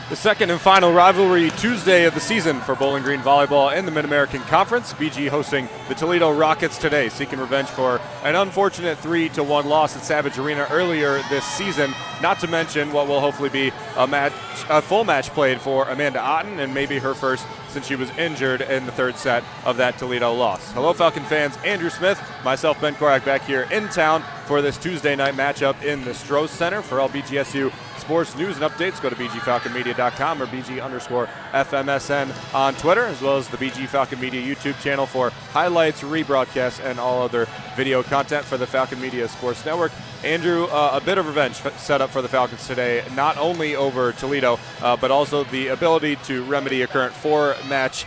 The second and final rivalry Tuesday of the season for Bowling Green Volleyball in the Mid-American Conference. BG hosting the Toledo Rockets today, seeking revenge for an unfortunate 3-1 loss at Savage Arena earlier this season. Not to mention what will hopefully be a full match played for Amanda Otten, and maybe her first since she was injured in the third set of that Toledo loss. Hello, Falcon fans. Andrew Smith, myself, Ben Korak, back here in town for this Tuesday night matchup in the Stroh Center. For all BGSU sports news and updates, go to bgfalconmedia.com or BG_FMSN on Twitter, as well as the BG Falcon Media YouTube channel for highlights, rebroadcasts, and all other video content for the Falcon Media Sports Network. Andrew, a bit of revenge set up for the Falcons today, not only over Toledo, but also the ability to remedy a current 4-match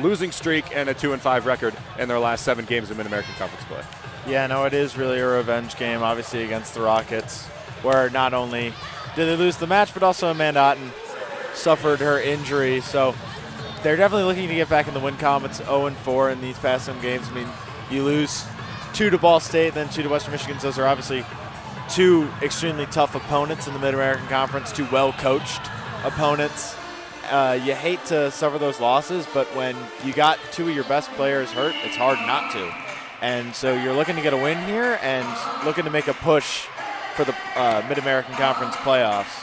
losing streak and a 2-5 record in their last 7 games of Mid-American Conference play. Yeah, no, it is really a revenge game, obviously, against the Rockets, where not only did they lose the match, but also Amanda Otten suffered her injury. So they're definitely looking to get back in the win column. It's 0-4 in these past 7 games. I mean, you lose 2 to Ball State, then 2 to Western Michigan. Those are obviously 2 extremely tough opponents in the Mid-American Conference, 2 well-coached opponents. You hate to suffer those losses, but when you got 2 of your best players hurt, it's hard not to. And so you're looking to get a win here and looking to make a push for the Mid-American Conference playoffs.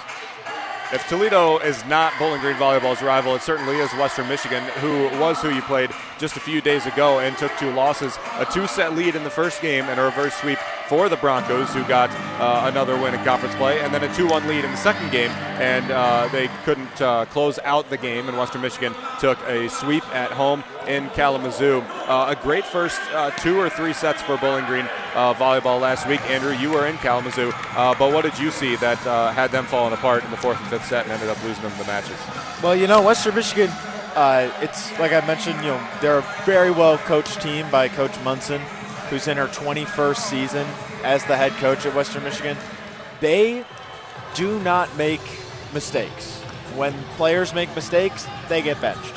If Toledo is not Bowling Green Volleyball's rival, it certainly is Western Michigan, who you played just a few days ago and took 2 losses, a 2-set lead in the first game and a reverse sweep for the Broncos, who got another win in conference play, and then a 2-1 lead in the second game, and they couldn't close out the game, and Western Michigan took a sweep at home in Kalamazoo. A great first 2 or 3 sets for Bowling Green Volleyball last week. Andrew, you were in Kalamazoo, but what did you see that had them falling apart in the 4th and 5th set and ended up losing them the matches? Well, Western Michigan, it's like I mentioned, they're a very well-coached team by Coach Munson, who's in her 21st season as the head coach at Western Michigan. They do not make mistakes. When players make mistakes, they get benched.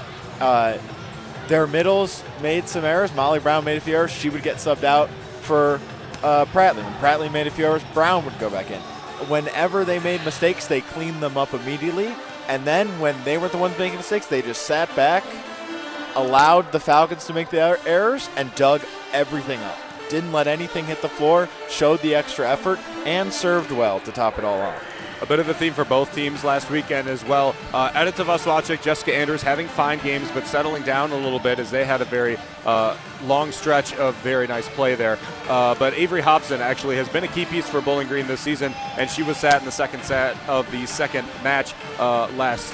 Their middles made some errors. Molly Brown made a few errors. She would get subbed out for Pratley. When Pratley made a few errors, Brown would go back in. Whenever they made mistakes, they cleaned them up immediately. And then when they were the ones making mistakes, they just sat back, allowed the Falcons to make the errors, and dug everything up. Didn't let anything hit the floor, showed the extra effort, and served well to top it all off. A bit of a theme for both teams last weekend as well. Edita Vasilachik, Jessica Andrews having fine games, but settling down a little bit as they had a very long stretch of very nice play there. But Avery Hobson actually has been a key piece for Bowling Green this season, and she was sat in the second set of the second match last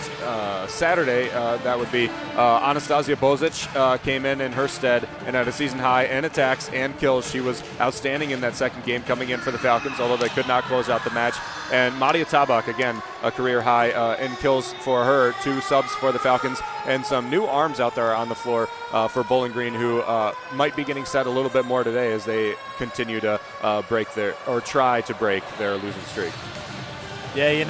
Saturday. That would be Anastasia Bozic came in her stead and had a season high in attacks and kills. She was outstanding in that second game coming in for the Falcons, although they could not close out the match. And Madia Tabak, again, a career high in kills for her, 2 subs for the Falcons, and some new arms out there on the floor for Bowling Green, who might be getting set a little bit more today as they continue to try to break their losing streak. Yeah,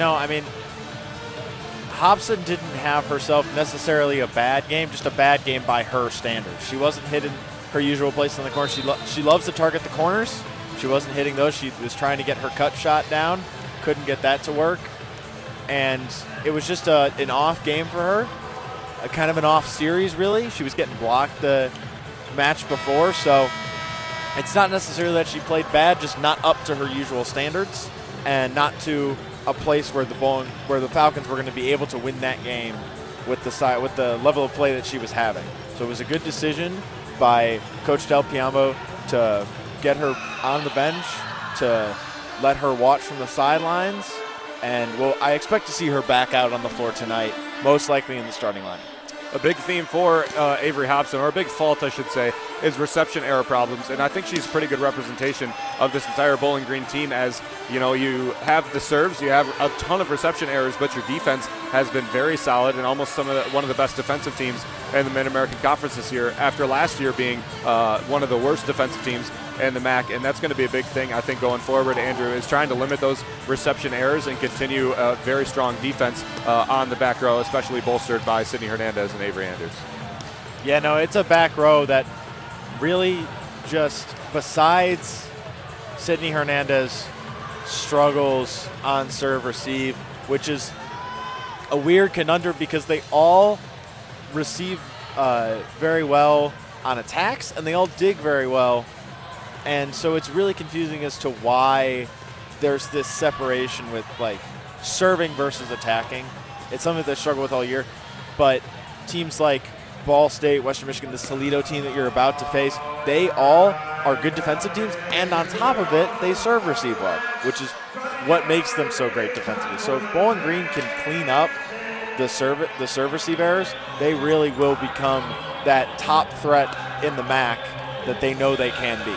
Hobson didn't have herself necessarily a bad game, just a bad game by her standards. She wasn't hitting her usual place in the corner. She loves to target the corners. She wasn't hitting those. She was trying to get her cut shot down. Couldn't get that to work. And it was just an off game for her, a kind of an off series, really. She was getting blocked the match before, so it's not necessarily that she played bad, just not up to her usual standards and not to a place where the Falcons were going to be able to win that game with the level of play that she was having. So it was a good decision by Coach Del Piamo to get her on the bench, to let her watch from the sidelines, and I expect to see her back out on the floor tonight, most likely in the starting line. A big theme for Avery Hobson, or a big fault, I should say, is reception error problems, and I think she's a pretty good representation of this entire Bowling Green team. As you have the serves, you have a ton of reception errors, but your defense has been very solid and almost one of the best defensive teams in the Mid-American Conference this year, after last year being one of the worst defensive teams in the MAC, and that's going to be a big thing, I think, going forward. Andrew is trying to limit those reception errors and continue a very strong defense on the back row, especially bolstered by Sydney Hernandez and Avery Anders. Yeah, no, it's a back row that really just, besides Sydney Hernandez, struggles on serve receive, which is a weird conundrum because they all receive very well on attacks, and they all dig very well. And so it's really confusing as to why there's this separation with like serving versus attacking. It's something that they struggle with all year. But teams like Ball State, Western Michigan, this Toledo team that you're about to face, they all are good defensive teams. And on top of it, they serve receive well, which is what makes them so great defensively. So if Bowling Green can clean up the serve receive errors, they really will become that top threat in the MAC that they know they can be.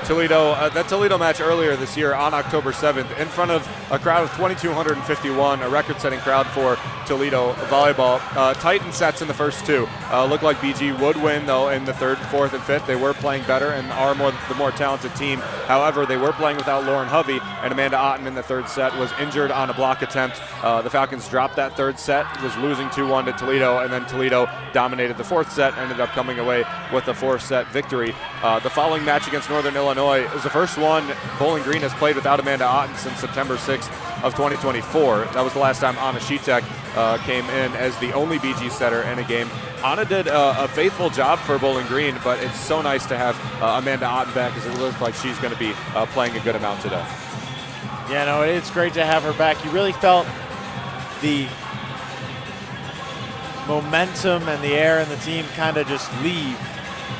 Toledo, that Toledo match earlier this year on October 7th in front of a crowd of 2,251, a record-setting crowd for Toledo volleyball. Tight in sets in the first two. Looked like BG would win, though, in the third, fourth, and fifth. They were playing better and are the more talented team. However, they were playing without Lauren Hovey, and Amanda Otten in the third set was injured on a block attempt. The Falcons dropped that third set, was losing 2-1 to Toledo, and then Toledo dominated the fourth set, ended up coming away with a four-set victory. The following match against Northern Illinois is the first one Bowling Green has played without Amanda Otten since September 6th of 2024. That was the last time Anna Shitek came in as the only BG setter in a game. Anna did a faithful job for Bowling Green, but it's so nice to have Amanda Otten back because it looks like she's going to be playing a good amount today. Yeah, no, it's great to have her back. You really felt the momentum and the air in the team kind of just leave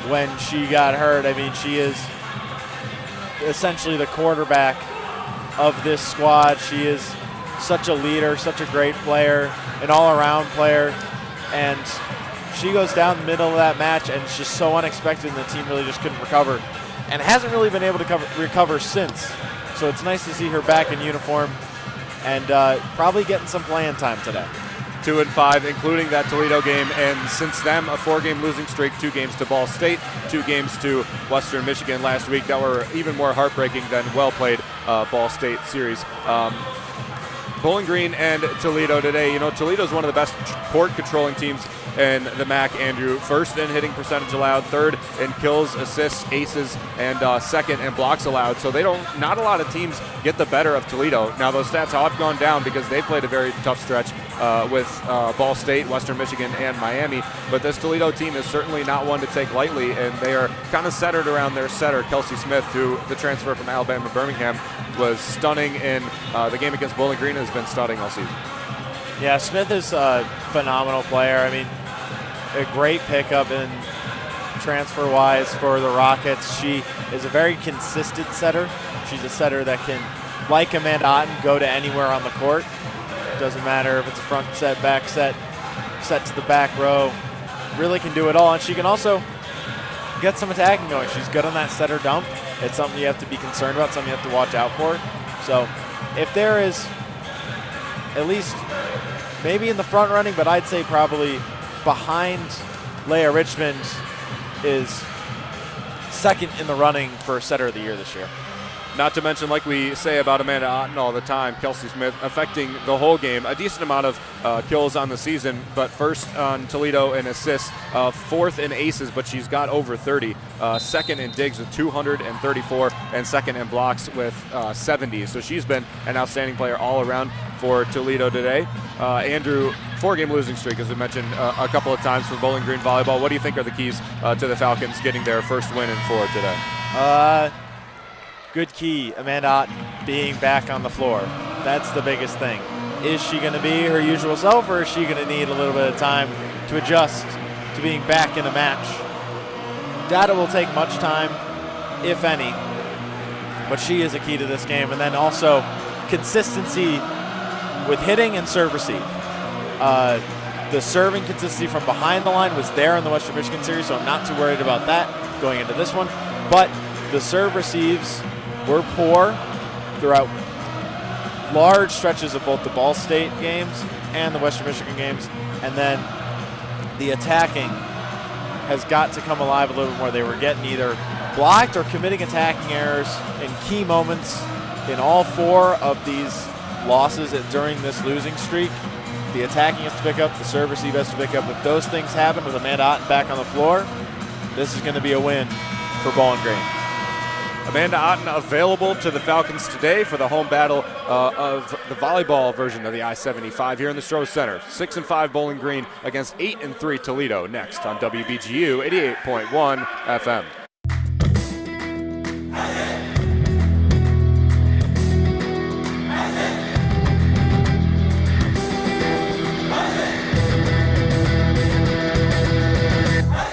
when she got hurt. I mean, she is essentially the quarterback of this squad. She is such a leader, such a great player, an all-around player, and she goes down the middle of that match, and it's just so unexpected, and the team really just couldn't recover, and hasn't really been able to recover since. So it's nice to see her back in uniform and probably getting some playing time today. 2-5, including that Toledo game, and since then a 4-game losing streak, 2 games to Ball State, 2 games to Western Michigan last week that were even more heartbreaking than well-played Ball State series. Bowling Green and Toledo today. You know, Toledo's one of the best court controlling teams in the MAC, Andrew. First in hitting percentage allowed, third in kills, assists, aces, and second in blocks allowed. So not a lot of teams get the better of Toledo. Now those stats have gone down because they played a very tough stretch with Ball State, Western Michigan, and Miami. But this Toledo team is certainly not one to take lightly, and they are kind of centered around their setter, Kelsey Smith, who the transfer from Alabama Birmingham was stunning in the game against Bowling Green and has been stunning all season. Yeah, Smith is a phenomenal player. I mean, a great pickup in transfer-wise for the Rockets. She is a very consistent setter. She's a setter that can, like Amanda Otten, go to anywhere on the court. Doesn't matter if it's a front set, back set, set to the back row. Really can do it all, and she can also get some attacking going. She's good on that setter dump. It's something you have to be concerned about, something you have to watch out for. So if there is at least maybe in the front running, but I'd say probably behind Leah Richmond is second in the running for setter of the year this year. Not to mention, like we say about Amanda Otten all the time, Kelsey Smith affecting the whole game. A decent amount of kills on the season, but first on Toledo in assists, fourth in aces, but she's got over 30. Second in digs with 234, and second in blocks with 70. So she's been an outstanding player all around for Toledo today. Andrew, 4-game losing streak, as we mentioned a couple of times for Bowling Green volleyball. What do you think are the keys to the Falcons getting their first win in 4 today? Good key, Amanda Otten being back on the floor. That's the biggest thing. Is she going to be her usual self, or is she going to need a little bit of time to adjust to being back in a match? That will take much time, if any, but she is a key to this game. And then also consistency with hitting and serve receive. The serving consistency from behind the line was there in the Western Michigan series, so I'm not too worried about that going into this one. But the serve receives were poor throughout large stretches of both the Ball State games and the Western Michigan games. And then the attacking has got to come alive a little bit more. They were getting either blocked or committing attacking errors in key moments in all 4 of these losses during this losing streak. The attacking has to pick up, the serve receive has to pick up. If those things happen with Amanda Otten back on the floor, this is going to be a win for Bowling Green. Amanda Otten available to the Falcons today for the home battle of the volleyball version of the I-75 here in the Stroh Center. 6-5 Bowling Green against 8-3 Toledo next on WBGU 88.1 FM.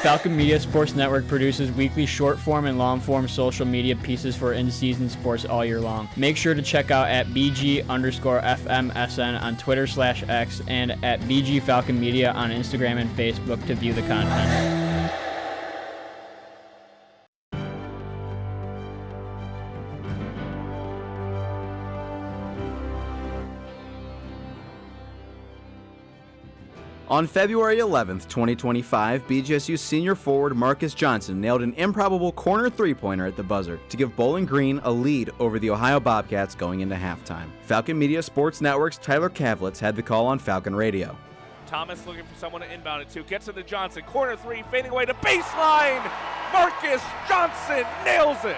Falcon Media Sports Network produces weekly short-form and long-form social media pieces for in-season sports all year long. Make sure to check out at BG_FMSN on Twitter/X and at BG Falcon Media on Instagram and Facebook to view the content. On February 11th, 2025, BGSU senior forward Marcus Johnson nailed an improbable corner three-pointer at the buzzer to give Bowling Green a lead over the Ohio Bobcats going into halftime. Falcon Media Sports Network's Tyler Kavlitz had the call on Falcon Radio. Thomas looking for someone to inbound it to. Gets into Johnson. Corner three, fading away to baseline. Marcus Johnson nails it.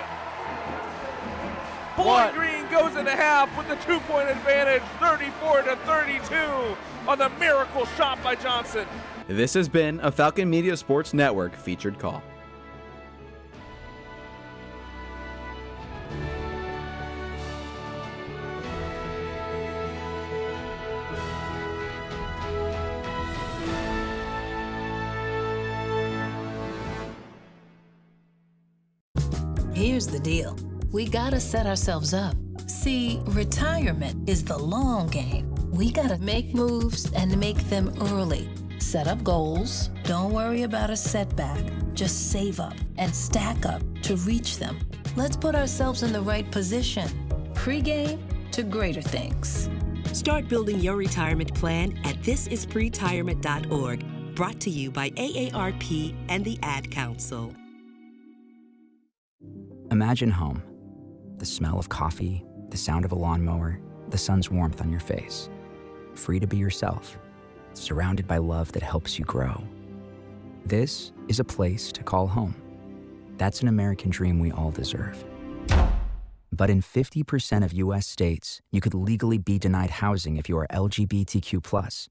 Bowling Green goes into half with the 2-point advantage, 34-32 on the miracle shot by Johnson. This has been a Falcon Media Sports Network featured call. Here's the deal. We gotta set ourselves up. See, retirement is the long game. We gotta make moves and make them early. Set up goals. Don't worry about a setback. Just save up and stack up to reach them. Let's put ourselves in the right position. Pre-game to greater things. Start building your retirement plan at thisispretirement.org. Brought to you by AARP and the Ad Council. Imagine home. The smell of coffee, the sound of a lawnmower, the sun's warmth on your face. Free to be yourself, surrounded by love that helps you grow. This is a place to call home. That's an American dream we all deserve. But in 50% of U.S. states, you could legally be denied housing if you are LGBTQ+.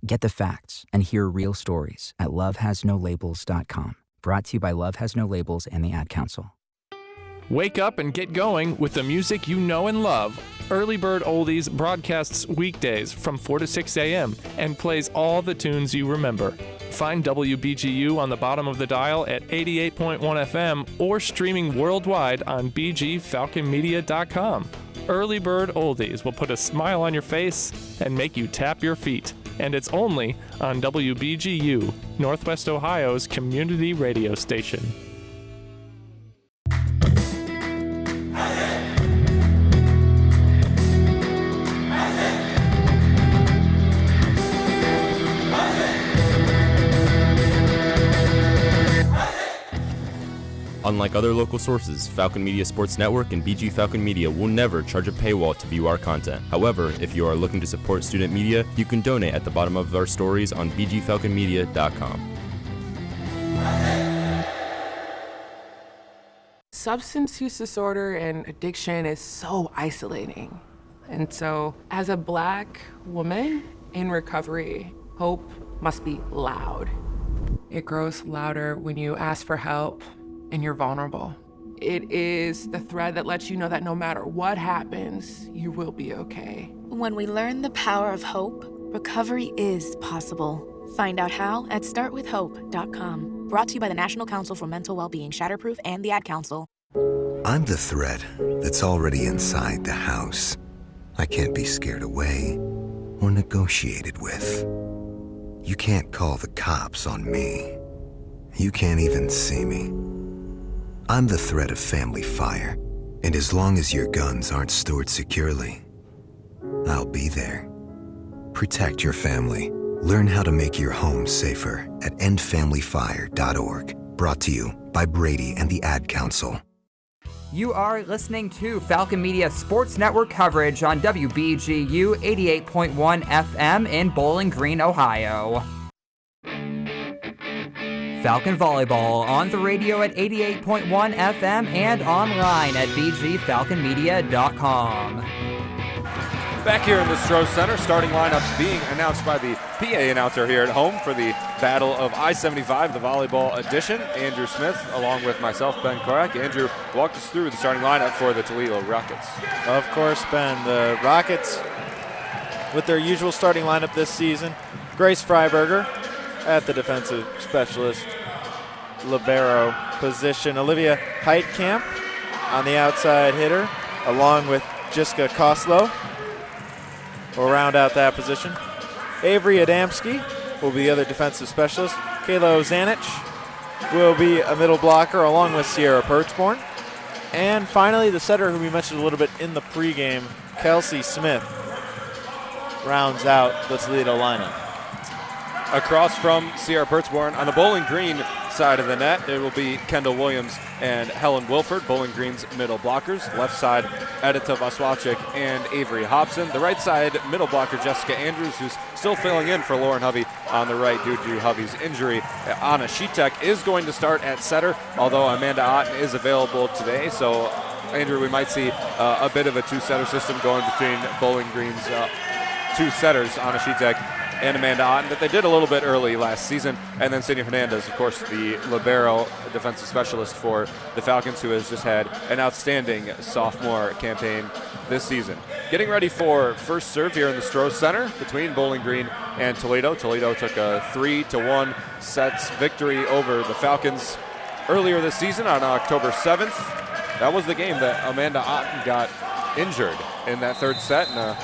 Get the facts and hear real stories at lovehasnolabels.com. Brought to you by Love Has No Labels and the Ad Council. Wake up and get going with the music you know and love. Early Bird Oldies broadcasts weekdays from 4 to 6 a.m. and plays all the tunes you remember. Find WBGU on the bottom of the dial at 88.1 FM or streaming worldwide on bgfalconmedia.com. Early Bird Oldies will put a smile on your face and make you tap your feet. And it's only on WBGU, Northwest Ohio's community radio station. Unlike other local sources, Falcon Media Sports Network and BG Falcon Media will never charge a paywall to view our content. However, if you are looking to support student media, you can donate at the bottom of our stories on bgfalconmedia.com. Substance use disorder and addiction is so isolating. And so, as a Black woman in recovery, hope must be loud. It grows louder when you ask for help and you're vulnerable. It is the thread that lets you know that no matter what happens, you will be okay. When we learn the power of hope, recovery is possible. Find out how at startwithhope.com. Brought to you by the National Council for Mental Wellbeing, Shatterproof, and the Ad Council. I'm the thread that's already inside the house. I can't be scared away or negotiated with. You can't call the cops on me. You can't even see me. I'm the threat of family fire, and as long as your guns aren't stored securely, I'll be there. Protect your family. Learn how to make your home safer at endfamilyfire.org. Brought to you by Brady and the Ad Council. You are listening to Falcon Media Sports Network coverage on WBGU 88.1 FM in Bowling Green, Ohio. Falcon Volleyball on the radio at 88.1 FM and online at bgfalconmedia.com. Back here in the Stroh Center, starting lineups being announced by the PA announcer here at home for the Battle of I-75, the volleyball edition. Andrew Smith, along with myself, Ben Korak. Andrew, walk us through the starting lineup for the Toledo Rockets. Of course, Ben. The Rockets, with their usual starting lineup this season, Grace Freiberger at the defensive specialist libero position. Olivia Heitkamp on the outside hitter, along with Jiska Koslow will round out that position. Avery Adamski will be the other defensive specialist. Kayla Ozanich will be a middle blocker, along with Sierra Perchborn. And finally, the setter who we mentioned a little bit in the pregame, Kelsey Smith, rounds out the Toledo lineup. Across from Sierra Perchborn on the Bowling Green side of the net, it will be Kendall Williams and Helen Wilford, Bowling Green's middle blockers. Left side, Edita Vaswachik and Avery Hobson. The right side, middle blocker Jessica Andrews, who's still filling in for Lauren Hovey on the right due to Hovey's injury. Anna Shetek is going to start at setter, although Amanda Otten is available today. So, Andrew, we might see a bit of a two-setter system going between Bowling Green's two setters, Anna Shetek and Amanda Otten, that they did a little bit early last season. And then Sydney Hernandez, of course, the libero defensive specialist for the Falcons, who has just had an outstanding sophomore campaign this season. Getting ready for first serve here in the Stroh Center between Bowling Green and Toledo. Toledo took a 3-1 sets victory over the Falcons earlier this season on October 7th. That was the game that Amanda Otten got injured in that third set, and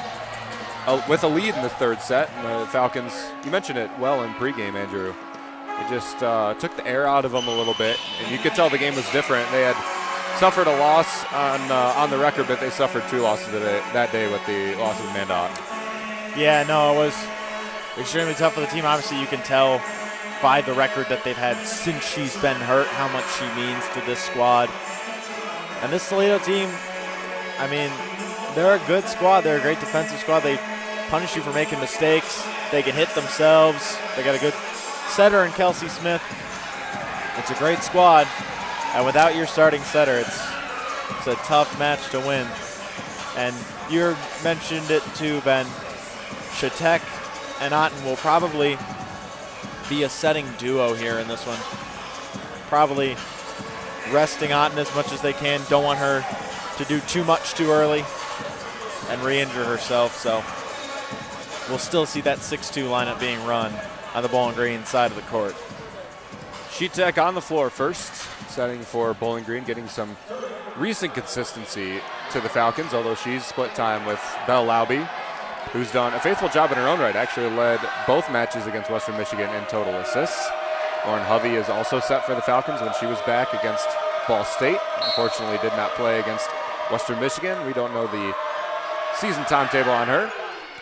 with a lead in the third set. And the Falcons, you mentioned it well in pregame, Andrew. It just took the air out of them a little bit, and you could tell the game was different. They had suffered a loss on the record, but they suffered two losses that day with the loss of Amanda Otten. Yeah, no, it was extremely tough for the team. Obviously, you can tell by the record that they've had since she's been hurt how much she means to this squad. And this Toledo team, I mean, they're a good squad. They're a great defensive squad. They punish you for making mistakes. They can hit themselves. They got a good setter in Kelsey Smith. It's a great squad. And without your starting setter, it's a tough match to win. And you mentioned it too, Ben. Shetek and Otten will probably be a setting duo here in this one. Probably resting Otten as much as they can. Don't want her to do too much too early and re-injure herself. So we'll still see that 6-2 lineup being run on the Bowling Green side of the court. Shetek on the floor first, setting for Bowling Green, getting some recent consistency to the Falcons, although she's split time with Belle Lauby, who's done a faithful job in her own right. Actually led both matches against Western Michigan in total assists. Lauren Hovey is also set for the Falcons when she was back against Ball State. Unfortunately did not play against Western Michigan. We don't know the season timetable on her.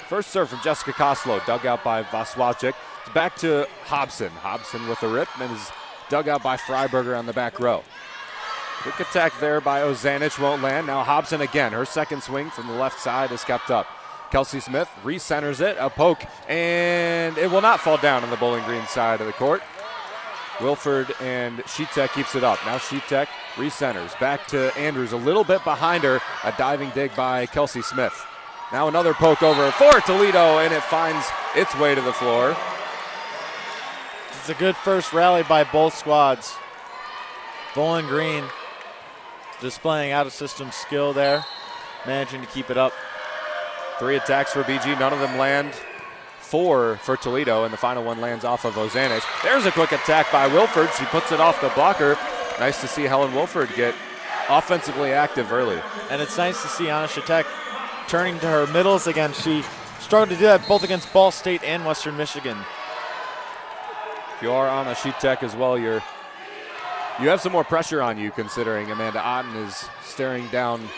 First serve from Jessica Koslow, dug out by Vaswachik. It's back to Hobson. Hobson with a rip and is dug out by Freiberger on the back row. Quick attack there by Ozanich, won't land. Now Hobson again. Her second swing from the left side is kept up. Kelsey Smith recenters it, a poke, and it will not fall down on the Bowling Green side of the court. Wilford and Shetek keeps it up. Now Shetek recenters. Back to Andrews, a little bit behind her. A diving dig by Kelsey Smith. Now another poke over for Toledo, and it finds its way to the floor. It's a good first rally by both squads. Bowling Green displaying out-of-system skill there, managing to keep it up. 3 attacks for BG, none of them land. 4 for Toledo, and the final one lands off of Ozanich. There's a quick attack by Wilford. She puts it off the blocker. Nice to see Helen Wilford get offensively active early. And it's nice to see Anna Shetek turning to her middles again. She struggled to do that both against Ball State and Western Michigan. If you are on a Shetek as well, you have some more pressure on you, considering Amanda Otten is staring down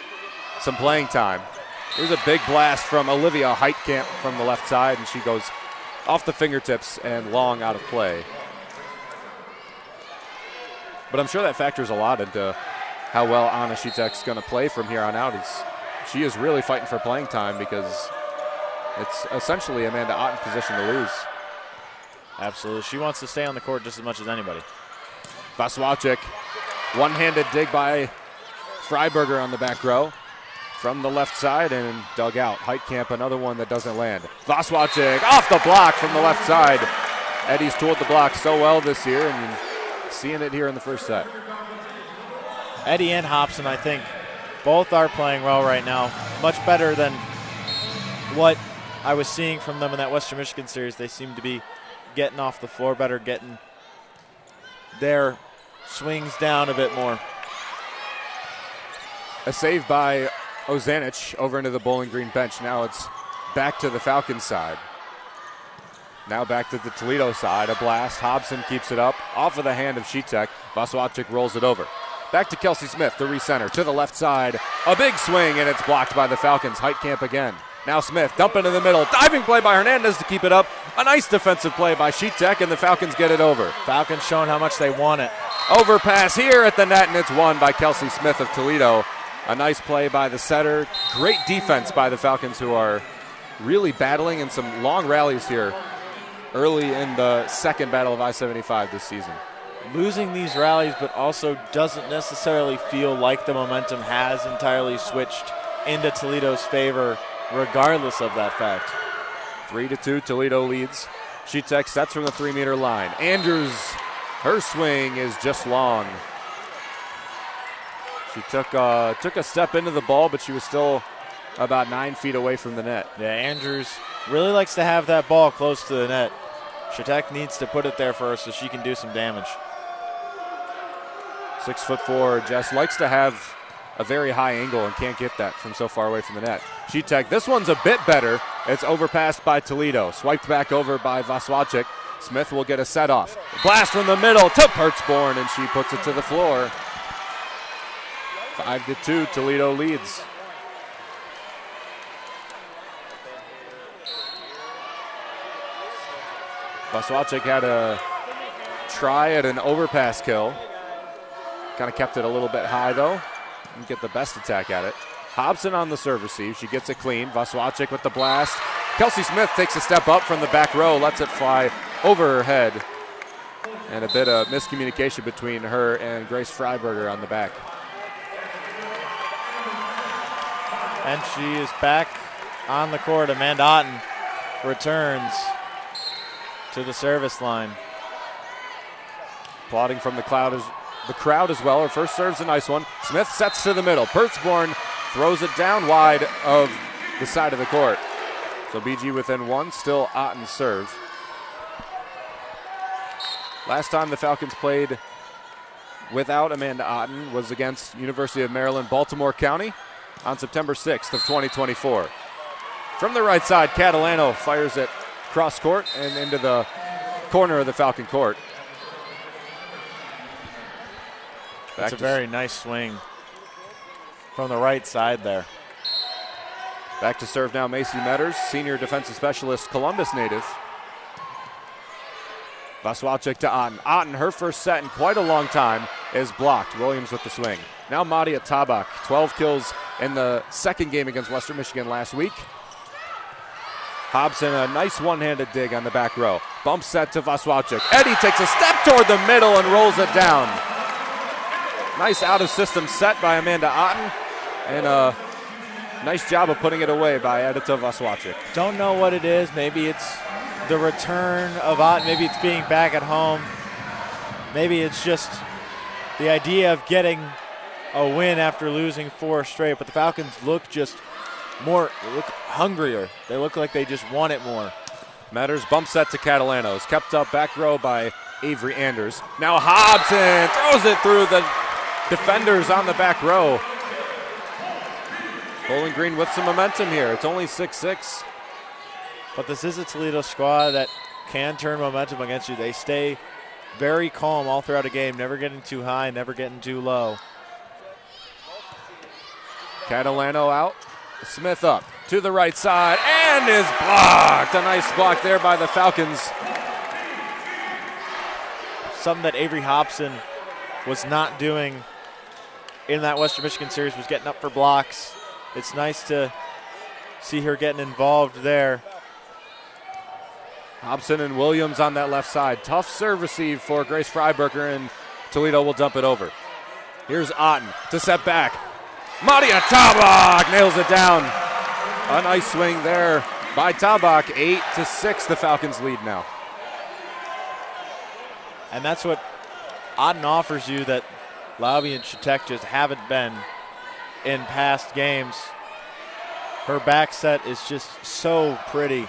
some playing time. There's a big blast from Olivia Heitkamp from the left side, and she goes off the fingertips and long out of play. But I'm sure that factors a lot into how well Anna Shetek's going to play from here on out. She is really fighting for playing time because it's essentially Amanda Otten's position to lose. Absolutely. She wants to stay on the court just as much as anybody. Vaswacek, one-handed dig by Freiberger on the back row from the left side and dug out. Heitkamp, another one that doesn't land. Vaswacek off the block from the left side. Eddie's tooled the block so well this year, and you're seeing it here in the first set. Eddie and Hobson, I think, both are playing well right now. Much better than what I was seeing from them in that Western Michigan series. They seem to be getting off the floor better, getting their swings down a bit more. A save by Ozanich over into the Bowling Green bench. Now it's back to the Falcons side. Now back to the Toledo side. A blast. Hobson keeps it up off of the hand of Sheetek. Vaswacek rolls it over. Back to Kelsey Smith, the recenter. To the left side. A big swing, and it's blocked by the Falcons. Heitkamp again. Now Smith, dump into the middle. Diving play by Hernandez to keep it up. A nice defensive play by Sheetek, and the Falcons get it over. Falcons showing how much they want it. Overpass here at the net, and it's won by Kelsey Smith of Toledo. A nice play by the setter. Great defense by the Falcons, who are really battling in some long rallies here early in the second battle of I-75 this season. Losing these rallies, but also doesn't necessarily feel like the momentum has entirely switched into Toledo's favor, regardless of that fact. 3-2, Toledo leads. Sheetek sets from the 3-meter line. Andrews, her swing is just long. She took a step into the ball, but she was still about 9 feet away from the net. Yeah, Andrews really likes to have that ball close to the net. Sheetek needs to put it there for her so she can do some damage. 6'4", Jess likes to have a very high angle and can't get that from so far away from the net. Sheetek, this one's a bit better. It's overpassed by Toledo. Swiped back over by Vaswacek. Smith will get a set off. Blast from the middle to Pertzborn, and she puts it to the floor. 5-2, Toledo leads. Vaswacek had a try at an overpass kill. Kind of kept it a little bit high, though. Didn't get the best attack at it. Hobson on the serve receive. She gets it clean. Vaswacek with the blast. Kelsey Smith takes a step up from the back row, lets it fly over her head. And a bit of miscommunication between her and Grace Freiberger on the back. And she is back on the court. Amanda Otten returns to the service line. Applauding from the crowd as well. Her first serve's a nice one. Smith sets to the middle. Pertzborn throws it down wide of the side of the court. So BG within one, still Otten's serve. Last time the Falcons played without Amanda Otten was against University of Maryland, Baltimore County on September 6th of 2024. From the right side, Catalano fires it cross court and into the corner of the Falcon court. That's a very nice swing from the right side there. Back to serve now, Macy Metters, senior defensive specialist, Columbus native. Vaswacek to Otten. Otten, her first set in quite a long time, is blocked. Williams with the swing. Now Madia Tabak, 12 kills in the second game against Western Michigan last week. Hobson, a nice one-handed dig on the back row. Bump set to Vaswacek. Eddie takes a step toward the middle and rolls it down. Nice out-of-system set by Amanda Otten, and a nice job of putting it away by Edita Vaswacek. Don't know what it is. Maybe it's the return of Otten. Maybe it's being back at home. Maybe it's just the idea of getting a win after losing 4 straight. But the Falcons look hungrier. They look like they just want it more. Metters bump set to Catalanos. Kept up back row by Avery Anders. Now Hobson throws it through the defenders on the back row. Bowling Green with some momentum here. It's only 6-6. But this is a Toledo squad that can turn momentum against you. They stay very calm all throughout a game, never getting too high, never getting too low. Catalano out. Smith up to the right side and is blocked. A nice block there by the Falcons. Something that Avery Hobson was not doing in that Western Michigan series was getting up for blocks. It's nice to see her getting involved there. Hobson and Williams on that left side. Tough serve receive for Grace Freiberger, and Toledo will dump it over. Here's Otten to set back. Maria Tabak nails it down. A nice swing there by Tabak. 8-6, the Falcons lead now. And that's what Otten offers you that Lauby and Shatek just haven't been in past games. Her back set is just so pretty.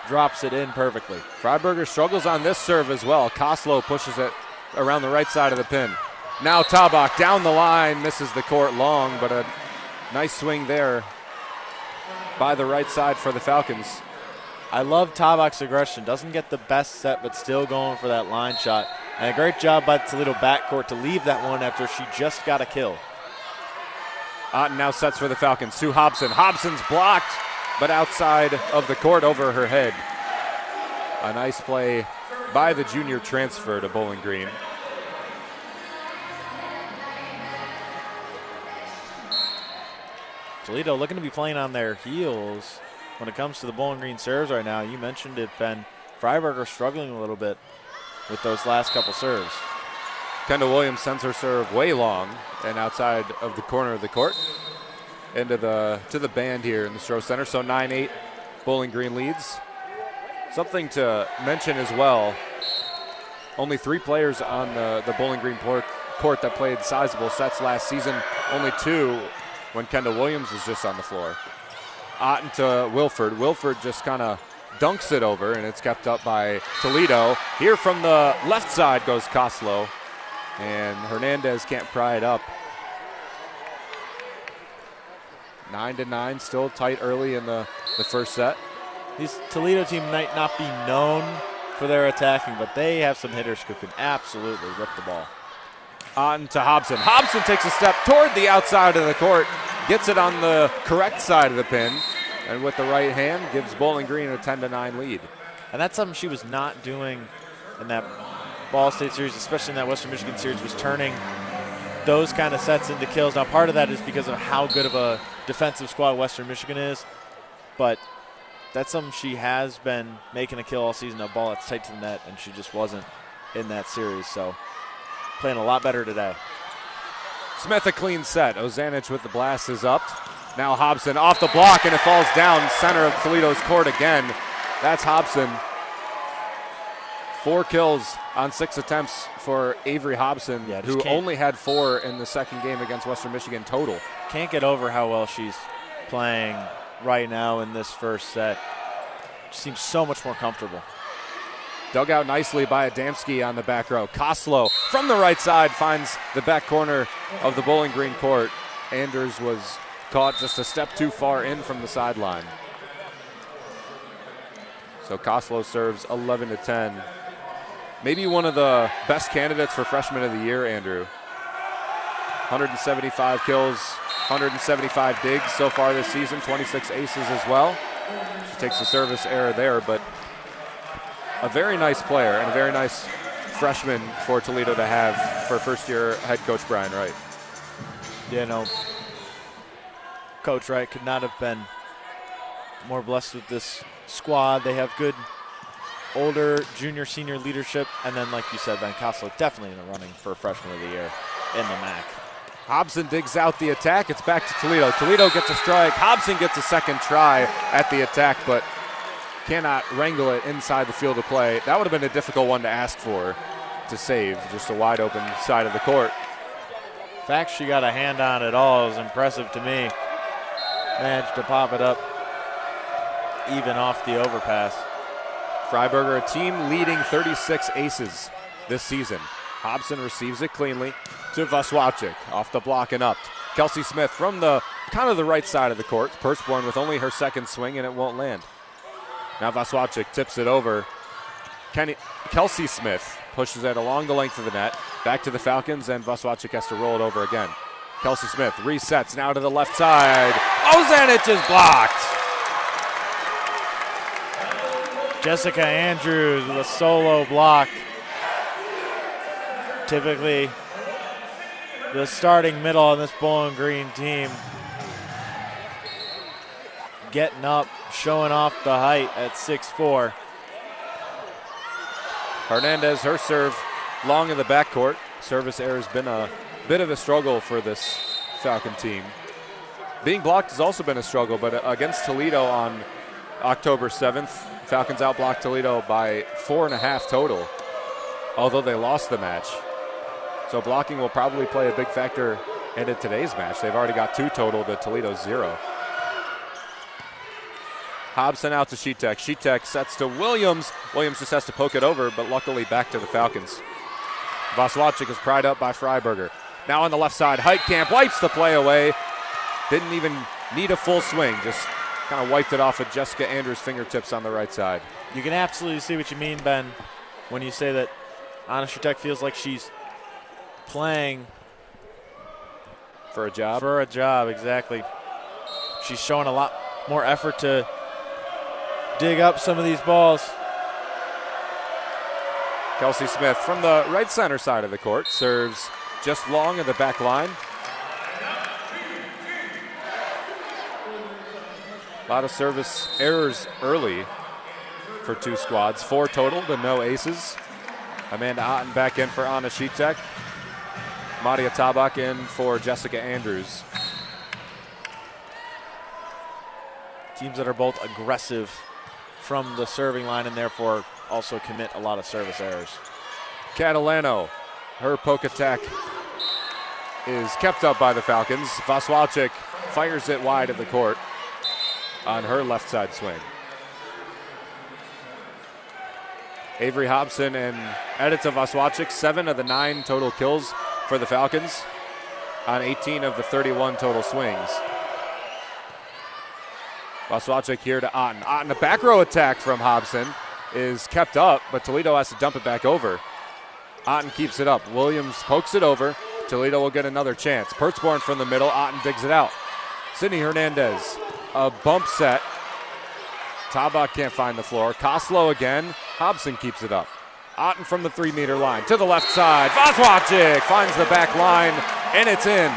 Drops it in perfectly. Freiberger struggles on this serve as well. Koslow pushes it around the right side of the pin. Now Tabak down the line, misses the court long, but a nice swing there by the right side for the Falcons. I love Tabak's aggression. Doesn't get the best set, but still going for that line shot. And a great job by the Toledo backcourt to leave that one after she just got a kill. Otten now sets for the Falcons to Hobson. Hobson's blocked, but outside of the court over her head. A nice play by the junior transfer to Bowling Green. Toledo looking to be playing on their heels when it comes to the Bowling Green serves right now. You mentioned it, Ben. Freiberger struggling a little bit with those last couple serves. Kendall Williams sends her serve way long and outside of the corner of the court into to the band here in the Stroh Center. So 9-8, Bowling Green leads. Something to mention as well, only 3 players on the Bowling Green court that played sizable sets last season. Only 2 when Kendall Williams was just on the floor. Otten to Wilford. Wilford just kind of dunks it over, and it's kept up by Toledo. Here from the left side goes Koslow, and Hernandez can't pry it up. 9-9, still tight early in the first set. This Toledo team might not be known for their attacking, but they have some hitters who can absolutely rip the ball. On to Hobson. Hobson takes a step toward the outside of the court, gets it on the correct side of the pin, and with the right hand gives Bowling Green a 10-9 lead. And that's something she was not doing in that Ball State series, especially in that Western Michigan series, was turning those kind of sets into kills. Now, part of that is because of how good of a defensive squad Western Michigan is, but that's something she has been making a kill all season, a ball that's tight to the net, and she just wasn't in that series. So playing a lot better today. Smith a clean set. Ozanich with the blast is up. Now Hobson off the block, and it falls down center of Toledo's court again. That's Hobson. 4 kills on 6 attempts for Avery Hobson, who only had 4 in the second game against Western Michigan total. Can't get over how well she's playing right now in this first set. She seems so much more comfortable. Dug out nicely by Adamski on the back row. Koslow from the right side finds the back corner of the Bowling Green court. Anders was caught just a step too far in from the sideline. So Koslow serves 11-10. Maybe one of the best candidates for Freshman of the Year, Andrew. 175 kills, 175 digs so far this season, 26 aces as well. She takes the service error there, but a very nice player and a very nice freshman for Toledo to have for first-year head coach Brian Wright. Yeah, no, Coach Wright could not have been more blessed with this squad. They have good older junior, senior leadership, and then, like you said, Ben Koslow definitely in the running for Freshman of the Year in the MAC. Hobson digs out the attack. It's back to Toledo. Toledo gets a strike. Hobson gets a second try at the attack, but cannot wrangle it inside the field of play. That would have been a difficult one to ask for to save, just a wide open side of the court. The fact she got a hand on it all is impressive to me. Managed to pop it up even off the overpass. Freiberger, a team leading 36 aces this season. Hobson receives it cleanly to Vaswachik, off the block and up. Kelsey Smith from the kind of the right side of the court. Pershborn with only her second swing, and it won't land. Now Vaswachik tips it over. Kelsey Smith pushes it along the length of the net, back to the Falcons, and Vaswachik has to roll it over again. Kelsey Smith resets now to the left side. Ozanich is blocked. Jessica Andrews with a solo block. Typically the starting middle on this Bowling Green team. Getting up, showing off the height at 6'4". Hernandez, her serve long in the backcourt. Service error has been a bit of a struggle for this Falcon team. Being blocked has also been a struggle, but against Toledo on October 7th, Falcons outblocked Toledo by 4.5 total, although they lost the match. So blocking will probably play a big factor into today's match. They've already got 2 total to Toledo's 0. Hobson out to Sheetek. Sheetek sets to Williams. Williams just has to poke it over, but luckily back to the Falcons. Vaswachik is pried up by Freiberger. Now on the left side, Heitkamp wipes the play away. Didn't even need a full swing, just kind of wiped it off of Jessica Andrews' fingertips on the right side. You can absolutely see what you mean, Ben, when you say that Anna Sheetek feels like she's playing for a job. For a job, exactly. She's showing a lot more effort to dig up some of these balls. Kelsey Smith from the right center side of the court serves just long of the back line. A lot of service errors early for 2 squads. 4 total to no aces. Amanda Otten back in for Anna Sheetek. Madia Tabak in for Jessica Andrews. Teams that are both aggressive from the serving line and therefore also commit a lot of service errors. Catalano, her poke attack is kept up by the Falcons. Vaswalchik fires it wide of the court on her left side swing. Avery Hobson and Edita Vaswachik, 7 of the 9 total kills for the Falcons on 18 of the 31 total swings. Vaswachik here to Otten. Otten, a back row attack from Hobson is kept up, but Toledo has to dump it back over. Otten keeps it up. Williams pokes it over. Toledo will get another chance. Pertzborn from the middle. Otten digs it out. Sydney Hernandez, a bump set. Tabak can't find the floor. Koslow again. Hobson keeps it up. Otten from the 3-meter line to the left side. Vaswachik finds the back line, and it's in.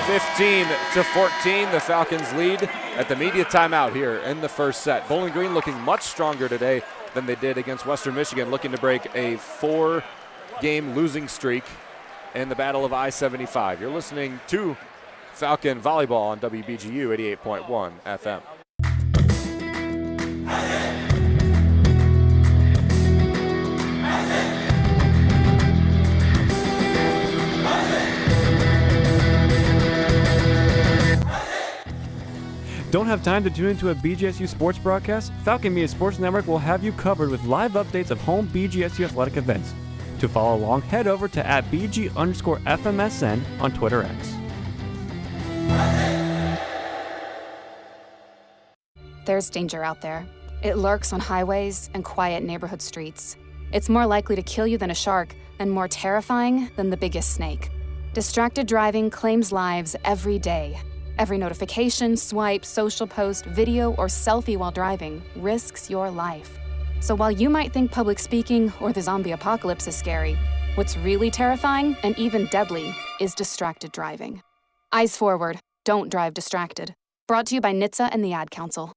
15-14, the Falcons lead at the media timeout here in the first set. Bowling Green looking much stronger today than they did against Western Michigan, looking to break a 4-game losing streak in the Battle of I-75. You're listening to Falcon Volleyball on WBGU 88.1 FM. Don't have time to tune into a BGSU sports broadcast? Falcon Media Sports Network will have you covered with live updates of home BGSU athletic events. To follow along, head over to @BG_FMSN on Twitter X. There's danger out there. It lurks on highways and quiet neighborhood streets. It's more likely to kill you than a shark and more terrifying than the biggest snake. Distracted driving claims lives every day. Every notification, swipe, social post, video, or selfie while driving risks your life. So while you might think public speaking or the zombie apocalypse is scary, what's really terrifying and even deadly is distracted driving. Eyes forward, don't drive distracted. Brought to you by NHTSA and the Ad Council.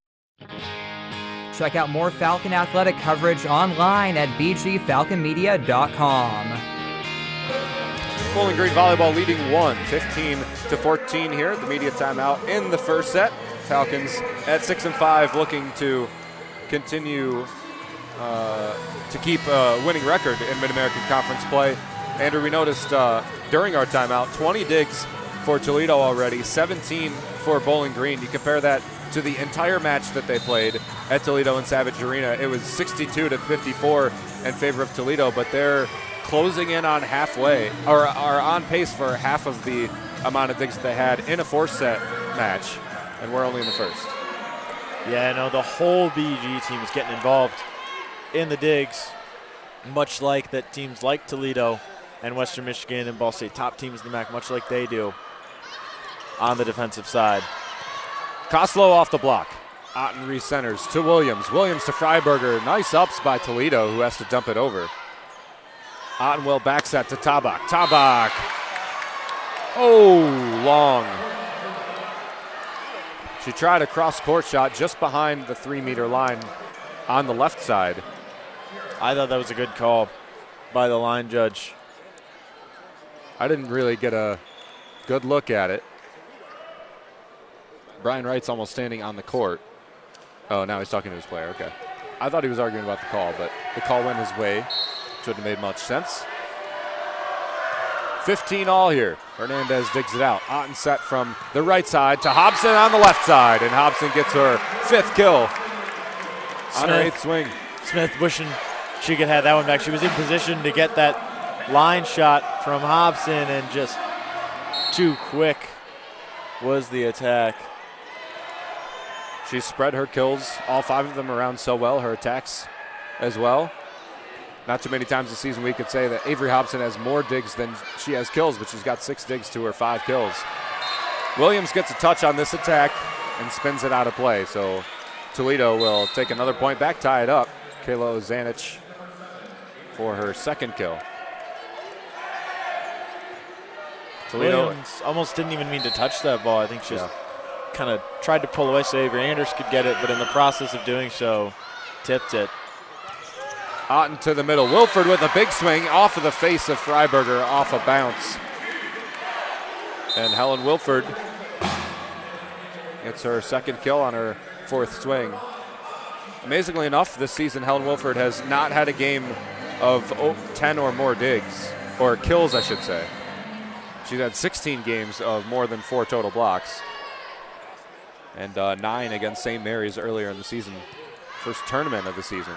Check out more Falcon athletic coverage online at bgfalconmedia.com. Bowling Green Volleyball leading 15-14 here at the media timeout in the first set. Falcons at 6-5 looking to continue to keep a winning record in Mid-American Conference play. Andrew, we noticed during our timeout, 20 digs for Toledo already, 17 for Bowling Green. You compare that to the entire match that they played at Toledo and Savage Arena. It was 62-54 in favor of Toledo, but they're closing in on halfway, or are on pace for half of the amount of digs that they had in a 4-set match, and we're only in the first. Yeah, no, the whole BG team is getting involved in the digs, much like that teams like Toledo and Western Michigan and Ball State, top teams in the MAC, much like they do on the defensive side. Koslow off the block. Otten recenters to Williams. Williams to Freiberger. Nice ups by Toledo, who has to dump it over. Ottenwell back set to Tabak. Tabak. Oh, long. She tried a cross-court shot just behind the 3-meter line on the left side. I thought that was a good call by the line judge. I didn't really get a good look at it. Brian Wright's almost standing on the court. Oh, now he's talking to his player. Okay. I thought he was arguing about the call, but the call went his way. Shouldn't have made much sense. 15 all here. Hernandez digs it out. Otten set from the right side to Hobson on the left side, and Hobson gets her 5th kill on her 8th swing. Smith wishing she could have that one back. She was in position to get that line shot from Hobson, and just too quick was the attack. She spread her kills, all 5 of them around so well, her attacks as well. Not too many times this season we could say that Avery Hobson has more digs than she has kills, but she's got 6 digs to her 5 kills. Williams gets a touch on this attack and spins it out of play, so Toledo will take another point back, tie it up. Kayla Ozanich for her 2nd kill. Toledo Williams almost didn't even mean to touch that ball. I think she kind of tried to pull away so Avery Anders could get it, but in the process of doing so, tipped it. Otten to the middle. Wilford with a big swing off of the face of Freiberger, off a bounce. And Helen Wilford gets her 2nd kill on her 4th swing. Amazingly enough, this season Helen Wilford has not had a game of 10 or more digs, or kills I should say. She's had 16 games of more than 4 total blocks. And 9 against St. Mary's earlier in the season. First tournament of the season.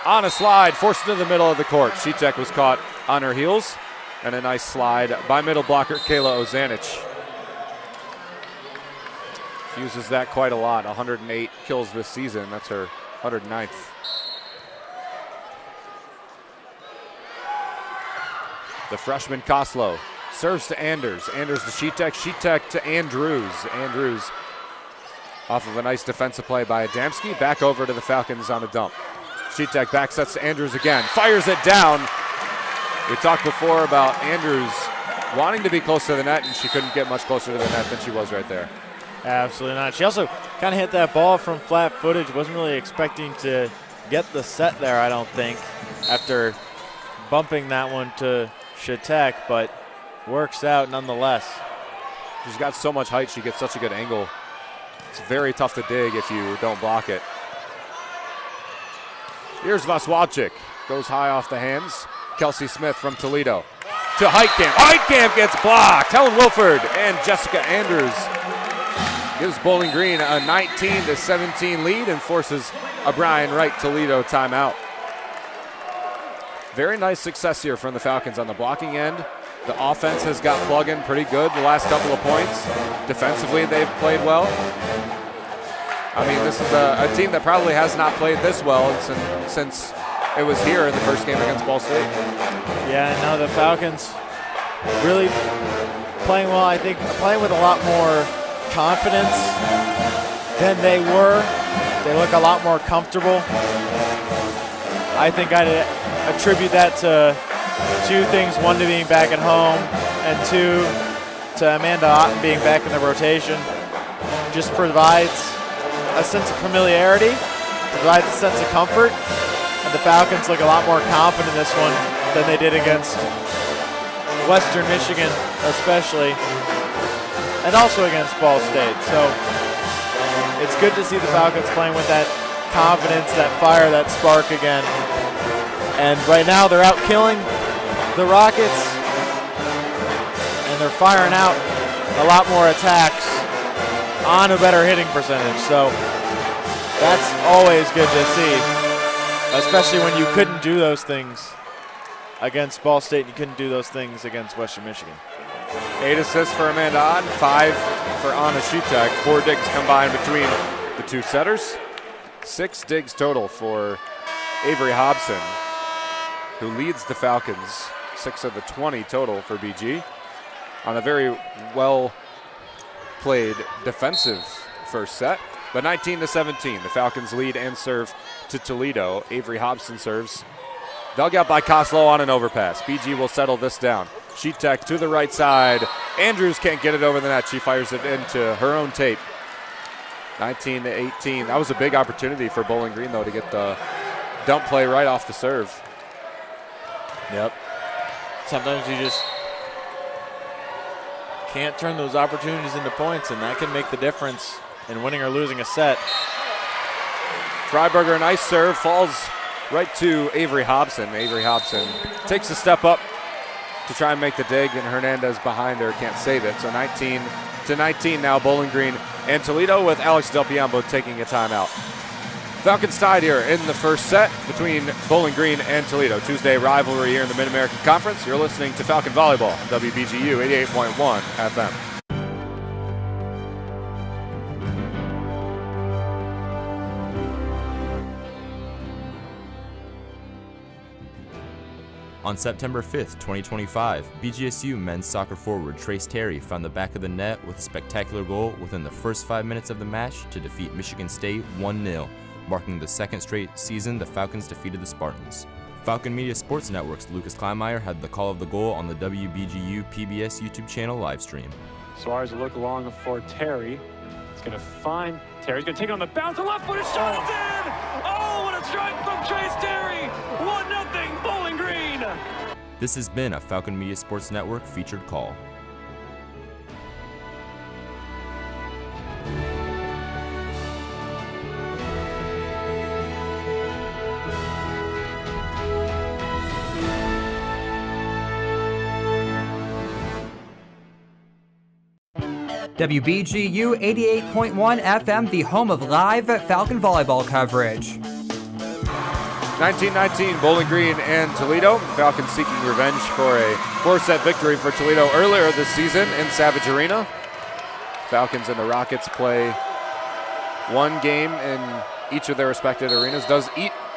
On a slide, forced into the middle of the court. Sheetek was caught on her heels. And a nice slide by middle blocker Kayla Ozanich. She uses that quite a lot. 108 kills this season. That's her 109th. The freshman Koslow serves to Anders. Anders to Sheetek. Sheetek to Andrews. Andrews off of a nice defensive play by Adamski. Back over to the Falcons on a dump. Sheetek back sets to Andrews again. Fires it down. We talked before about Andrews wanting to be close to the net, and she couldn't get much closer to the net than she was right there. Absolutely not. She also kind of hit that ball from flat footage. Wasn't really expecting to get the set there, I don't think, after bumping that one to Sheetek, but works out nonetheless. She's got so much height. She gets such a good angle. It's very tough to dig if you don't block it. Here's Vaswalczyk. Goes high off the hands. Kelsey Smith from Toledo to Heitkamp. Heitkamp gets blocked. Helen Wilford and Jessica Andrews gives Bowling Green a 19-17 lead and forces a Brian Wright Toledo timeout. Very nice success here from the Falcons on the blocking end. The offense has got plug-in pretty good the last couple of points. Defensively, they've played well. I mean, this is a team that probably has not played this well since it was here in the first game against Ball State. Yeah, no, the Falcons really playing well. I think playing with a lot more confidence than they were. They look a lot more comfortable. I think I'd attribute that to 2 things. 1, to being back at home, and 2, to Amanda Otten being back in the rotation. Just provides a sense of familiarity, provides a sense of comfort, and the Falcons look a lot more confident in this one than they did against Western Michigan especially, and also against Ball State. So it's good to see the Falcons playing with that confidence, that fire, that spark again. And right now they're out killing the Rockets, and they're firing out a lot more attacks on a better hitting percentage. So that's always good to see, especially when you couldn't do those things against Ball State and you couldn't do those things against Western Michigan. 8 assists for Amanda Otten, 5 for Anna Sheetek. 4 digs combined between the 2 setters. 6 digs total for Avery Hobson, who leads the Falcons. 6 of the 20 total for BG on a very well played defensive first set. But 19-17, the Falcons lead and serve to Toledo. Avery Hobson serves. Dug out by Koslow on an overpass. BG will settle this down. Sheetek to the right side. Andrews can't get it over the net. She fires it into her own tape. 19-18. That was a big opportunity for Bowling Green, though, to get the dump play right off the serve. Yep. sometimes you just can't turn those opportunities into points, and that can make the difference in winning or losing a set. Freiberger, nice serve, falls right to Avery Hobson. Avery Hobson takes a step up to try and make the dig, and Hernandez behind her can't save it. So 19-19 now, Bowling Green and Toledo, with Alex Del Piombo taking a timeout. Falcons tied here in the first set between Bowling Green and Toledo. Tuesday rivalry here in the Mid-American Conference. You're listening to Falcon Volleyball, WBGU 88.1 FM. On September 5th, 2025, BGSU men's soccer forward Trace Terry found the back of the net with a spectacular goal within the first 5 minutes of the match to defeat Michigan State 1-0, marking the second straight season the Falcons defeated the Spartans. Falcon Media Sports Network's Lucas Kleinmeyer had the call of the goal on the WBGU PBS YouTube channel live stream. Suarez will look along for Terry. He's going to find Terry. He's going to take it on the bounce. A left-footed shot is in! Oh, what a strike from Trace Terry! 1-0 Bowling Green! This has been a Falcon Media Sports Network featured call. WBGU 88.1 FM, the home of live Falcon volleyball coverage. 19-19, Bowling Green and Toledo. Falcons seeking revenge for a 4-set victory for Toledo earlier this season in Savage Arena. Falcons and the Rockets play one game in each of their respective arenas,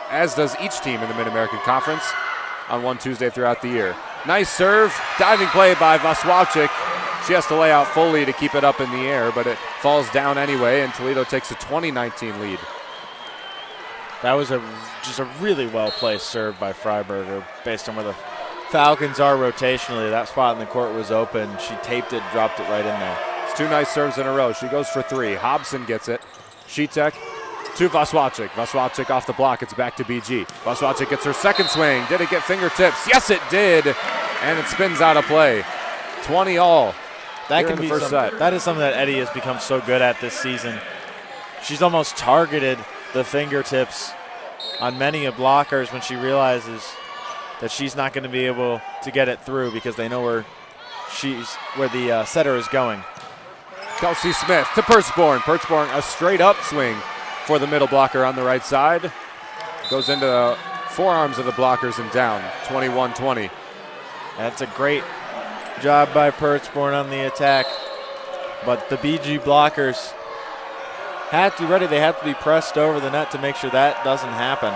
as does each team in the Mid-American Conference on one Tuesday throughout the year. Nice serve, diving play by Vaswalczyk. She has to lay out fully to keep it up in the air, but it falls down anyway, and Toledo takes a 20-19 lead. That was just a really well-placed serve by Freiberger based on where the Falcons are rotationally. That spot in the court was open. She taped it, dropped it right in there. It's two nice serves in a row. She goes for three. Hobson gets it. Sheetek to Vaswalczyk. Vaswalczyk off the block. It's back to BG. Vaswalczyk gets her second swing. Did it get fingertips? Yes, it did. And it spins out of play. 20 all. That can be first set. That is something that Eddie has become so good at this season. She's almost targeted the fingertips on many of blockers when she realizes that she's not going to be able to get it through because they know where the setter is going. Kelsey Smith to Pertzborn. Pertzborn, a straight up swing for the middle blocker on the right side. Goes into the forearms of the blockers and down, 21-20. That's a great job by Pertzborn on the attack, but the BG blockers have to be ready. They have to be pressed over the net to make sure that doesn't happen.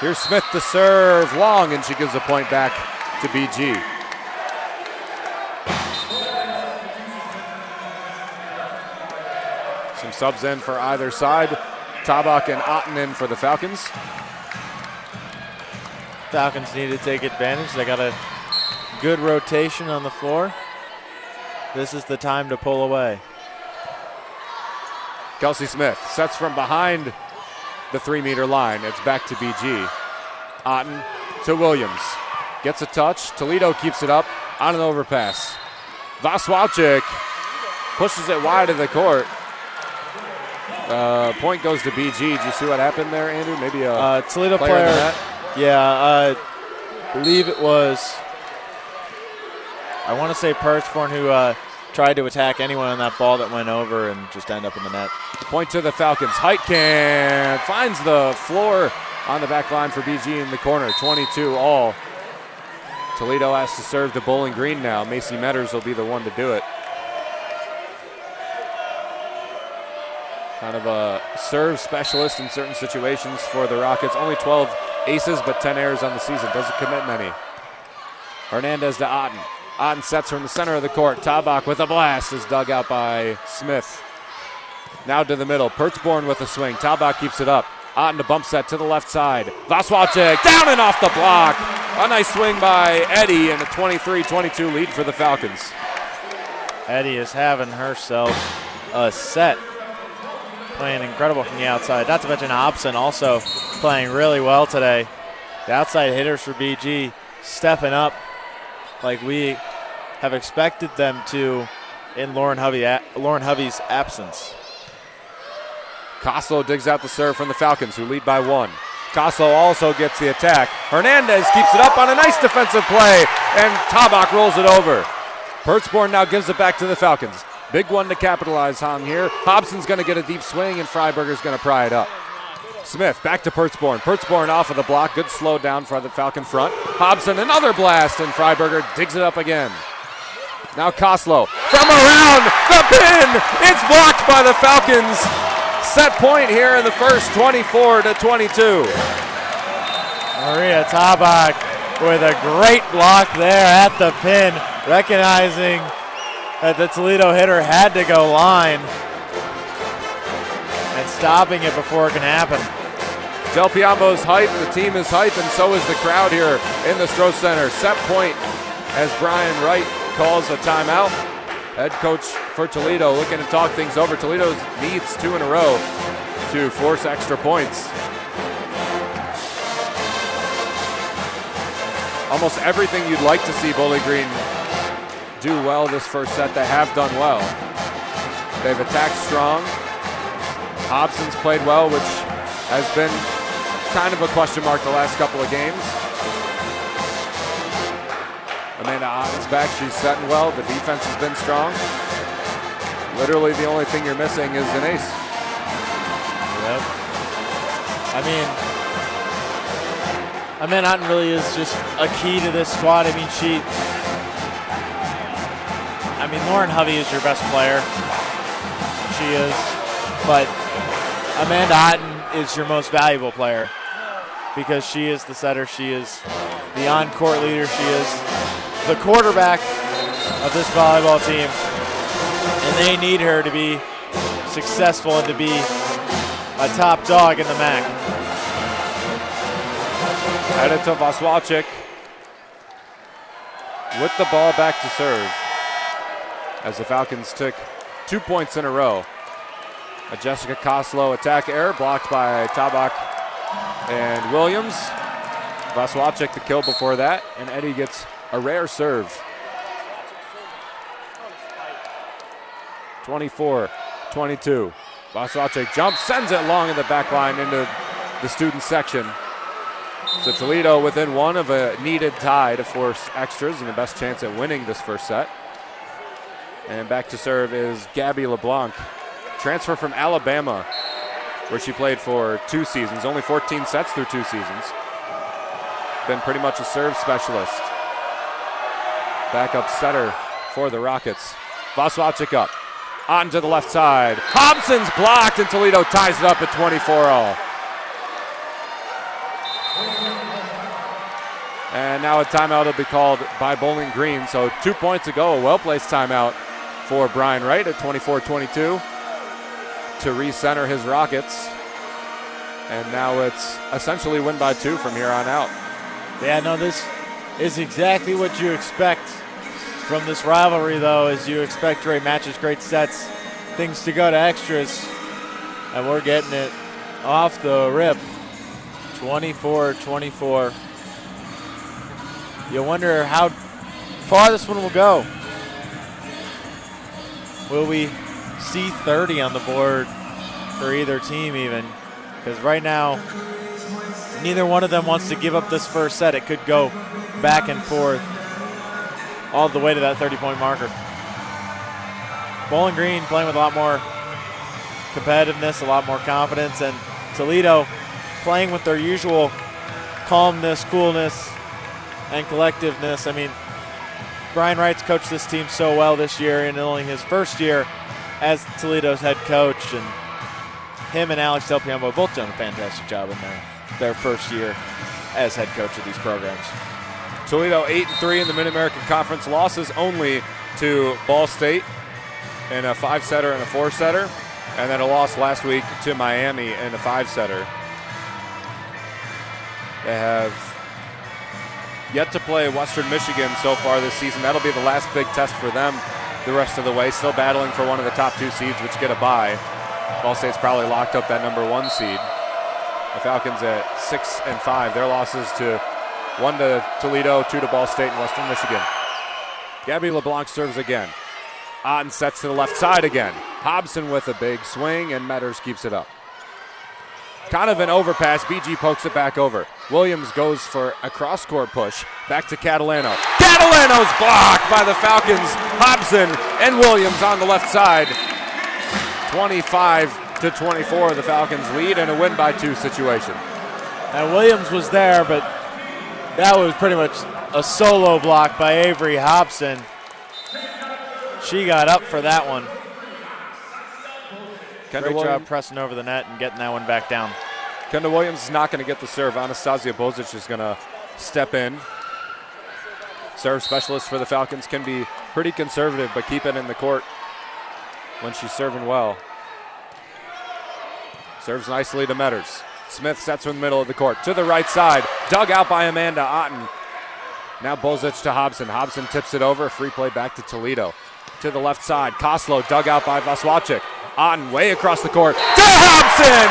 Here's Smith to serve long, and she gives a point back to BG. Some subs in for either side. Tabak and Otten in for the Falcons. Falcons need to take advantage. They got a good rotation on the floor. This is the time to pull away. Kelsey Smith sets from behind the 3-meter line. It's back to BG. Otten to Williams. Gets a touch. Toledo keeps it up on an overpass. Vaswalczyk pushes it wide of the court. Point goes to BG. Did you see what happened there, Andrew? Maybe a Toledo player. Yeah, I believe it was, I want to say Pertzborn, who tried to attack anyone on that ball that went over and just end up in the net. Point to the Falcons. Heitkamp finds the floor on the back line for BG in the corner. 22 all. Toledo has to serve to Bowling Green now. Macy Metters will be the one to do it. Kind of a serve specialist in certain situations for the Rockets. Only 12 aces, but 10 errors on the season. Doesn't commit many. Hernandez to Otten. Otten sets from the center of the court. Tabak with a blast is dug out by Smith. Now to the middle. Pertzborn with a swing. Tabak keeps it up. Otten to bump set to the left side. Vaswalczyk down and off the block. A nice swing by Eddie and a 23-22 lead for the Falcons. Eddie is having herself a set. Playing incredible from the outside. Not to mention Hobson also playing really well today. The outside hitters for BG stepping up like we have expected them to in Lauren Hovey's absence. Coslow digs out the serve from the Falcons, who lead by 1. Coslow also gets the attack. Hernandez keeps it up on a nice defensive play, and Tabak rolls it over. Pertzborn now gives it back to the Falcons. Big one to capitalize on here. Hobson's going to get a deep swing, and Freiberger's going to pry it up. Smith back to Pertzborn. Pertzborn off of the block. Good slow down for the Falcon front. Hobson, another blast, and Freiberger digs it up again. Now Coslow from around the pin. It's blocked by the Falcons. Set point here in the first, 24-22. Maria Tabak with a great block there at the pin, recognizing that the Toledo hitter had to go line and stopping it before it can happen. Del Piambo's hype, the team is hype, and so is the crowd here in the Stroh Center. Set point as Brian Wright calls a timeout. Head coach for Toledo looking to talk things over. Toledo needs 2 in a row to force extra points. Almost everything you'd like to see Bowling Green do well this first set, they have done well. They've attacked strong. Hobson's played well, which has been kind of a question mark the last couple of games. Amanda Otten's back, she's setting well. The defense has been strong. Literally the only thing you're missing is an ace. Yep. Amanda Otten really is just a key to this squad. Lauren Hovey is your best player. She is. But Amanda Otten is your most valuable player because she is the setter. She is the on-court leader. She is the quarterback of this volleyball team, and they need her to be successful and to be a top dog in the MAC. Headed to Vaswalczyk with the ball back to serve as the Falcons took 2 points in a row. A Jessica Coslow attack error blocked by Tabak and Williams. Vaswalczyk the kill before that, and Eddie gets a rare serve. 24-22. Vaswalczyk jumps, sends it long in the back line into the student section. So Toledo within 1 of a needed tie to force extras and the best chance at winning this first set. And back to serve is Gabby LeBlanc. Transfer from Alabama, where she played for 2 seasons, only 14 sets through 2 seasons. Been pretty much a serve specialist. Backup setter for the Rockets. Vaswalczyk up. On to the left side. Hobson's blocked, and Toledo ties it up at 24-all. And now a timeout will be called by Bowling Green. So 2 points ago, a well-placed timeout for Brian Wright at 24-22 to recenter his Rockets. And now it's essentially win by 2 from here on out. Yeah, no, this is exactly what you expect from this rivalry, though, as you expect great matches, great sets, things to go to extras. And we're getting it off the rip. 24-24. You wonder how far this one will go. Will we see 30 on the board for either team even? Because right now, neither one of them wants to give up this first set. It could go back and forth all the way to that 30-point marker. Bowling Green playing with a lot more competitiveness, a lot more confidence, and Toledo playing with their usual calmness, coolness, and collectiveness. I mean, Brian Wright's coached this team so well this year in only his first year as Toledo's head coach, and him and Alex Del Piambo both done a fantastic job in their first year as head coach of these programs. Toledo 8-3 in the Mid-American Conference. Losses only to Ball State in a 5-setter and a 4-setter, and then a loss last week to Miami in a 5-setter. They have yet to play Western Michigan so far this season. That'll be the last big test for them the rest of the way. Still battling for one of the top 2 seeds, which get a bye. Ball State's probably locked up that number 1 seed. The Falcons at 6-5. Their losses to 1 to Toledo, 2 to Ball State and Western Michigan. Gabby LeBlanc serves again. Otten sets to the left side again. Hobson with a big swing, and Metters keeps it up. Kind of an overpass. BG pokes it back over. Williams goes for a cross-court push. Back to Catalano. Catalano's blocked by the Falcons. Hobson and Williams on the left side. 25-24, the Falcons lead, and a win by 2 situation. And Williams was there, but that was pretty much a solo block by Avery Hobson. She got up for that one. Great job pressing over the net and getting that one back down. Kendall Williams is not going to get the serve. Anastasia Bozic is going to step in. Serve specialist for the Falcons can be pretty conservative, but keep it in the court when she's serving well. Serves nicely to Metters. Smith sets from the middle of the court to the right side. Dug out by Amanda Otten. Now Bozic to Hobson. Hobson tips it over. Free play back to Toledo. To the left side. Koslow dug out by Vaswalczyk. Otten way across the court to Hobson!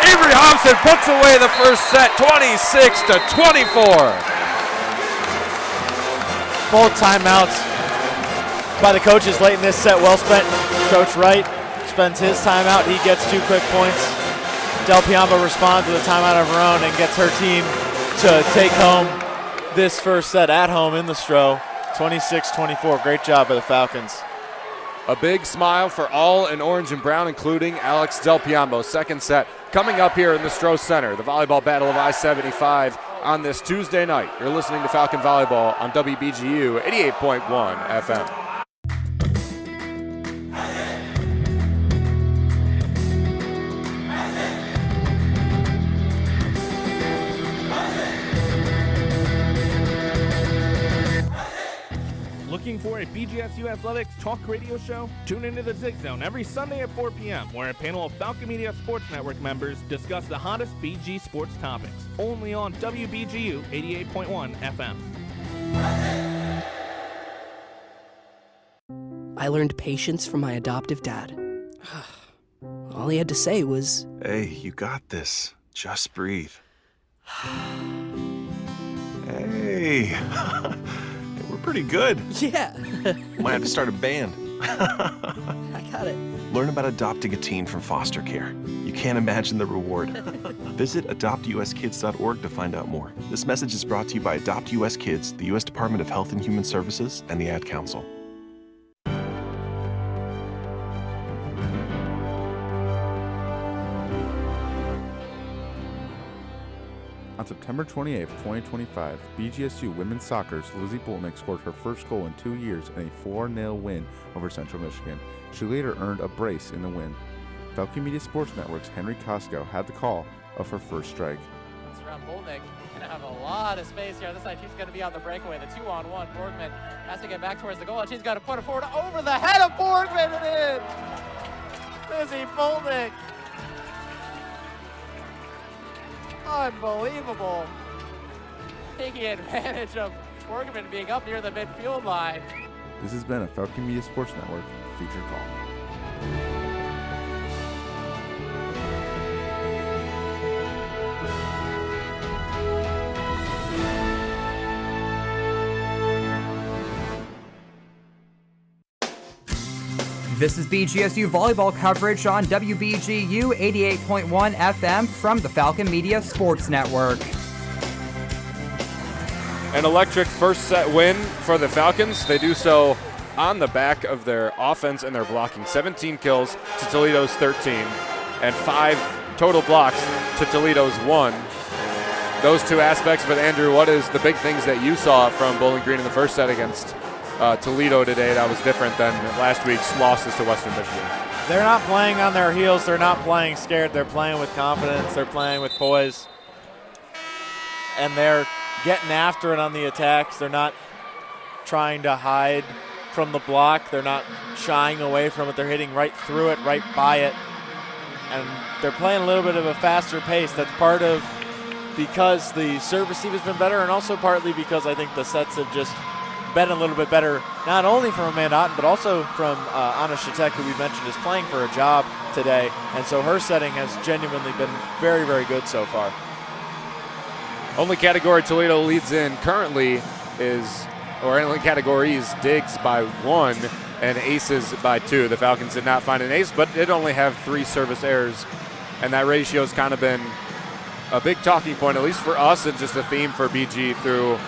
Avery Hobson puts away the first set, 26-24. Both timeouts by the coaches late in this set. Well spent. Coach Wright spends his timeout. He gets 2 quick points. Del Piombo responds with a timeout of her own and gets her team to take home this first set at home in the Stroh. 26-24. Great job by the Falcons. A big smile for all in orange and brown, including Alex Del Piombo. Second set coming up here in the Stroh Center. The volleyball battle of I-75 on this Tuesday night. You're listening to Falcon Volleyball on WBGU 88.1 FM. Looking for a BGSU Athletics talk radio show? Tune into the Zig Zone every Sunday at 4 p.m., where a panel of Falcon Media Sports Network members discuss the hottest BG sports topics. Only on WBGU 88.1 FM. I learned patience from my adoptive dad. All he had to say was, "Hey, you got this. Just breathe." Hey. We're pretty good. Yeah. Might have to start a band. I got it. Learn about adopting a teen from foster care. You can't imagine the reward. Visit adoptuskids.org to find out more. This message is brought to you by Adopt US Kids, the U.S. Department of Health and Human Services, and the Ad Council. On September 28, 2025, BGSU women's soccer's Lizzie Boltnick scored her first goal in 2 years in a 4-0 win over Central Michigan. She later earned a brace in the win. Falcon Media Sports Network's Henry Costco had the call of her first strike. It's around Boltnick. Going to have a lot of space here. On this side, she's going to be on the breakaway. The 2-on-1. Borgman has to get back towards the goal, and she's got to put it forward over the head of Borgman and in. Lizzie Boltnick. Unbelievable. Taking advantage of Borgman being up near the midfield line. This has been a Falcon Media Sports Network feature call. This is BGSU volleyball coverage on WBGU 88.1 FM from the Falcon Media Sports Network. An electric first set win for the Falcons. They do so on the back of their offense and their blocking. 17 kills to Toledo's 13 and 5 total blocks to Toledo's 1. Those two aspects, but Andrew, what is the big things that you saw from Bowling Green in the first set against Toledo today that was different than last week's losses to Western Michigan? They're not playing on their heels. They're not playing scared. They're playing with confidence. They're playing with poise. And they're getting after it on the attacks. They're not trying to hide from the block. They're not shying away from it. They're hitting right through it, right by it. And they're playing a little bit of a faster pace. That's part of because the serve receive has been better, and also partly because I think the sets have just been a little bit better, not only from Amanda Otten, but also from Anna Shatek, who we mentioned is playing for a job today. And so her setting has genuinely been very, very good so far. Only category Toledo leads in currently is, or only categories, digs by 1 and aces by 2. The Falcons did not find an ace, but did only have 3 service errors, and that ratio has kind of been a big talking point, at least for us, and just a theme for BG through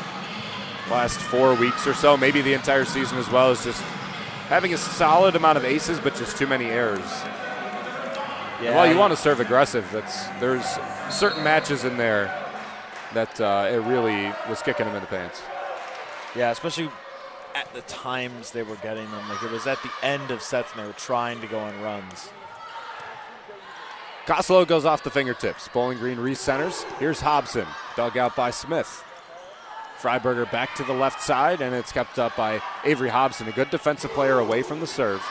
last 4 weeks or so, maybe the entire season as well, is just having a solid amount of aces, but just too many errors. Yeah. Well, you want to serve aggressive. There's certain matches in there that it really was kicking them in the pants. Yeah, especially at the times they were getting them. Like, it was at the end of sets and they were trying to go on runs. Koslow goes off the fingertips. Bowling Green recenters. Here's Hobson, dug out by Smith. Freiberger back to the left side, and it's kept up by Avery Hobson, a good defensive player away from the serve.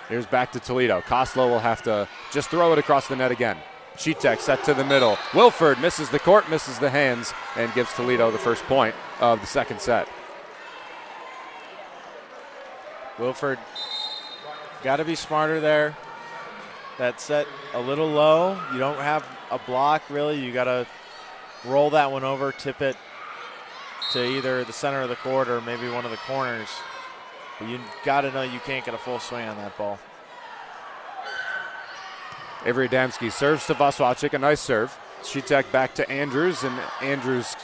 Here's back to Toledo. Koslow will have to just throw it across the net again. Sheetek set to the middle. Wilford misses the court, misses the hands, and gives Toledo the first point of the second set. Wilford got to be smarter there. That set a little low. You don't have a block, really. You got to roll that one over, tip it to either the center of the court or maybe one of the corners. But you got to know you can't get a full swing on that ball. Avery Adamski serves to Vaswacek, a nice serve. Sheetek back to Andrews, and Andrews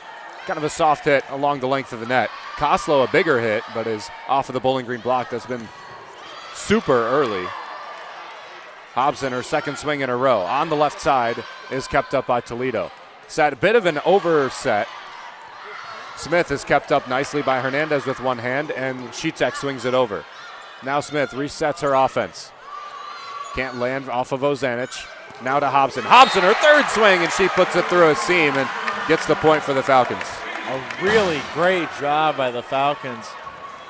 kind of a soft hit along the length of the net. Koslow a bigger hit, but is off of the Bowling Green block. That's been super early. Hobson, her second swing in a row. On the left side is kept up by Toledo. Set a bit of an overset. Smith is kept up nicely by Hernandez with one hand, and Sheetek swings it over. Now Smith resets her offense. Can't land off of Ozanich. Now to Hobson. Hobson, her third swing, and she puts it through a seam and gets the point for the Falcons. A really great job by the Falcons.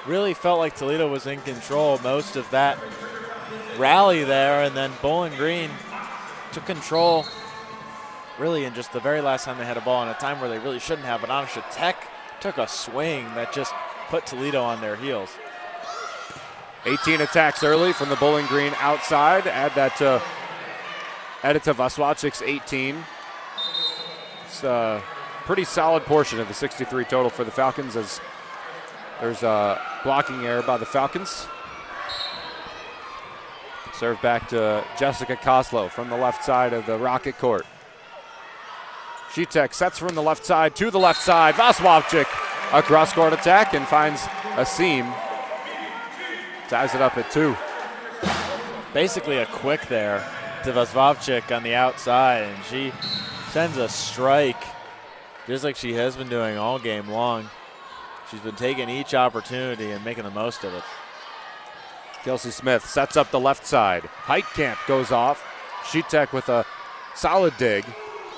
Really felt like Toledo was in control most of that rally there, and then Bowling Green took control really in just the very last time they had a ball in a time where they really shouldn't have. But Anusha Tech took a swing that just put Toledo on their heels. 18 attacks early from the Bowling Green outside. Add it to Vaswacek's 18. It's a pretty solid portion of the 63 total for the Falcons, as there's a blocking error by the Falcons. Serve back to Jessica Koslow from the left side of the Rocket court. Sheetek sets from the left side to the left side. Vaswacek, a cross-court attack, and finds a seam. Ties it up at 2. Basically a quick there to Vaswacek on the outside, and she sends a strike just like she has been doing all game long. She's been taking each opportunity and making the most of it. Kelsey Smith sets up the left side. Heitkamp goes off. Sheetek with a solid dig.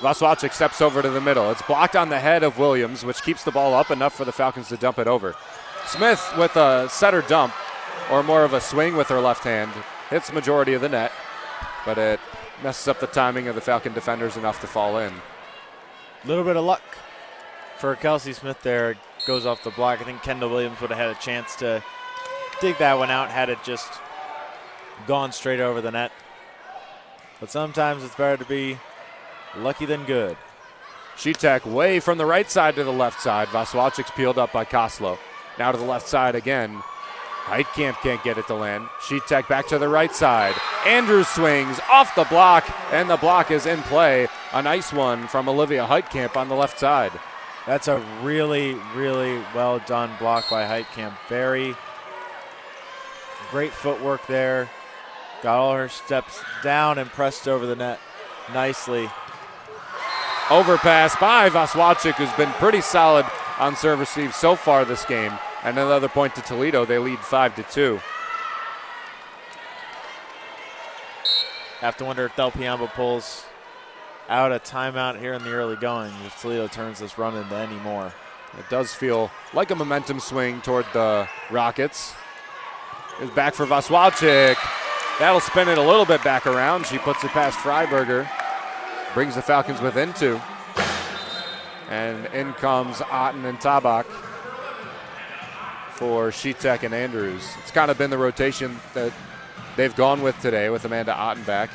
Vaswacek steps over to the middle. It's blocked on the head of Williams, which keeps the ball up enough for the Falcons to dump it over. Smith with a setter dump, or more of a swing with her left hand. Hits the majority of the net, but it messes up the timing of the Falcon defenders enough to fall in. A little bit of luck for Kelsey Smith there. Goes off the block. I think Kendall Williams would have had a chance to dig that one out had it just gone straight over the net. But sometimes it's better to be lucky than good. Sheetek way from the right side to the left side. Vaswacek's peeled up by Koslow. Now to the left side again. Heitkamp can't get it to land. Sheetek back to the right side. Andrews swings off the block, and the block is in play. A nice one from Olivia Heitkamp on the left side. That's a really, really well done block by Heitkamp. Very great footwork there. Got all her steps down and pressed over the net nicely. Overpass by Vaswacek, who's been pretty solid on serve receive so far this game. And another point to Toledo. They lead 5-2. Have to wonder if Del Piombo pulls out a timeout here in the early going if Toledo turns this run into any more. It does feel like a momentum swing toward the Rockets. It's back for Vaswacek. That'll spin it a little bit back around. She puts it past Freiberger. Brings the Falcons within 2. And in comes Otten and Tabak for Sheetek and Andrews. It's kind of been the rotation that they've gone with today with Amanda Otten back.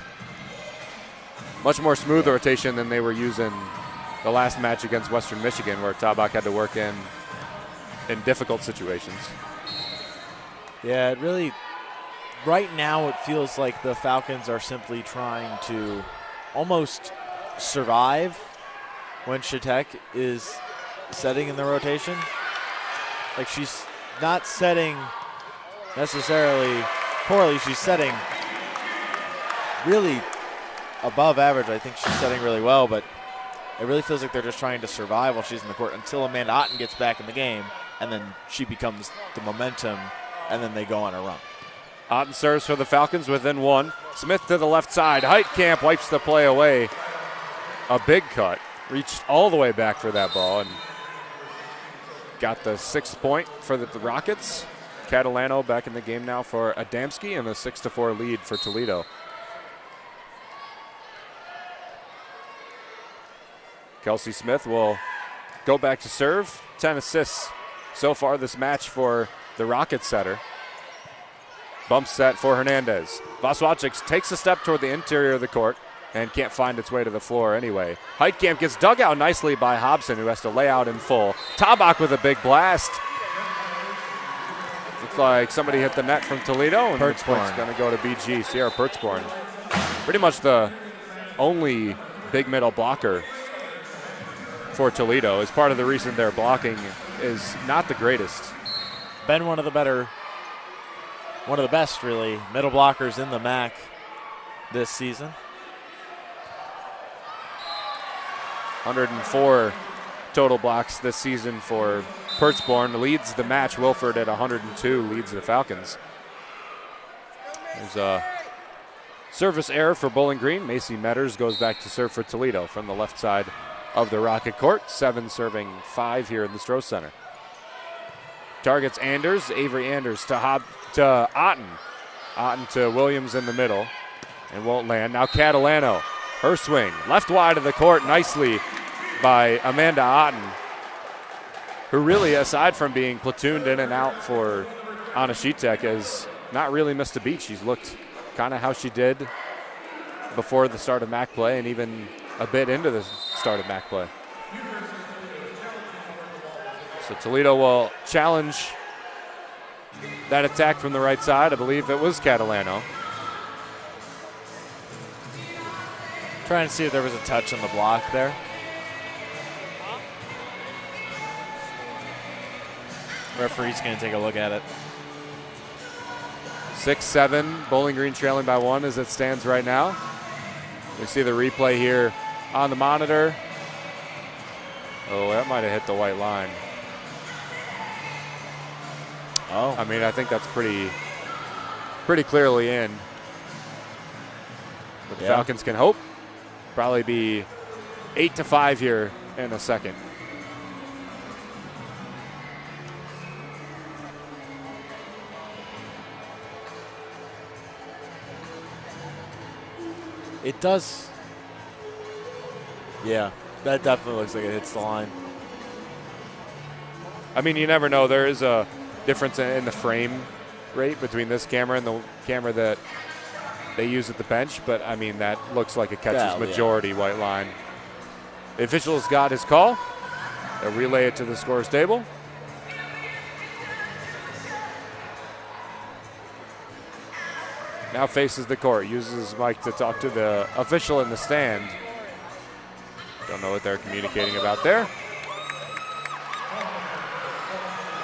Much more smooth rotation than they were using the last match against Western Michigan, where Tabak had to work in difficult situations. Yeah, it really, right now it feels like the Falcons are simply trying to almost survive when Shatek is setting in the rotation. Like, she's not setting necessarily poorly, she's setting really above average. I think she's setting really well, but it really feels like they're just trying to survive while she's in the court until Amanda Otten gets back in the game, and then she becomes the momentum, and then they go on a run. Otten serves for the Falcons within one. Smith to the left side. Heitkamp wipes the play away. A big cut. Reached all the way back for that ball and got the 6th point for the Rockets. Catalano back in the game now for Adamski, and a 6-4 lead for Toledo. Kelsey Smith will go back to serve. 10 assists so far this match for the Rockets setter. Bump set for Hernandez. Vaswachik takes a step toward the interior of the court and can't find its way to the floor anyway. Heitkamp gets dug out nicely by Hobson, who has to lay out in full. Tabak with a big blast. Looks like somebody hit the net from Toledo, and it's going to go to BG. Sierra Pertzborn. Pretty much the only big middle blocker for Toledo. Is part of the reason their blocking is not the greatest. Been one of the best, really, middle blockers in the MAC this season. 104 total blocks this season for Pertzborn. Leads the match. Wilford at 102 leads the Falcons. There's a service error for Bowling Green. Macy Metters goes back to serve for Toledo from the left side of the Rocket Court. 7 serving 5 here in the Stroh Center. Targets Anders. Avery Anders to Otten. Otten to Williams in the middle and won't land. Now Catalano. Her swing. Left wide of the court nicely by Amanda Otten, who really, aside from being platooned in and out for Anna Shitek, has not really missed a beat. She's looked kind of how she did before the start of MAC play and even a bit into the start of MAC play. So Toledo will challenge that attack from the right side. I believe it was Catalano. Trying to see if there was a touch on the block there. Referee's going to take a look at it. 6-7, Bowling Green trailing by 1 as it stands right now. We see the replay here on the monitor. Oh, that might have hit the white line. Oh. I mean, I think that's pretty clearly in. But the Falcons can hope. Probably be 8-5 here in a second. It does. Yeah, that definitely looks like it hits the line. I mean, you never know. There is a difference in the frame rate between this camera and the camera that they use at the bench, but I mean, that looks like it catches majority white line. The official's got his call. They'll relay it to the scores table. Now faces the court, uses his mic to talk to the official in the stand. Don't know what they're communicating about there.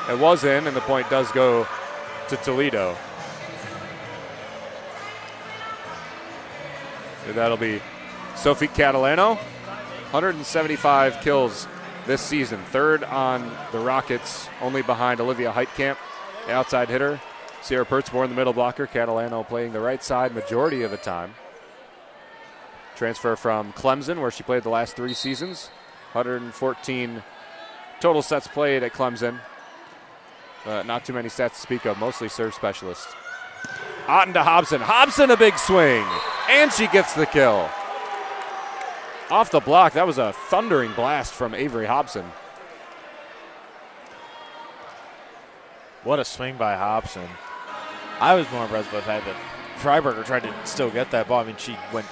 It was in, and the point does go to Toledo. So that'll be Sophie Catalano. 175 kills this season. 3rd on the Rockets, only behind Olivia Heitkamp, the outside hitter. Sierra Pertzborn, the middle blocker. Catalano playing the right side majority of the time. Transfer from Clemson, where she played the last 3 seasons. 114 total sets played at Clemson. Not too many stats to speak of, mostly serve specialist. Otten to Hobson. Hobson, a big swing. And she gets the kill. Off the block, that was a thundering blast from Avery Hobson. What a swing by Hobson. I was more impressed by the fact that Freiberger tried to still get that ball. I mean, she went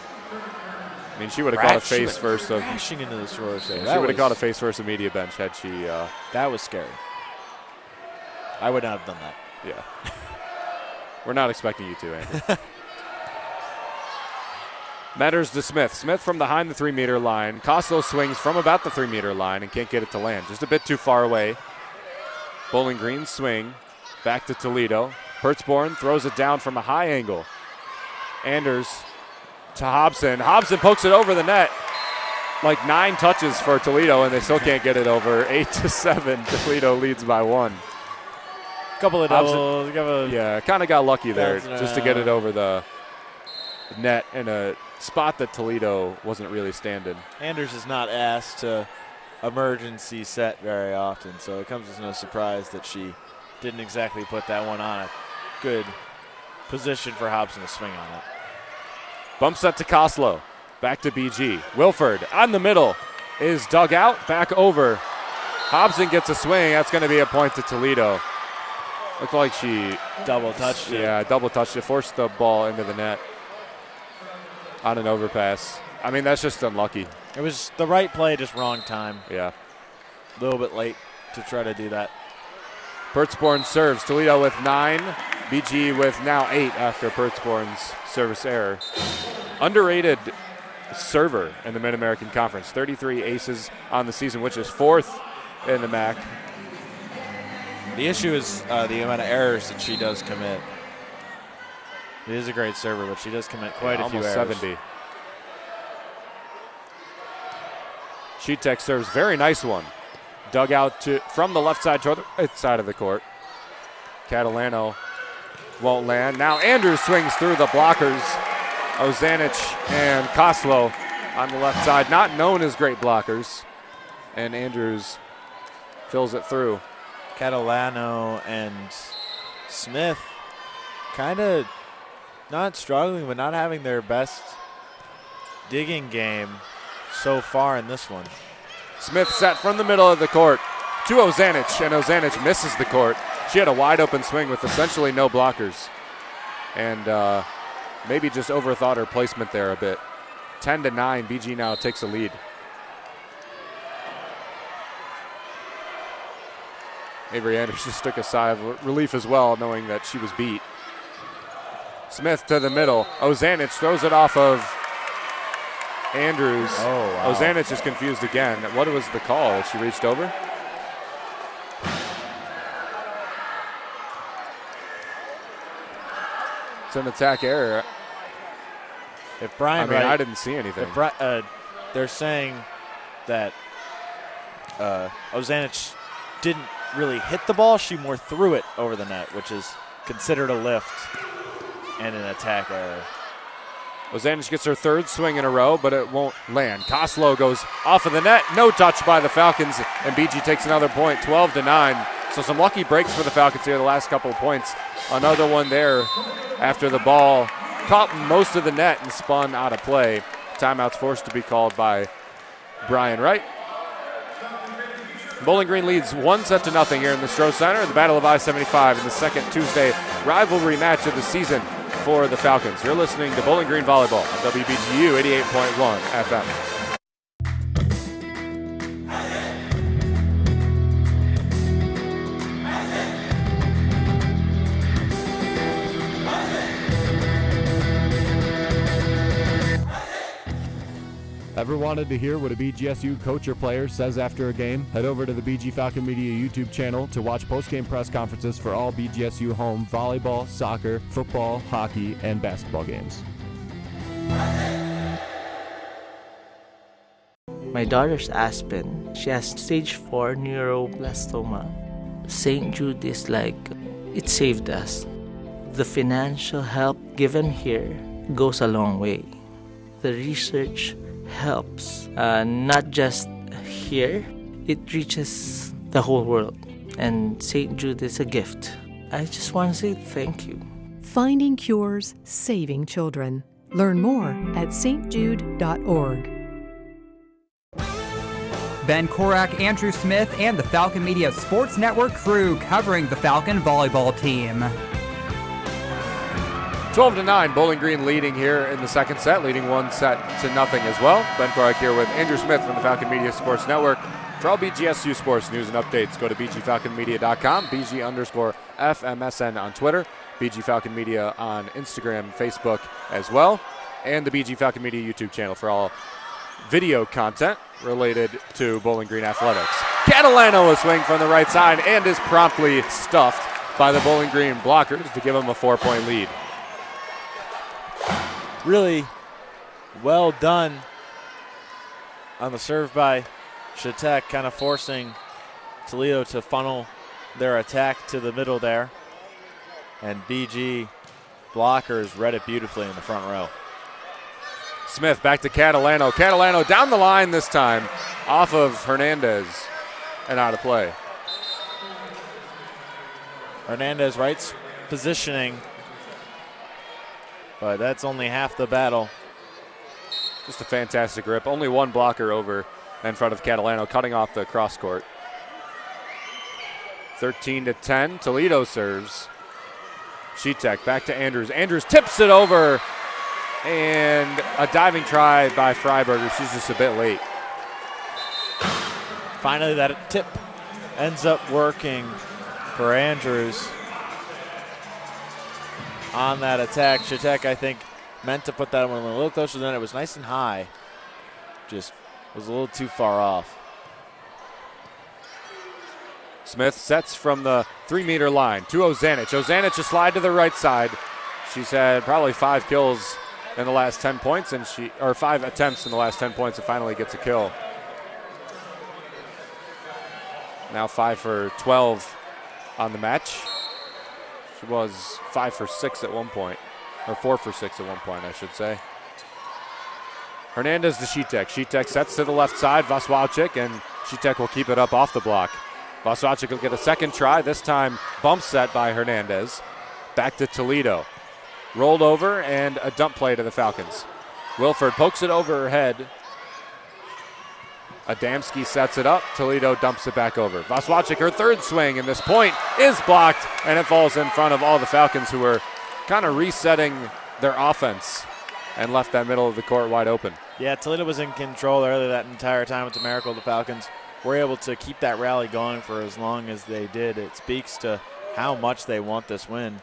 I mean, she would have caught a face first of crashing into the sorority. She would have caught a face first of media bench had she. That was scary. I would not have done that. Yeah. We're not expecting you to, Andy. Matters to Smith. Smith from behind the 3-meter line. Costello swings from about the 3-meter line and can't get it to land. Just a bit too far away. Bowling Green swing. Back to Toledo. Hertzborn throws it down from a high angle. Anders to Hobson. Hobson pokes it over the net. Like 9 touches for Toledo, and they still can't get it over. 8-7. Toledo leads by 1. Couple of doubles. Yeah, kind of got lucky there just to get it over the net in a spot that Toledo wasn't really standing. Anders is not asked to emergency set very often, so it comes as no surprise that she didn't exactly put that one on a good position for Hobson to swing on it. Bump set to Costello. Back to BG. Wilford on the middle is dug out, back over. Hobson gets a swing. That's going to be a point to Toledo. Looked like she double touched it. Yeah, double touched it, forced the ball into the net on an overpass. I mean, that's just unlucky. It was the right play, just wrong time. Yeah. A little bit late to try to do that. Hertzborn serves. Toledo with 9. BG with now 8 after Hertzborn's service error. Underrated server in the Mid-American Conference. 33 aces on the season, which is 4th in the MAC. The issue is the amount of errors that she does commit. She is a great server, but she does commit quite a few errors. Almost 70. Sheetek serves. Very nice one. Dug out from the left side toward the right side of the court. Catalano won't land. Now Andrews swings through the blockers. Ozanich and Costello on the left side, not known as great blockers. And Andrews fills it through. Catalano and Smith kind of not struggling, but not having their best digging game so far in this one. Smith set from the middle of the court to Ozanich, and Ozanich misses the court. She had a wide open swing with essentially no blockers. And maybe just overthought her placement there a bit. 10-9, BG now takes a lead. Avery Anders just took a sigh of relief as well, knowing that she was beat. Smith to the middle. Ozanich throws it off of Andrews. Oh, wow. Ozanich is confused again. What was the call? That she reached over? It's an attack error. If Brian I didn't see anything. They're saying that Ozanich didn't really hit the ball. She more threw it over the net, which is considered a lift and an attack error. Ozanich gets her 3rd swing in a row, but it won't land. Costello goes off of the net. No touch by the Falcons, and BG takes another point, 12-9. So some lucky breaks for the Falcons here the last couple of points. Another one there after the ball caught most of the net and spun out of play. Timeout's forced to be called by Brian Wright. Bowling Green leads 1-0 here in the Stroh Center in the Battle of I-75 in the second Tuesday rivalry match of the season for the Falcons. You're listening to Bowling Green Volleyball on WBGU 88.1 FM. Ever wanted to hear what a BGSU coach or player says after a game? Head over to the BG Falcon Media YouTube channel to watch post-game press conferences for all BGSU home volleyball, soccer, football, hockey, and basketball games. My daughter's Aspen. She has stage 4 neuroblastoma. St. Jude is like, it saved us. The financial help given here goes a long way. The research helps, not just here, it reaches the whole world. And St. Jude is a gift. I just want to say thank you. Finding cures, saving children. Learn more at stjude.org. Ben Korak, Andrew Smith, and the Falcon Media Sports Network crew covering the Falcon volleyball team. 12-9, Bowling Green leading here in the second set, leading 1-0 as well. Ben Korak here with Andrew Smith from the Falcon Media Sports Network. For all BGSU sports news and updates, go to bgfalconmedia.com, BG_FMSN on Twitter, BG Falcon Media on Instagram, Facebook as well, and the BG Falcon Media YouTube channel for all video content related to Bowling Green athletics. Catalano will swing from the right side and is promptly stuffed by the Bowling Green blockers to give him a 4-point lead. Really well done on the serve by Shatek, kind of forcing Toledo to funnel their attack to the middle there. And BG blockers read it beautifully in the front row. Smith back to Catalano. Catalano down the line this time, off of Hernandez and out of play. Hernandez right positioning, but that's only half the battle. Just a fantastic grip. Only one blocker over in front of Catalano, cutting off the cross court. 13-10, Toledo serves. Sheetek back to Andrews. Andrews tips it over, and a diving try by Freiberger. She's just a bit late. Finally, that tip ends up working for Andrews on that attack. Shatek, I think, meant to put that one a little closer than it was nice and high. Just was a little too far off. Smith sets from the 3-meter line to Ozanic. Ozanic a slide to the right side. She's had probably 5 kills in the last 10 points, and 5 attempts in the last 10 points, and finally gets a kill. Now 5 for 12 on the match. She was 5 for 6 at one point, or 4 for 6 at one point, I should say. Hernandez to Sheetek. Sheetek sets to the left side, Vaswalczyk, and Sheetek will keep it up off the block. Vaswalczyk will get a second try, this time bump set by Hernandez. Back to Toledo. Rolled over and a dump play to the Falcons. Wilford pokes it over her head. Adamski sets it up. Toledo dumps it back over. Vaswalczyk, her third swing, and this point is blocked, and it falls in front of all the Falcons, who were kind of resetting their offense and left that middle of the court wide open. Yeah, Toledo was in control earlier that entire time. It's a miracle the Falcons were able to keep that rally going for as long as they did. It speaks to how much they want this win.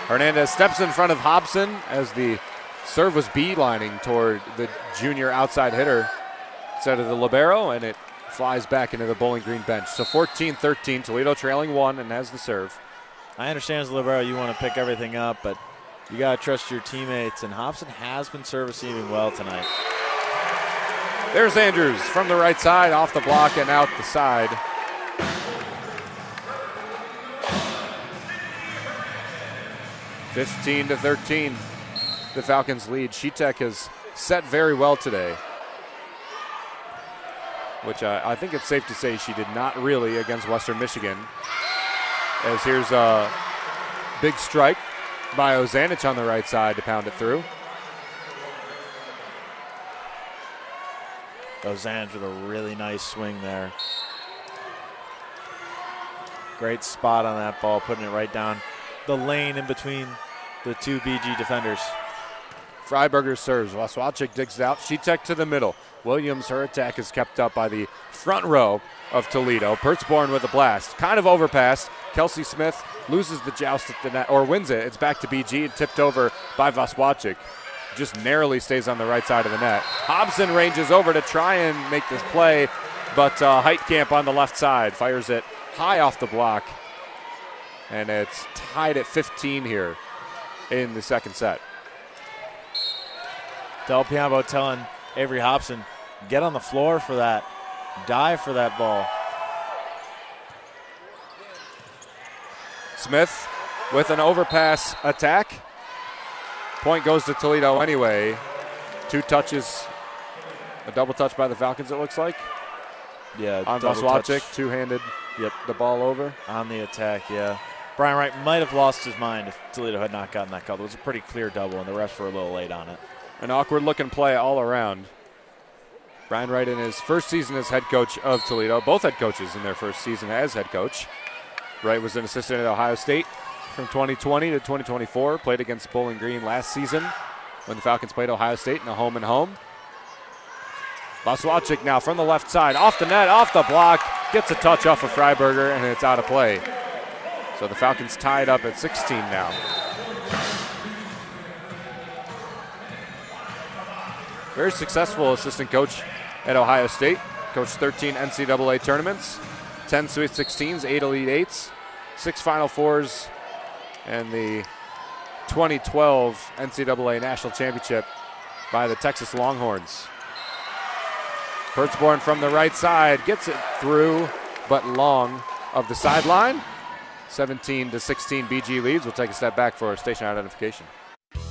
Hernandez steps in front of Hobson as the serve was beelining toward the junior outside hitter instead of the libero, and it flies back into the Bowling Green bench. So 14-13, Toledo trailing 1 and has the serve. I understand as a libero you want to pick everything up, but you got to trust your teammates, and Hobson has been serve receiving well tonight. There's Andrews from the right side, off the block and out the side. (15-13), the Falcons lead. Sheetek has set very well today, which I think it's safe to say she did not really against Western Michigan. As here's a big strike by Ozanic on the right side to pound it through. Ozanic with a really nice swing there. Great spot on that ball, putting it right down the lane in between the two BG defenders. Freiberger serves. Waswalczyk digs it out. Sheetek to the middle. Williams, her attack is kept up by the front row of Toledo. Pertzborn with a blast. Kind of overpassed. Kelsey Smith loses the joust at the net, or wins it. It's back to BG and tipped over by Waswalczyk. Just narrowly stays on the right side of the net. Hobson ranges over to try and make this play, but Heitkamp on the left side fires it high off the block. And it's tied at 15 here in the second set. Del Piombo telling Avery Hobson, get on the floor for that. Dive for that ball. Smith with an overpass attack. Point goes to Toledo anyway. 2 touches, a double touch by the Falcons, it looks like. Yeah, on Waswalczyk, two-handed. Yep, the ball over on the attack. Yeah, Brian Wright might have lost his mind if Toledo had not gotten that call. It was a pretty clear double, and the refs were a little late on it. An awkward-looking play all around. Brian Wright in his first season as head coach of Toledo. Both head coaches in their first season as head coach. Wright was an assistant at Ohio State from 2020 to 2024. Played against Bowling Green last season when the Falcons played Ohio State in a home-and-home. Vaswalczyk now from the left side, off the net, off the block, gets a touch off of Freiberger, and it's out of play. So the Falcons tied up at 16 now. Very successful assistant coach at Ohio State. Coached 13 NCAA tournaments, 10 Sweet 16s, 8 Elite 8s, 6 Final Fours, and the 2012 NCAA National Championship by the Texas Longhorns. Pertzborn from the right side gets it through, but long of the sideline. 17-16 BG leads. We'll take a step back for station identification.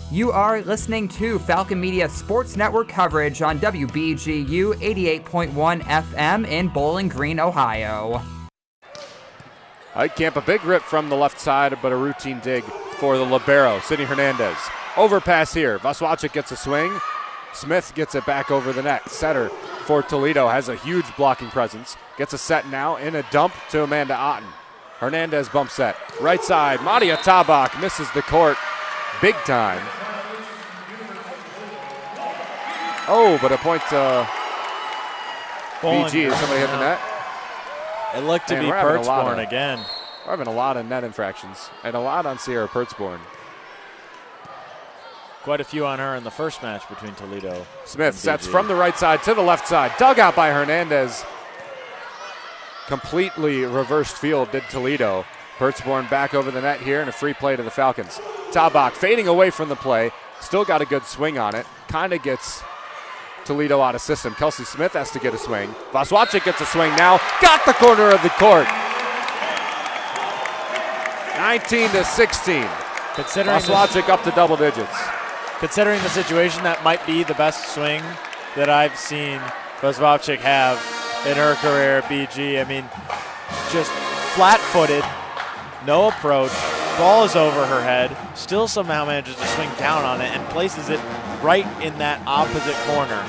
You are listening to Falcon Media Sports Network coverage on WBGU 88.1 FM in Bowling Green, Ohio. Heitkamp, a big rip from the left side, but a routine dig for the libero, Sidney Hernandez. Overpass here. Vaswalczyk gets a swing. Smith gets it back over the net. Setter for Toledo has a huge blocking presence. Gets a set now in a dump to Amanda Otten. Hernandez bump set. Right side, Madia Tabak misses the court big time. Oh, but a point to BG. Somebody hit the net. It looked to be Pertzborn again. We're having a lot of net infractions and a lot on Sierra Pertzborn. Quite a few on her in the first match between Toledo. Smith sets from the right side to the left side. Dug out by Hernandez. Completely reversed field did Toledo. Pertzborn back over the net here and a free play to the Falcons. Tabak fading away from the play. Still got a good swing on it. Kind of gets Toledo out of system. Kelsey Smith has to get a swing. Vaswalczyk gets a swing now. Got the corner of the court. 19-16. Vaswalczyk up to double digits. Considering the situation, that might be the best swing that I've seen Vaswalczyk have in her career at BG. I mean, just flat-footed, no approach, ball is over her head, still somehow manages to swing down on it and places it right in that opposite corner.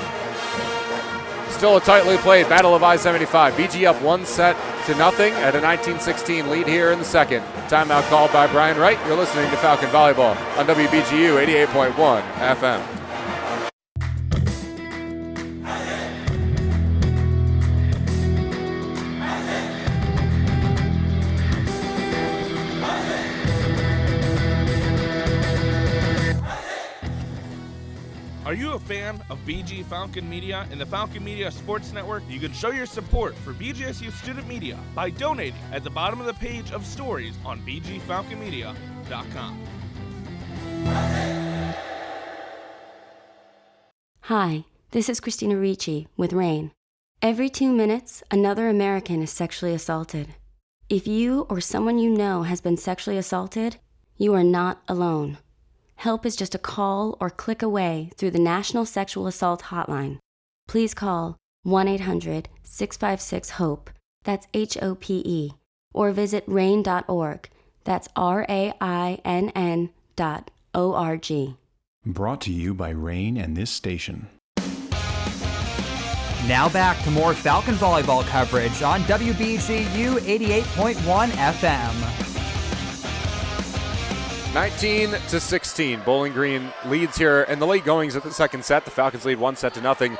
Still a tightly played Battle of I-75. BG up 1-0 at a 19-16 lead here in the second. Timeout called by Brian Wright. You're listening to Falcon Volleyball on WBGU 88.1 FM. Are you a fan of BG Falcon Media and the Falcon Media Sports Network? You can show your support for BGSU student media by donating at the bottom of the page of stories on bgfalconmedia.com. Hi, this is Christina Ricci with RAIN. Every 2 minutes, another American is sexually assaulted. If you or someone you know has been sexually assaulted, you are not alone. Help is just a call or click away through the National Sexual Assault Hotline. Please call 1-800-656-HOPE, that's HOPE, or visit rain.org, that's RAINN.org. Brought to you by RAIN and this station. Now back to more Falcon Volleyball coverage on WBGU 88.1 FM. 19-16. Bowling Green leads here in the late goings of the second set. The Falcons lead 1-0.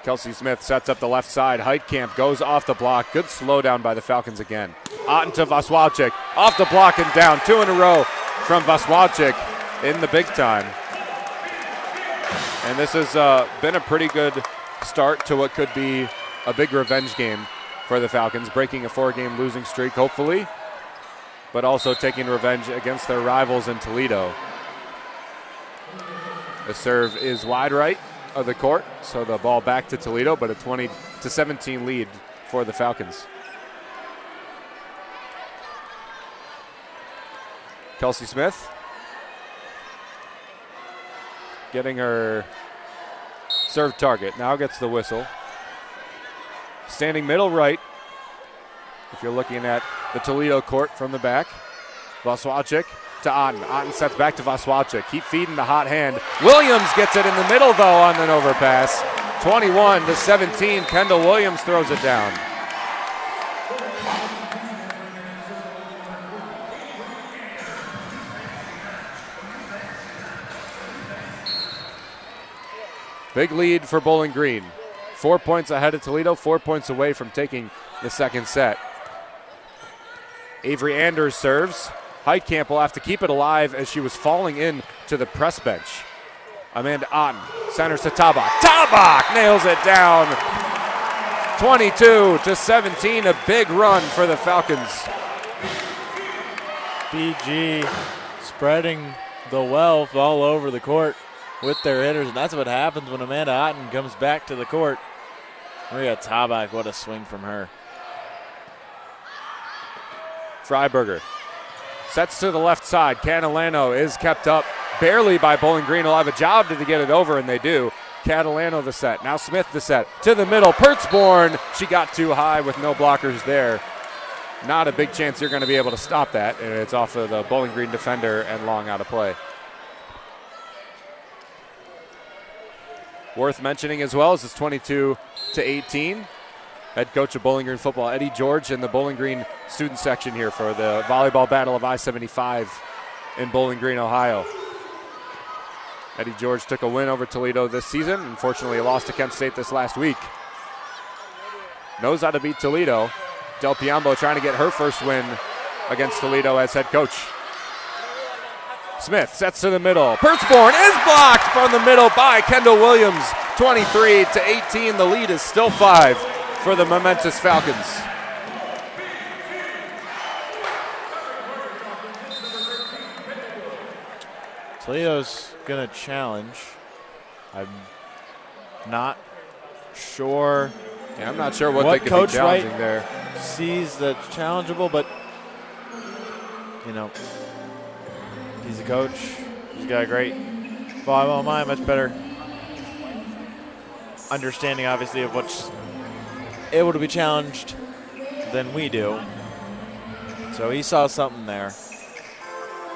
Kelsey Smith sets up the left side. Heitkamp goes off the block. Good slowdown by the Falcons again. Otten to Vaswalczyk. Off the block and down. 2 in a row from Vaswalczyk in the big time. And this has been a pretty good start to what could be a big revenge game for the Falcons, breaking a 4-game losing streak, hopefully, but also taking revenge against their rivals in Toledo. The serve is wide right of the court, so the ball back to Toledo, but a 20-17 lead for the Falcons. Kelsey Smith getting her serve target. Now gets the whistle. Standing middle right, if you're looking at the Toledo court from the back. Vaswalczyk to Otten. Otten sets back to Vaswalczyk. Keep feeding the hot hand. Williams gets it in the middle, though, on an overpass. 21-17. Kendall Williams throws it down. Big lead for Bowling Green. 4 points ahead of Toledo, 4 points away from taking the second set. Avery Anders serves. Heitkamp will have to keep it alive as she was falling in to the press bench. Amanda Otten centers to Tabak. Tabak nails it down. 22-17, a big run for the Falcons. BG spreading the wealth all over the court with their hitters, and that's what happens when Amanda Otten comes back to the court. Maria Tabak, what a swing from her. Freiberger sets to the left side. Catalano is kept up barely by Bowling Green. Will have a job to get it over, and they do. Catalano the set. Now Smith the set. To the middle. Pertzborn. She got too high with no blockers there. Not a big chance you're going to be able to stop that. And it's off of the Bowling Green defender and long out of play. Worth mentioning as well is it's 22-18. Head coach of Bowling Green football, Eddie George, in the Bowling Green student section here for the volleyball battle of I-75 in Bowling Green, Ohio. Eddie George took a win over Toledo this season. Unfortunately, lost to Kent State this last week. Knows how to beat Toledo. Del Piombo trying to get her first win against Toledo as head coach. Smith sets to the middle. Pertzborn is blocked from the middle by Kendall Williams. 23-18. The lead is still 5 for the momentous Falcons. Toledo's going to challenge. I'm not sure. Yeah, I'm not sure what they could Coach be challenging Wright there. Sees that's challengeable, but, you know, he's a coach. He's got a great volleyball mind, much better understanding, obviously, of what's able to be challenged than we do. So he saw something there.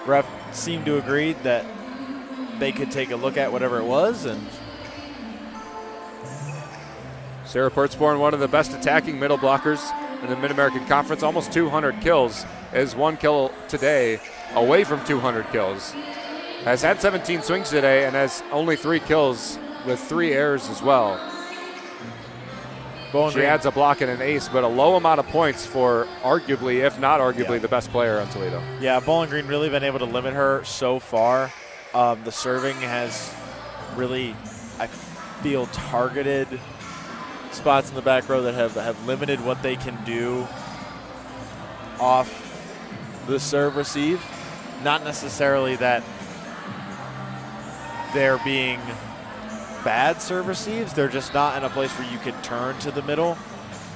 Ref seemed to agree that they could take a look at whatever it was, and Sarah Pertzborn, one of the best attacking middle blockers in the Mid-American Conference, almost 200 kills, is 1 kill today away from 200 kills. Has had 17 swings today and has only 3 kills with 3 errors as well. She adds a block and an ace, but a low amount of points for arguably, if not arguably, the best player on Toledo. Yeah, Bowling Green really been able to limit her so far. The serving has really, I feel, targeted spots in the back row that have limited what they can do off the serve receive. Not necessarily that they're being bad serve receives. They're just not in a place where you can turn to the middle.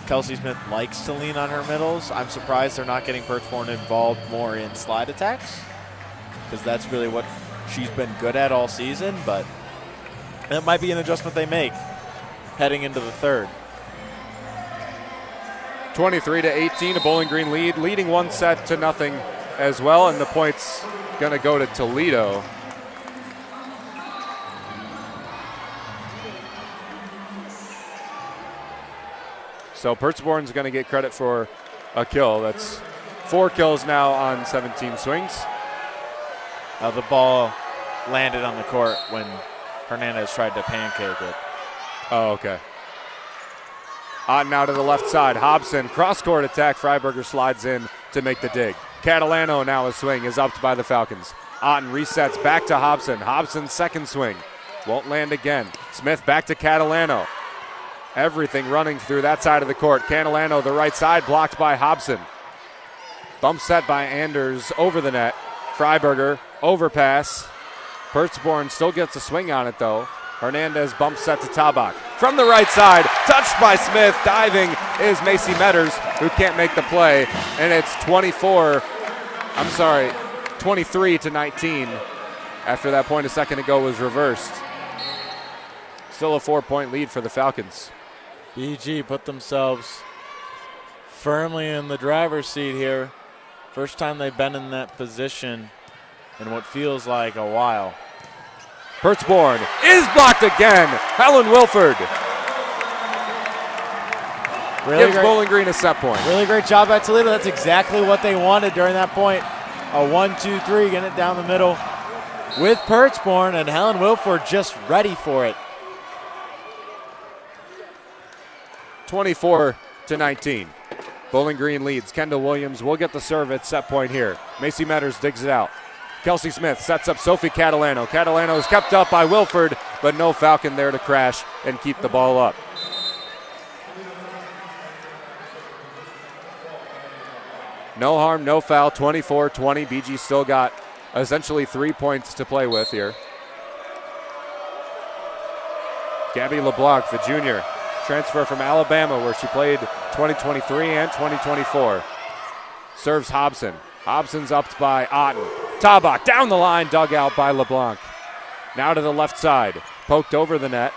Kelsey Smith likes to lean on her middles. I'm surprised they're not getting Pertzborn involved more in slide attacks, because that's really what she's been good at all season, but that might be an adjustment they make heading into the third. 23-18, a Bowling Green lead, leading 1-0 as well, and the points going to go to Toledo. So Pertzborn's going to get credit for a kill. That's 4 kills now on 17 swings. The ball landed on the court when Hernandez tried to pancake it. Oh, okay. On now to the left side. Hobson, cross-court attack. Freiberger slides in to make the dig. Catalano now a swing is upped by the Falcons. Otten resets back to Hobson. Hobson's second swing. Won't land again. Smith back to Catalano. Everything running through that side of the court. Catalano, the right side, blocked by Hobson. Bump set by Anders over the net. Freiberger, overpass. Pertzborn still gets a swing on it, though. Hernandez bump set to Tabak. From the right side, touched by Smith. Diving is Macy Metters, who can't make the play. And it's 23-19. After that point a second ago was reversed. Still a 4-point lead for the Falcons. BG put themselves firmly in the driver's seat here. First time they've been in that position in what feels like a while. Pertzborn is blocked again. Helen Wilford gives Bowling Green a set point. Really great job by Toledo. That's exactly what they wanted during that point. A 1-2-3, getting it down the middle with Pertzborn, and Helen Wilford just ready for it. 24-19. Bowling Green leads. Kendall Williams will get the serve at set point here. Macy Metters digs it out. Kelsey Smith sets up Sophie Catalano. Catalano is kept up by Wilford, but no Falcon there to crash and keep the ball up. No harm, no foul, 24-20. BG still got essentially 3 points to play with here. Gabby LeBlanc, the junior, transfer from Alabama where she played 2023 and 2024. Serves Hobson. Hobson's upped by Otten. Tabak down the line, dug out by LeBlanc. Now to the left side. Poked over the net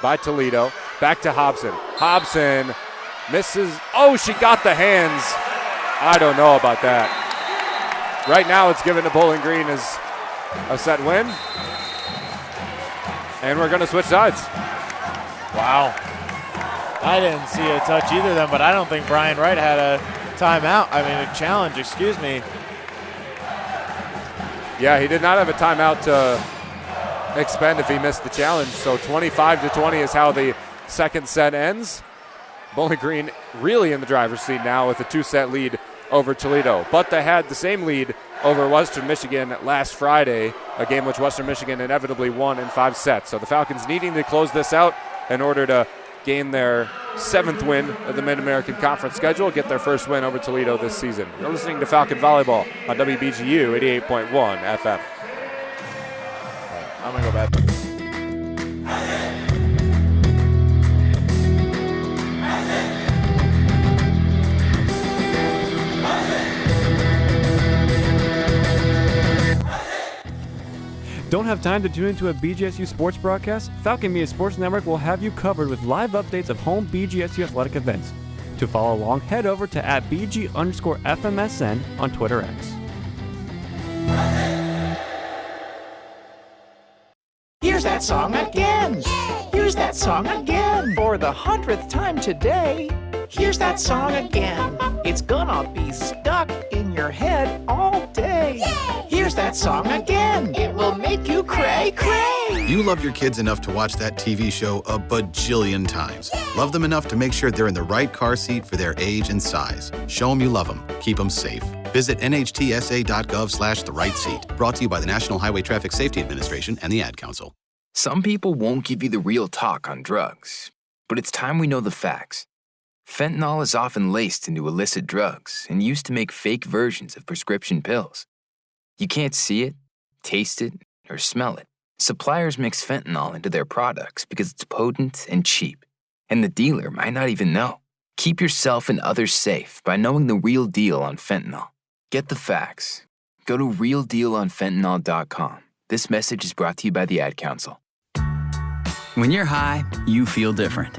by Toledo. Back to Hobson. Hobson misses. Oh, she got the hands. I don't know about that. Right now it's given to Bowling Green as a set win. And we're going to switch sides. Wow. I didn't see a touch either of them, but I don't think Brian Wright had a timeout. I mean, a challenge, excuse me. Yeah, he did not have a timeout to expend if he missed the challenge. So 25-20 is how the second set ends. Bowling Green really in the driver's seat now with a 2-set lead over Toledo. But they had the same lead over Western Michigan last Friday, a game which Western Michigan inevitably won in 5 sets. So the Falcons needing to close this out in order to gain their 7th win of the Mid-American Conference schedule, get their first win over Toledo this season. You're listening to Falcon Volleyball on WBGU 88.1 FM. I'm going to go back. Don't have time to tune into a BGSU sports broadcast? Falcon Media Sports Network will have you covered with live updates of home BGSU athletic events. To follow along, head over to @BG_FMSN on Twitter X. Here's that song again. Here's that song again. For the 100th time today. Here's that song again. It's gonna be stuck in your head all day. Here's that song again. It will make you cray, cray. You love your kids enough to watch that TV show a bajillion times. Love them enough to make sure they're in the right car seat for their age and size. Show them you love them. Keep them safe. Visit nhtsa.gov/the-right-seat. Brought to you by the National Highway Traffic Safety Administration and the Ad Council. Some people won't give you the real talk on drugs, but it's time we know the facts. Fentanyl is often laced into illicit drugs and used to make fake versions of prescription pills. You can't see it, taste it, or smell it. Suppliers mix fentanyl into their products because it's potent and cheap, and the dealer might not even know. Keep yourself and others safe by knowing the real deal on fentanyl. Get the facts. Go to realdealonfentanyl.com. This message is brought to you by the Ad Council. When you're high, you feel different.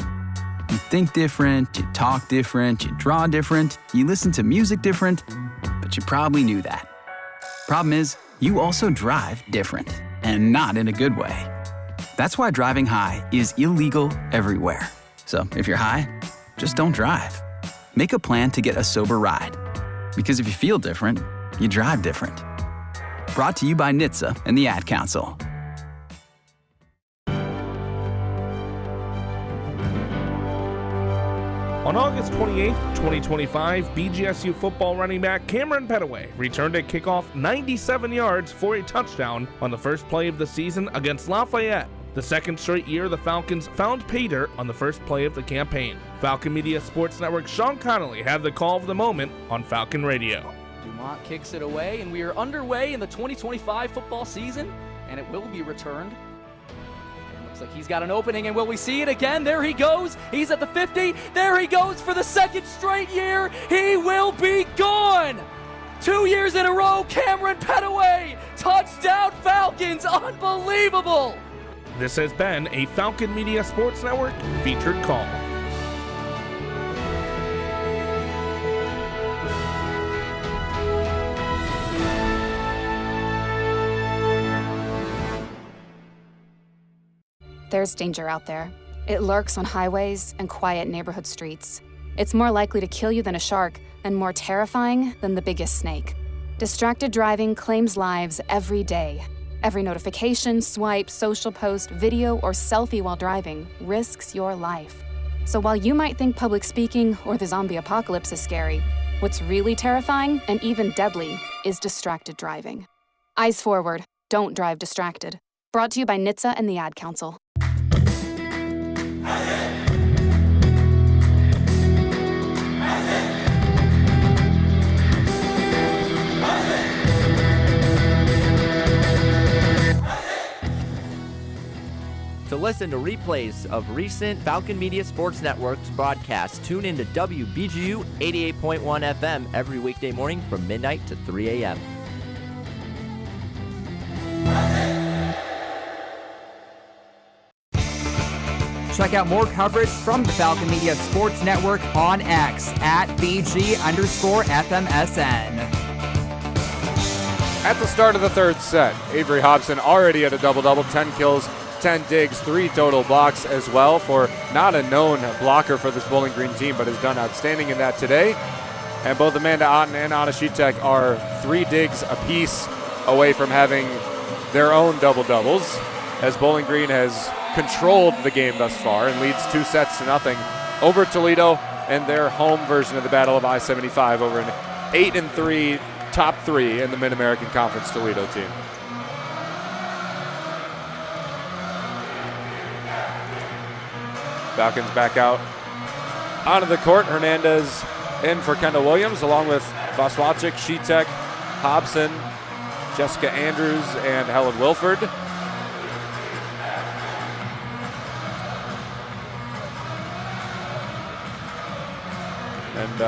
You think different, you talk different, you draw different, you listen to music different, but you probably knew that. Problem is, you also drive different, and not in a good way. That's why driving high is illegal everywhere. So if you're high, just don't drive. Make a plan to get a sober ride. Because if you feel different, you drive different. Brought to you by NHTSA and the Ad Council. On August 28, 2025, BGSU football running back Cameron Petaway returned at kickoff 97 yards for a touchdown on the first play of the season against Lafayette. The second straight year, the Falcons found pay dirt on the first play of the campaign. Falcon Media Sports Network Sean Connolly had the call of the moment on Falcon Radio. Dumont kicks it away, and we are underway in the 2025 football season, and it will be returned. Looks like he's got an opening, and will we see it again? There he goes. He's at the 50. There he goes for the second straight year. He will be gone. 2 years in a row, Cameron Petaway. Touchdown Falcons. Unbelievable. This has been a Falcon Media Sports Network featured call. There's danger out there. It lurks on highways and quiet neighborhood streets. It's more likely to kill you than a shark, and more terrifying than the biggest snake. Distracted driving claims lives every day. Every notification, swipe, social post, video, or selfie while driving risks your life. So while you might think public speaking or the zombie apocalypse is scary, what's really terrifying and even deadly is distracted driving. Eyes forward, don't drive distracted. Brought to you by NHTSA and the Ad Council. To listen to replays of recent Falcon Media Sports Network's broadcasts, tune into WBGU 88.1 FM every weekday morning from midnight to 3 a.m. Check out more coverage from the Falcon Media Sports Network on X at BG_FMSN. At the start of the third set, Avery Hobson already at a double-double, 10 kills, 10 digs, 3 total blocks as well for not a known blocker for this Bowling Green team, but has done outstanding in that today. And both Amanda Otten and Anna Sheetek are 3 digs apiece away from having their own double-doubles, as Bowling Green has controlled the game thus far and leads 2-0 over Toledo and their home version of the Battle of I-75 over an 8-3 top 3 in the Mid-American Conference Toledo team. Falcons back out onto the court. Hernandez in for Kendall Williams, along with Voswachik, Sheetek, Hobson, Jessica Andrews, and Helen Wilford. And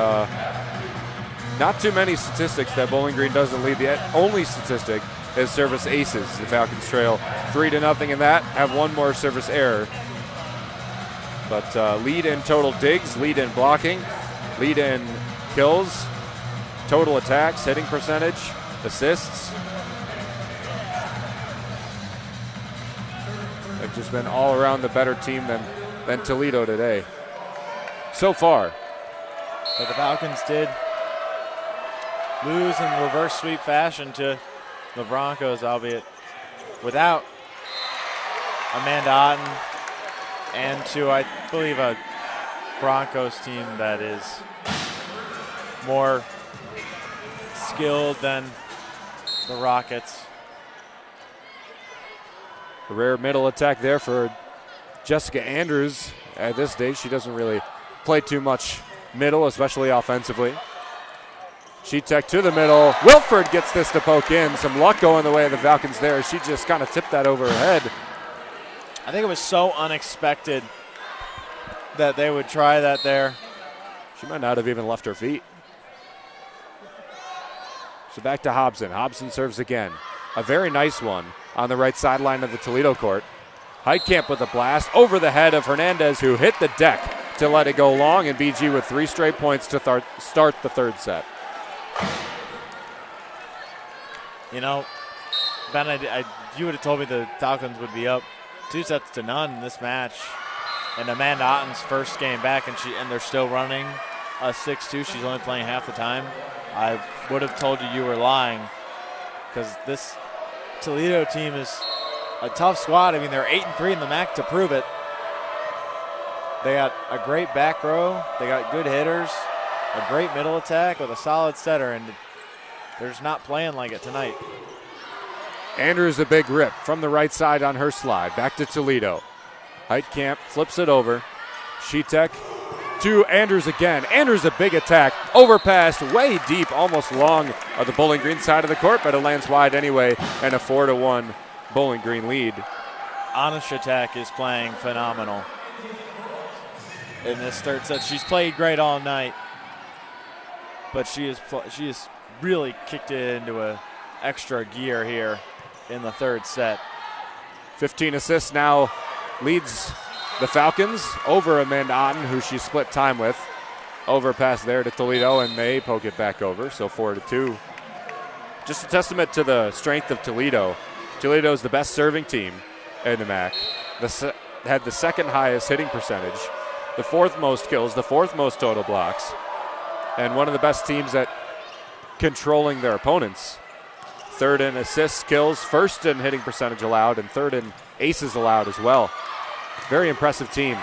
not too many statistics that Bowling Green doesn't lead. The only statistic is service aces. The Falcons trail 3-0 in that, have one more service error. But lead in total digs, lead in blocking, lead in kills, total attacks, hitting percentage, assists. They've just been all around the better team than Toledo today so far. But the Falcons did lose in reverse sweep fashion to the Broncos, albeit without Amanda Otten, and to, I believe, a Broncos team that is more skilled than the Rockets. A rare middle attack there for Jessica Andrews. At this stage, she doesn't really play too much middle, especially offensively. Sheetek to the middle. Wilford gets this to poke in. Some luck going the way of the Falcons there. She just kind of tipped that over her head. I think it was so unexpected that they would try that there. She might not have even left her feet. So back to Hobson. Hobson serves again. A very nice one on the right sideline of the Toledo court. Heitkamp with a blast over the head of Hernandez, who hit the deck to let it go long, and BG with 3 straight points to start the third set. You know, Ben, you would have told me the Falcons would be up 2-0 in this match, and Amanda Otten's first game back, and they're still running a 6-2. She's only playing half the time. I would have told you were lying, because this Toledo team is a tough squad. I mean, they're 8-3 in the MAC to prove it. They got a great back row. They got good hitters, a great middle attack with a solid setter, and they're just not playing like it tonight. Andrews a big rip from the right side on her slide. Back to Toledo. Heitkamp flips it over. Sheetek to Andrews again. Andrews a big attack. Overpass way deep, almost long of the Bowling Green side of the court, but it lands wide anyway, and a 4-1 Bowling Green lead. Anna Sheetek is playing phenomenal in this third set. She's played great all night, but she has really kicked it into a extra gear here in the third set. 15 assists now leads the Falcons over Amanda Otten, who she split time with. Overpass there to Toledo, and they poke it back over, so 4-2. Just a testament to the strength of Toledo. Toledo is the best serving team in the MAC. Had the second highest hitting percentage, the 4th most kills, the 4th most total blocks, and one of the best teams at controlling their opponents. 3rd in assists, kills, 1st in hitting percentage allowed, and 3rd in aces allowed as well. Very impressive team.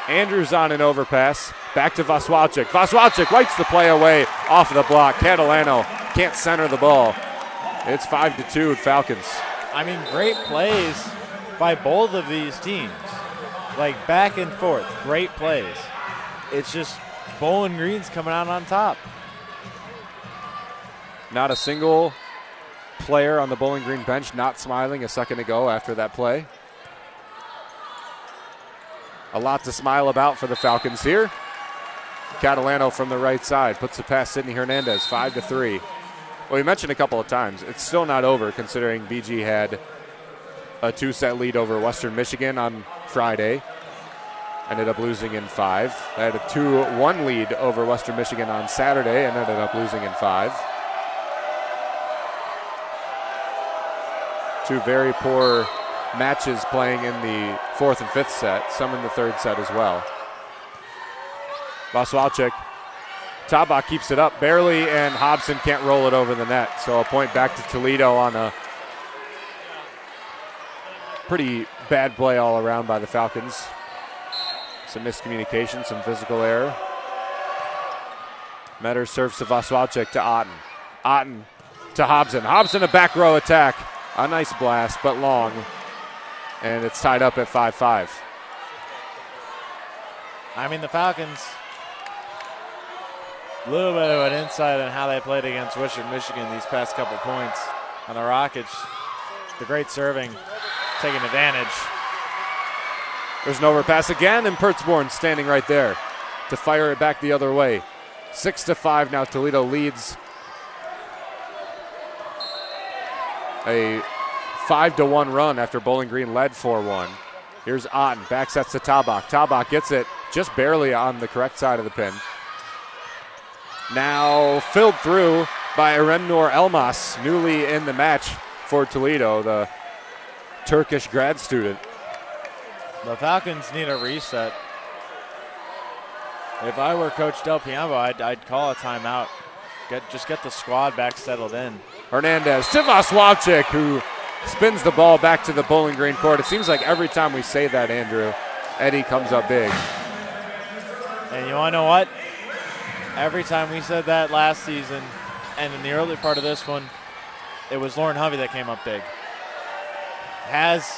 Andrews on an overpass. Back to Vaswalczyk. Vaswalczyk wipes the play away off of the block. Catalano can't center the ball. It's 5-2 Falcons. I mean, great plays by both of these teams. Like back and forth, great plays. It's just Bowling Green's coming out on top. Not a single player on the Bowling Green bench not smiling a second ago after that play. A lot to smile about for the Falcons here. Catalano from the right side puts it past Sydney Hernandez, 5-3. Well, we mentioned a couple of times, it's still not over considering BG had a 2-set lead over Western Michigan on Friday. Ended up losing in 5. They had a 2-1 lead over Western Michigan on Saturday and ended up losing in 5. Two very poor matches playing in the 4th and 5th set, some in the 3rd set as well. Vaswalczyk. Tabak keeps it up barely, and Hobson can't roll it over the net. So a point back to Toledo on a pretty bad play all around by the Falcons. Some miscommunication, some physical error. Metter serves to Vaswalczyk to Otten. Otten to Hobson. Hobson a back row attack. A nice blast, but long. And it's tied up at 5-5. I mean, the Falcons, a little bit of an insight on how they played against Western Michigan these past couple points. On the Rockets, the great serving, taking advantage. There's an overpass again, and Pertzborn standing right there to fire it back the other way. 6-5 now. Toledo leads a 5-1 run after Bowling Green led 4-1. Here's Otten, back sets to Tabak. Tabak gets it just barely on the correct side of the pin. Now filled through by Erenur Elmas, newly in the match for Toledo, the Turkish grad student. The Falcons need a reset. If I were Coach Del Piombo, I'd call a timeout. Just get the squad back settled in. Hernandez to Vaswalczyk, who spins the ball back to the Bowling Green court. It seems like every time we say that, Andrew, Eddie comes up big. And you want to know what? Every time we said that last season, and in the early part of this one, it was Lauren Hovey that came up big. Has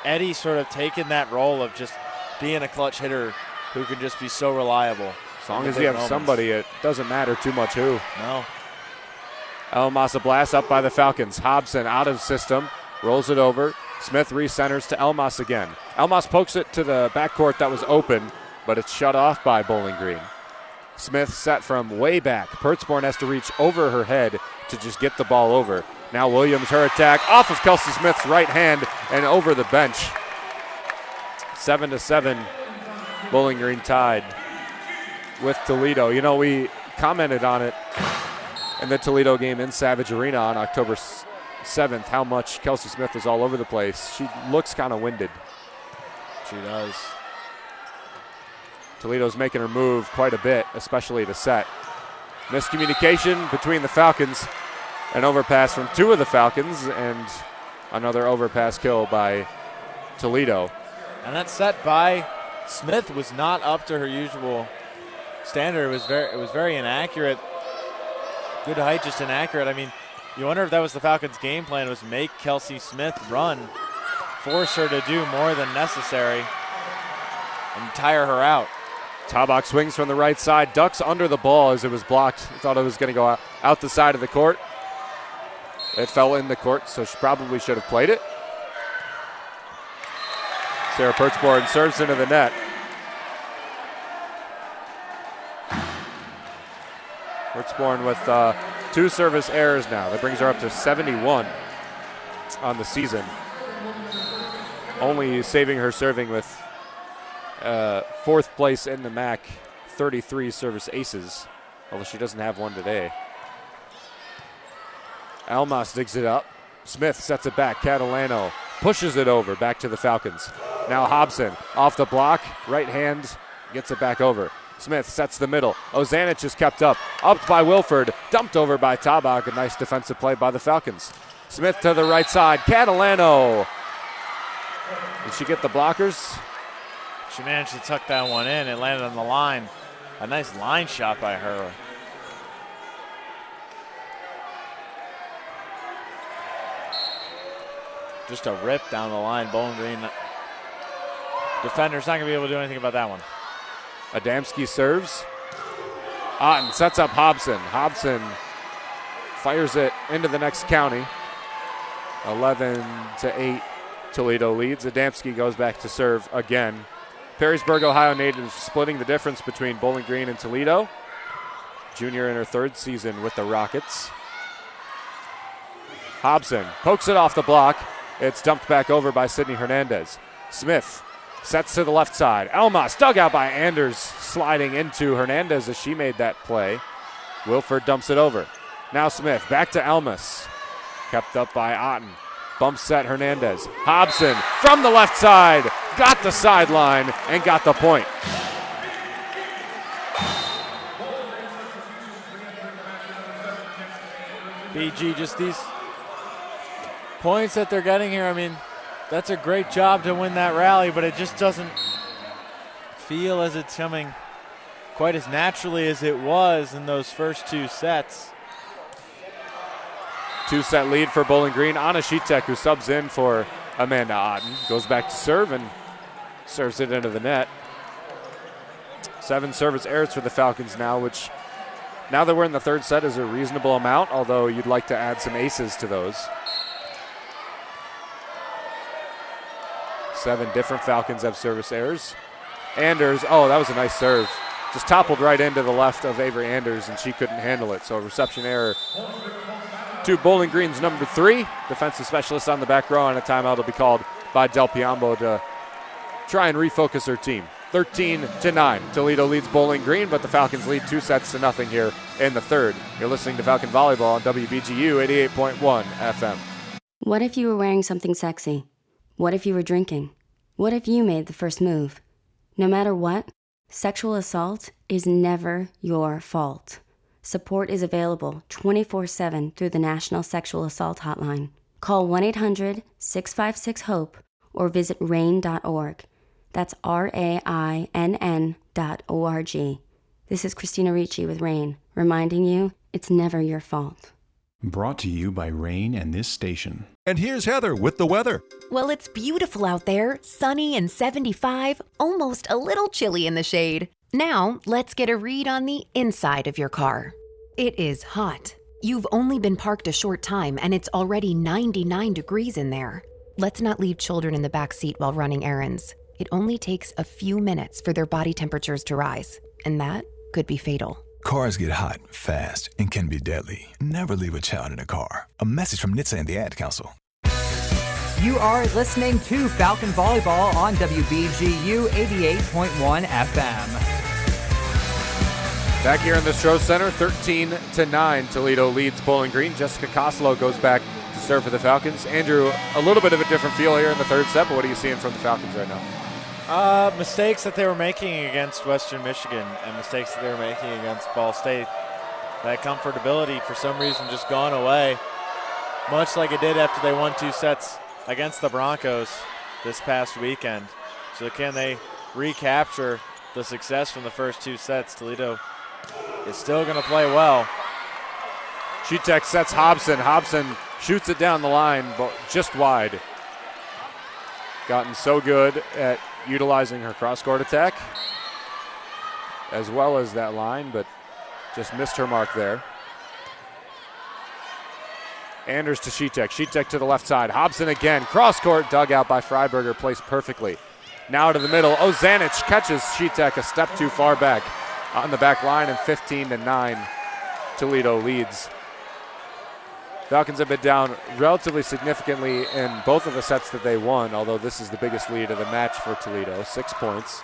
Eddie sort of taken that role of just being a clutch hitter who can just be so reliable? As long as you have somebody, it doesn't matter too much who. No. Elmas a blast up by the Falcons. Hobson out of system, rolls it over. Smith recenters to Elmas again. Elmas pokes it to the backcourt that was open, but it's shut off by Bowling Green. Smith set from way back. Pertzborn has to reach over her head to just get the ball over. Now Williams, her attack off of Kelsey Smith's right hand and over the bench. 7-7, Bowling Green tied with Toledo. You know, we commented on it in the Toledo game in Savage Arena on October 7th, how much Kelsey Smith is all over the place. She looks kind of winded. She does. Toledo's making her move quite a bit, especially to set. Miscommunication between the Falcons. An overpass from two of the Falcons and another overpass kill by Toledo. And that set by Smith was not up to her usual standard. It was very inaccurate. Good height, just inaccurate. I mean, you wonder if that was the Falcons' game plan, was make Kelsey Smith run, force her to do more than necessary, and tire her out. Tabak swings from the right side, ducks under the ball as it was blocked. Thought it was going to go out the side of the court. It fell in the court, so she probably should have played it. Sarah Pertzborn serves into the net. Pertzborn with 2 service errors now. That brings her up to 71 on the season. Only saving her serving with 4th place in the MAC, 33 service aces, although she doesn't have one today. Elmas digs it up. Smith sets it back. Catalano pushes it over, back to the Falcons. Now Hobson off the block, right hand, gets it back over. Smith sets the middle. Ozanic is kept up. Upped by Wilford, dumped over by Tabak. A nice defensive play by the Falcons. Smith to the right side. Catalano. Did she get the blockers? She managed to tuck that one in. It landed on the line. A nice line shot by her. Just a rip down the line. Bowling Green defender's not going to be able to do anything about that one. Adamski serves. Otten sets up Hobson. Hobson fires it into the next county. 11-8, Toledo leads. Adamski goes back to serve again. Perrysburg, Ohio native, splitting the difference between Bowling Green and Toledo. Junior in her third season with the Rockets. Hobson pokes it off the block. It's dumped back over by Sydney Hernandez. Smith sets to the left side. Elmas dug out by Anders, sliding into Hernandez as she made that play. Wilford dumps it over. Now Smith back to Elmas. Kept up by Otten. Bump set Hernandez. Hobson from the left side. Got the sideline and got the point. BG, just these points that they're getting here, I mean, that's a great job to win that rally, but it just doesn't feel as it's coming quite as naturally as it was in those first two sets. Two-set lead for Bowling Green. Anna Sheetek, who subs in for Amanda Otten, goes back to serve and serves it into the net. 7 service errors for the Falcons now, which now that we're in the third set is a reasonable amount, although you'd like to add some aces to those. 7 different Falcons have service errors. Anders, oh, that was a nice serve. Just toppled right into the left of Avery Anders, and she couldn't handle it. So a reception error to Bowling Green's number 3. Defensive specialist on the back row, and a timeout will be called by Del Piombo to try and refocus her team. 13-9. Toledo leads Bowling Green, but the Falcons lead 2-0 here in the third. You're listening to Falcon Volleyball on WBGU 88.1 FM. What if you were wearing something sexy? What if you were drinking? What if you made the first move? No matter what, sexual assault is never your fault. Support is available 24/7 through the National Sexual Assault Hotline. Call 1-800-656-HOPE or visit RAIN.org. That's RAINN.org. This is Christina Ricci with RAIN, reminding you it's never your fault. Brought to you by Rain and this station. And here's Heather with the weather. Well, it's beautiful out there, sunny and 75, almost a little chilly in the shade. Now, let's get a read on the inside of your car. It is hot. You've only been parked a short time and it's already 99 degrees in there. Let's not leave children in the back seat while running errands. It only takes a few minutes for their body temperatures to rise, and that could be fatal. Cars get hot, fast, and can be deadly. Never leave a child in a car. A message from NHTSA and the Ad Council. You are listening to Falcon Volleyball on WBGU 88.1 FM. Back here in the Stroh Center, 13-9. Toledo leads Bowling Green. Jessica Costello goes back to serve for the Falcons. Andrew, a little bit of a different feel here in the third set, but what are you seeing from the Falcons right now? Mistakes that they were making against Western Michigan and mistakes that they were making against Ball State. That comfortability, for some reason, just gone away, much like it did after they won 2 sets against the Broncos this past weekend. So can they recapture the success from the first 2 sets? Toledo is still going to play well. Sheetek sets Hobson. Hobson shoots it down the line, but just wide. Gotten so good at utilizing her cross-court attack as well as that line, but just missed her mark there. Anders to Sheetek. Sheetek to the left side. Hobson again. Cross-court dug out by Freiberger, placed perfectly. Now to the middle. Ozanic catches Sheetek a step too far back on the back line, and 15-9. Toledo leads. Falcons have been down relatively significantly in both of the sets that they won, although this is the biggest lead of the match for Toledo, 6 points.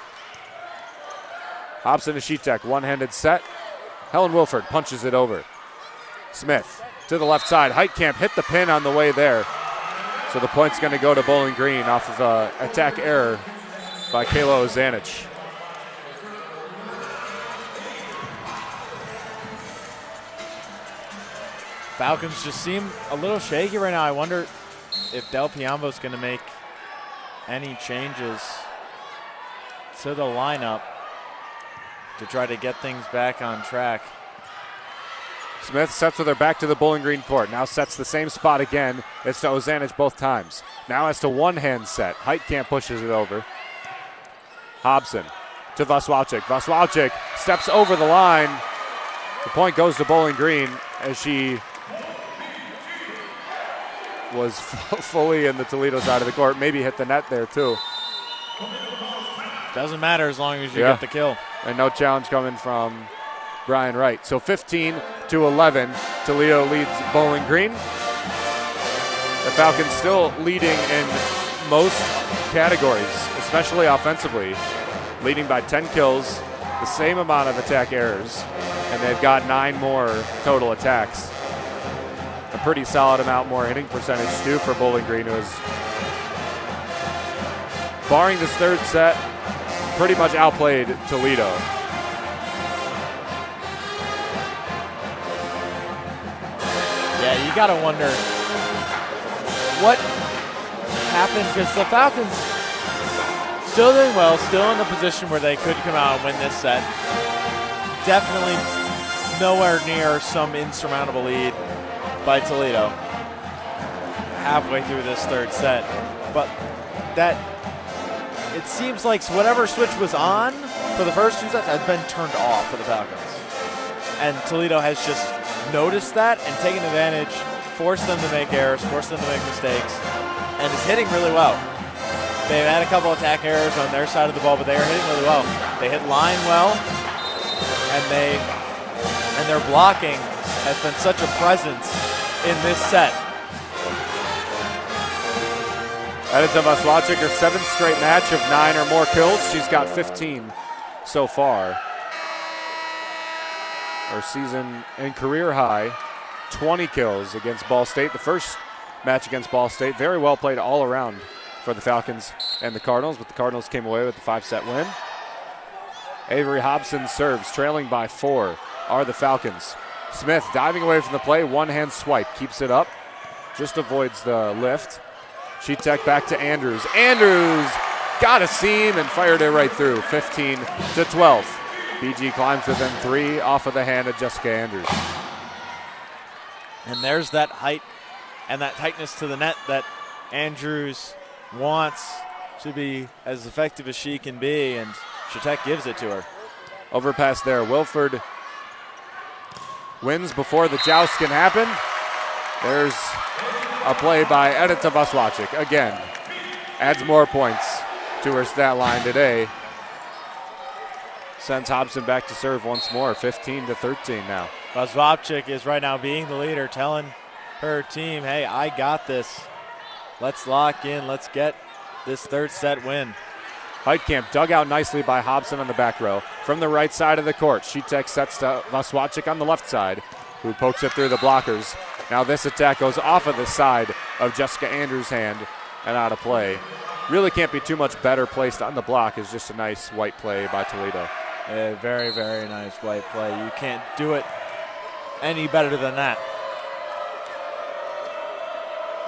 Hobson to Sheetek, one-handed set. Helen Wilford punches it over. Smith to the left side. Heitkamp hit the pin on the way there. So the point's going to go to Bowling Green off of an attack error by Kayla Ozanic. Falcons just seem a little shaky right now. I wonder if Del Piombo's going to make any changes to the lineup to try to get things back on track. Smith sets with her back to the Bowling Green court. Now sets the same spot again. It's to Ozanich both times. Now has to one-hand set. Heitkamp pushes it over. Hobson to Vaswalczyk. Vaswalczyk steps over the line. The point goes to Bowling Green as she was fully in the Toledo side of the court. Maybe hit the net there too. Doesn't matter as long as you get the kill. And no challenge coming from Brian Wright. So 15-11, Toledo leads Bowling Green. The Falcons still leading in most categories, especially offensively, leading by 10 kills, the same amount of attack errors, and they've got 9 more total attacks. A pretty solid amount more hitting percentage too for Bowling Green, who is, barring this third set, pretty much outplayed Toledo. Yeah, you got to wonder what happened, because the Falcons still doing well, still in the position where they could come out and win this set. Definitely nowhere near some insurmountable lead by Toledo halfway through this third set. But that, it seems like whatever switch was on for the first 2 sets has been turned off for the Falcons. And Toledo has just noticed that and taken advantage, forced them to make errors, forced them to make mistakes, and is hitting really well. They've had a couple attack errors on their side of the ball, but they are hitting really well. They hit line well, and their blocking has been such a presence in this set. Edita Vaswalczyk, her 7th straight match of 9 or more kills. She's got 15 so far. Her season and career high, 20 kills against Ball State. The first match against Ball State, very well played all around for the Falcons and the Cardinals, but the Cardinals came away with the 5-set win. Avery Hobson serves, trailing by 4 are the Falcons. Smith diving away from the play, one-hand swipe, keeps it up, just avoids the lift. Sheetek back to Andrews. Andrews got a seam and fired it right through, 15-12. BG climbs within 3 off of the hand of Jessica Andrews. And there's that height and that tightness to the net that Andrews wants to be as effective as she can be, and Sheetek gives it to her. Overpass there. Wilford wins before the joust can happen. There's a play by Edita Vaswalczyk. Again, adds more points to her stat line today. Sends Hobson back to serve once more, 15-13 now. Vaswalczyk is right now being the leader, telling her team, hey, I got this. Let's lock in. Let's get this third set win. Heitkamp dug out nicely by Hobson on the back row. From the right side of the court, Sheetek sets to Vaswalczyk on the left side, who pokes it through the blockers. Now this attack goes off of the side of Jessica Andrews' hand and out of play. Really can't be too much better placed on the block. It's just a nice white play by Toledo. A very, very nice white play. You can't do it any better than that.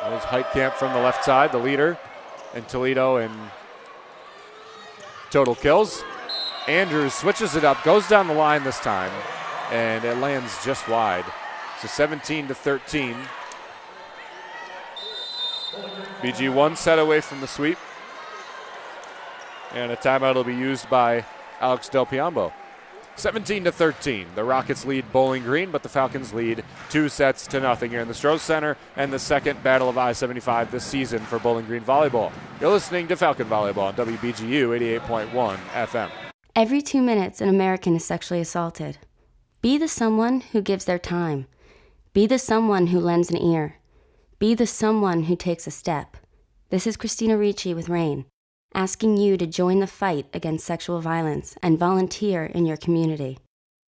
There's Heitkamp from the left side, the leader, and Toledo in total kills. Andrews switches it up, goes down the line this time, and it lands just wide. So 17-13. BG 1 set away from the sweep. And a timeout will be used by Alex Del Piombo. 17-13. The Rockets lead Bowling Green, but the Falcons lead 2-0 here in the Stroh Center, and the second Battle of I-75 this season for Bowling Green Volleyball. You're listening to Falcon Volleyball on WBGU 88.1 FM. Every 2 minutes, an American is sexually assaulted. Be the someone who gives their time. Be the someone who lends an ear. Be the someone who takes a step. This is Christina Ricci with RAIN, asking you to join the fight against sexual violence and volunteer in your community.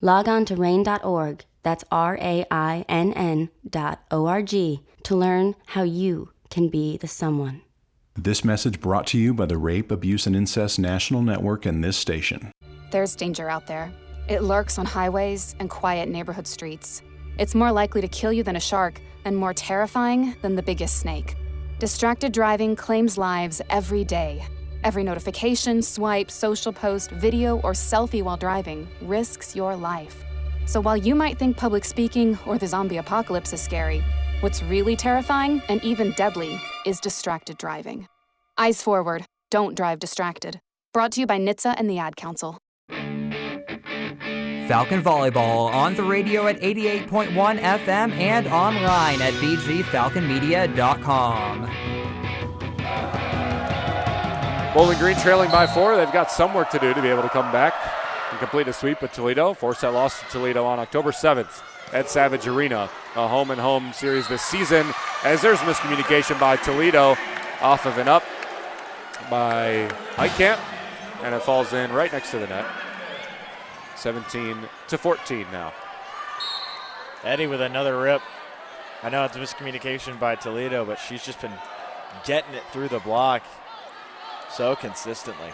Log on to RAIN.org, that's RAINN.org, to learn how you can be the someone. This message brought to you by the Rape, Abuse, and Incest National Network and this station. There's danger out there. It lurks on highways and quiet neighborhood streets. It's more likely to kill you than a shark, and more terrifying than the biggest snake. Distracted driving claims lives every day. Every notification, swipe, social post, video, or selfie while driving risks your life. So while you might think public speaking or the zombie apocalypse is scary, what's really terrifying and even deadly is distracted driving. Eyes forward, don't drive distracted. Brought to you by NHTSA and the Ad Council. Falcon Volleyball on the radio at 88.1 FM and online at bgfalconmedia.com. Bowling Green trailing by 4. They've got some work to do to be able to come back and complete a sweep with Toledo. 4-set loss to Toledo on October 7th at Savage Arena. A home-and-home series this season, as there's miscommunication by Toledo off of an up by Heitkamp, and it falls in right next to the net. 17-14 now. Eddie with another rip. I know it's miscommunication by Toledo, but she's just been getting it through the block so consistently.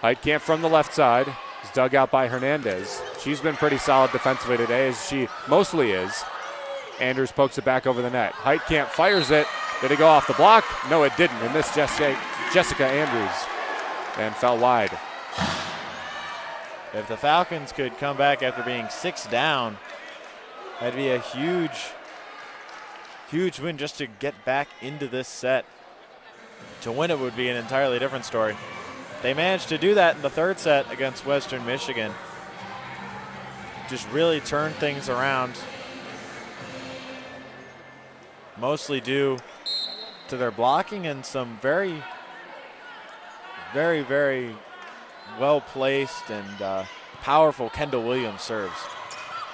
Heitkamp from the left side is dug out by Hernandez. She's been pretty solid defensively today, as she mostly is. Andrews pokes it back over the net. Heitkamp fires it. Did it go off the block? No, it didn't. It missed Jessica Andrews and fell wide. If the Falcons could come back after being 6 down, that'd be a huge win just to get back into this set. To win it would be an entirely different story. They managed to do that in the third set against Western Michigan. Just really turn things around. Mostly due to their blocking and some very, very, very well-placed and powerful Kendall Williams serves.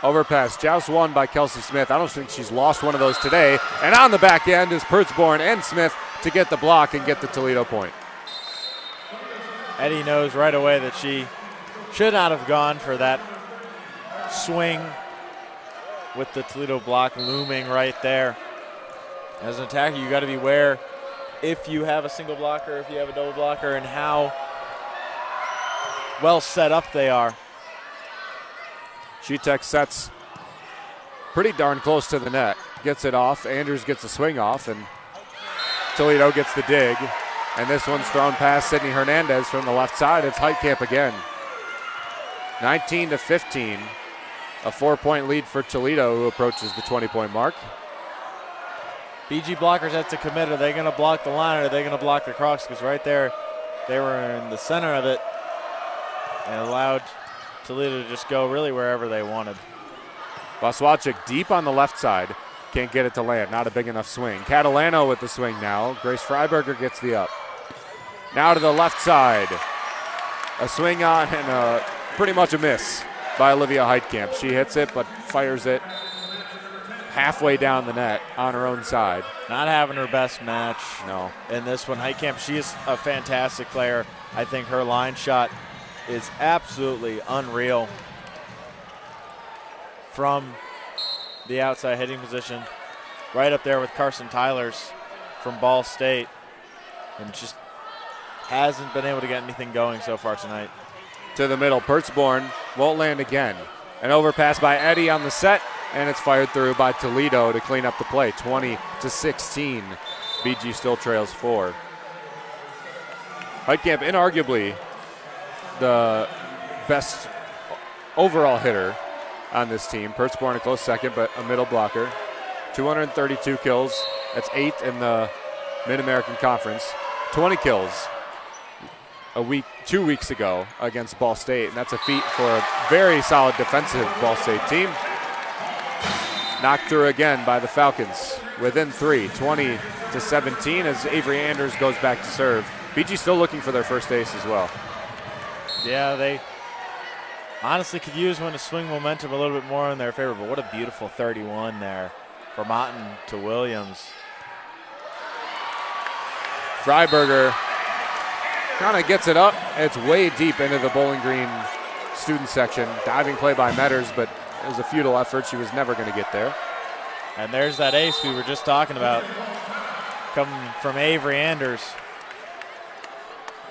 Overpass, joust won by Kelsey Smith. I don't think she's lost one of those today. And on the back end is Pertzborn and Smith to get the block and get the Toledo point. Eddie knows right away that she should not have gone for that swing with the Toledo block looming right there. As an attacker, you got to be aware if you have a single blocker, if you have a double blocker, and how well set up they are. Shetek sets pretty darn close to the net. Gets it off. Andrews gets the swing off, and Toledo gets the dig. And this one's thrown past Sydney Hernandez from the left side. It's Heitkamp again. 19-15. A 4-point lead for Toledo, who approaches the 20-point mark. BG blockers have to commit. Are they going to block the line, or are they going to block the cross? Because right there, they were in the center of it and allowed Toledo to just go really wherever they wanted. Boswalczyk deep on the left side. Can't get it to land. Not a big enough swing. Catalano with the swing now. Grace Freiberger gets the up. Now to the left side. A swing on and pretty much a miss by Olivia Heitkamp. She hits it but fires it halfway down the net on her own side. Not having her best match. No. In this one, Heitkamp, she is a fantastic player. I think her line shot is absolutely unreal from the outside hitting position, right up there with Carson Tyler's from Ball State, and just hasn't been able to get anything going so far tonight. To the middle, Pertzborn won't land again. An overpass by Eddie on the set, and it's fired through by Toledo to clean up the play. 20-16. BG still trails 4. Heitkamp, inarguably the best overall hitter on this team. Pertzborn a close second, but a middle blocker. 232 kills. That's 8th in the Mid-American Conference. 20 kills 2 weeks ago against Ball State, and that's a feat for a very solid defensive Ball State team. Knocked through again by the Falcons within 3, 20-17 as Avery Anders goes back to serve. BG still looking for their first ace as well. Yeah, they honestly could use one to swing momentum a little bit more in their favor, but what a beautiful 31 there from Otten to Williams. Freiberger kind of gets it up. It's way deep into the Bowling Green student section. Diving play by Metters, but it was a futile effort. She was never going to get there. And there's that ace we were just talking about coming from Avery Anders.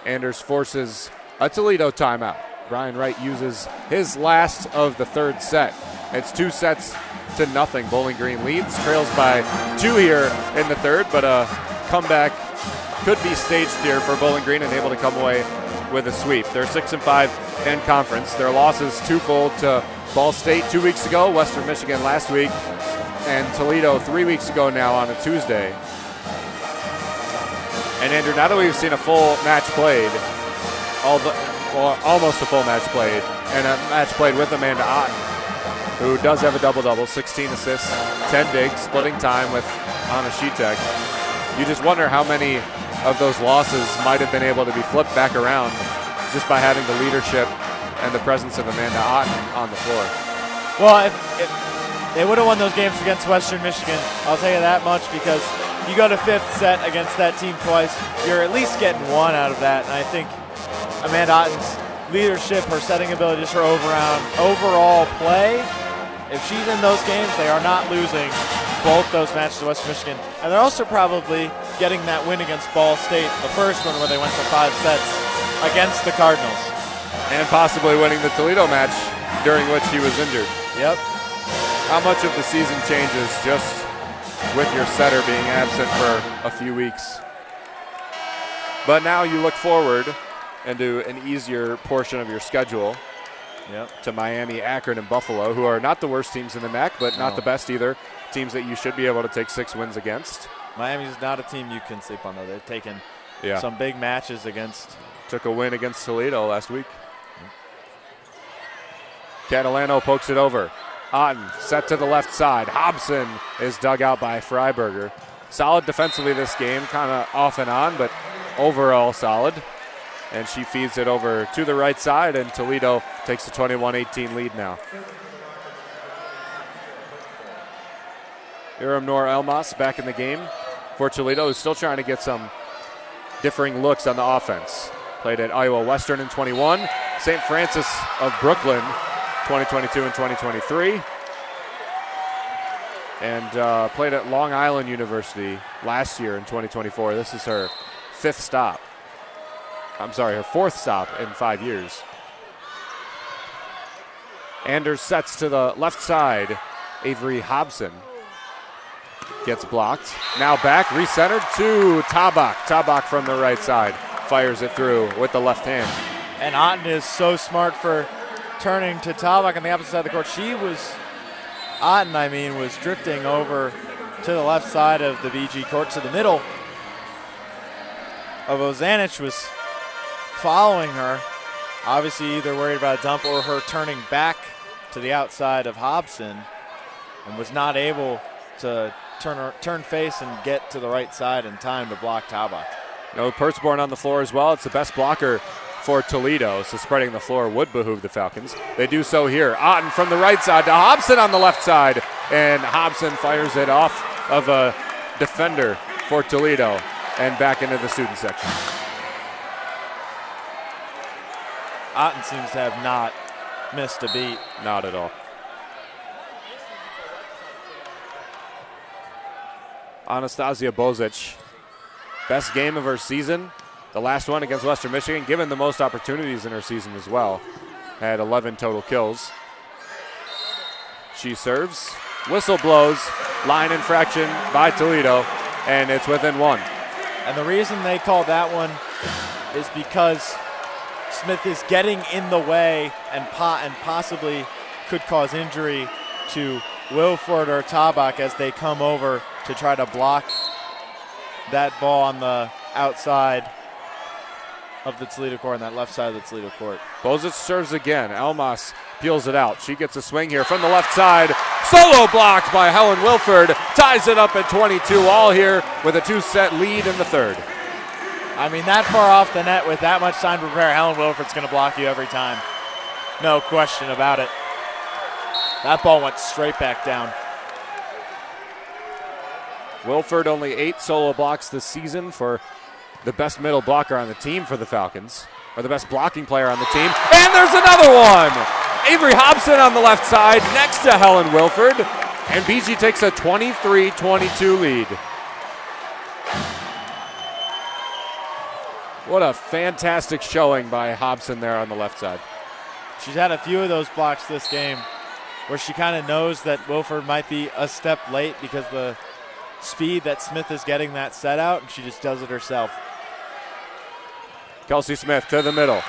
Anders forces a Toledo timeout. Brian Wright uses his last of the third set. It's 2-0. Bowling Green leads, trails by 2 here in the third, but a comeback could be staged here for Bowling Green and able to come away with a sweep. They're 6-5 in conference. Their losses twofold to Ball State 2 weeks ago, Western Michigan last week, and Toledo 3 weeks ago now on a Tuesday. And Andrew, now that we've seen a full match played, almost a full match played, and a match played with Amanda Otten, who does have a double-double, 16 assists, 10 digs, splitting time with Anna Shitek. You just wonder how many of those losses might have been able to be flipped back around just by having the leadership and the presence of Amanda Otten on the floor. Well, if they would have won those games against Western Michigan, I'll tell you that much, because you go to fifth set against that team twice, you're at least getting one out of that. And I think Amanda Otten's leadership, her setting ability, just her overall play, if she's in those games, they are not losing both those matches to Western Michigan. And they're also probably getting that win against Ball State, the first one where they went to 5 sets against the Cardinals. And possibly winning the Toledo match during which he was injured. Yep. How much of the season changes just with your setter being absent for a few weeks? But now you look forward into an easier portion of your schedule. Yep. To Miami, Akron, and Buffalo, who are not the worst teams in the MAC, but not the best either. Teams that you should be able to take 6 wins against. Miami's not a team you can sleep on, though. They've taken some big matches against. Took a win against Toledo last week. Catalano pokes it over. Otten set to the left side. Hobson is dug out by Freiberger. Solid defensively this game, kind of off and on, but overall solid. And she feeds it over to the right side, and Toledo takes a 21-18 lead now. Iram Noor Elmas back in the game for Toledo, who's still trying to get some differing looks on the offense. Played at Iowa Western in 21, St. Francis of Brooklyn 2022 and 2023. And played at Long Island University last year in 2024. This is her her fourth stop in 5 years. Anders sets to the left side. Avery Hobson gets blocked. Now back, recentered to Tabak. Tabak from the right side. Fires it through with the left hand. And Otten is so smart for turning to Tabak on the opposite side of the court. Otten was drifting over to the left side of the BG court to the middle of Ozanic, was following her, obviously either worried about a dump or her turning back to the outside of Hobson, and was not able to turn face and get to the right side in time to block Tabak. No Pertzborn on the floor as well. It's the best blocker for Toledo, so spreading the floor would behoove the Falcons. They do so here. Otten from the right side to Hobson on the left side, and Hobson fires it off of a defender for Toledo and back into the student section. Otten seems to have not missed a beat. Not at all. Anastasia Bozic, best game of her season. The last one against Western Michigan, given the most opportunities in her season as well. Had 11 total kills. She serves, whistle blows, line infraction by Toledo, and it's within 1. And the reason they called that one is because Smith is getting in the way and possibly could cause injury to Wilford or Tabak as they come over to try to block that ball on the outside of the Toledo court, on that left side of the Toledo court. Bozic serves again. Elmas peels it out. She gets a swing here from the left side. Solo blocked by Helen Wilford. Ties it up at 22 all here with a 2-set lead in the third. That far off the net with that much time to prepare, Helen Wilford's going to block you every time. No question about it. That ball went straight back down. Wilford only 8 solo blocks this season for the best middle blocker on the team for the Falcons, or the best blocking player on the team. And there's another one! Avery Hobson on the left side next to Helen Wilford, and BG takes a 23-22 lead. What a fantastic showing by Hobson there on the left side. She's had a few of those blocks this game where she kind of knows that Wilford might be a step late because the speed that Smith is getting that set out, and she just does it herself. Kelsey Smith to the middle.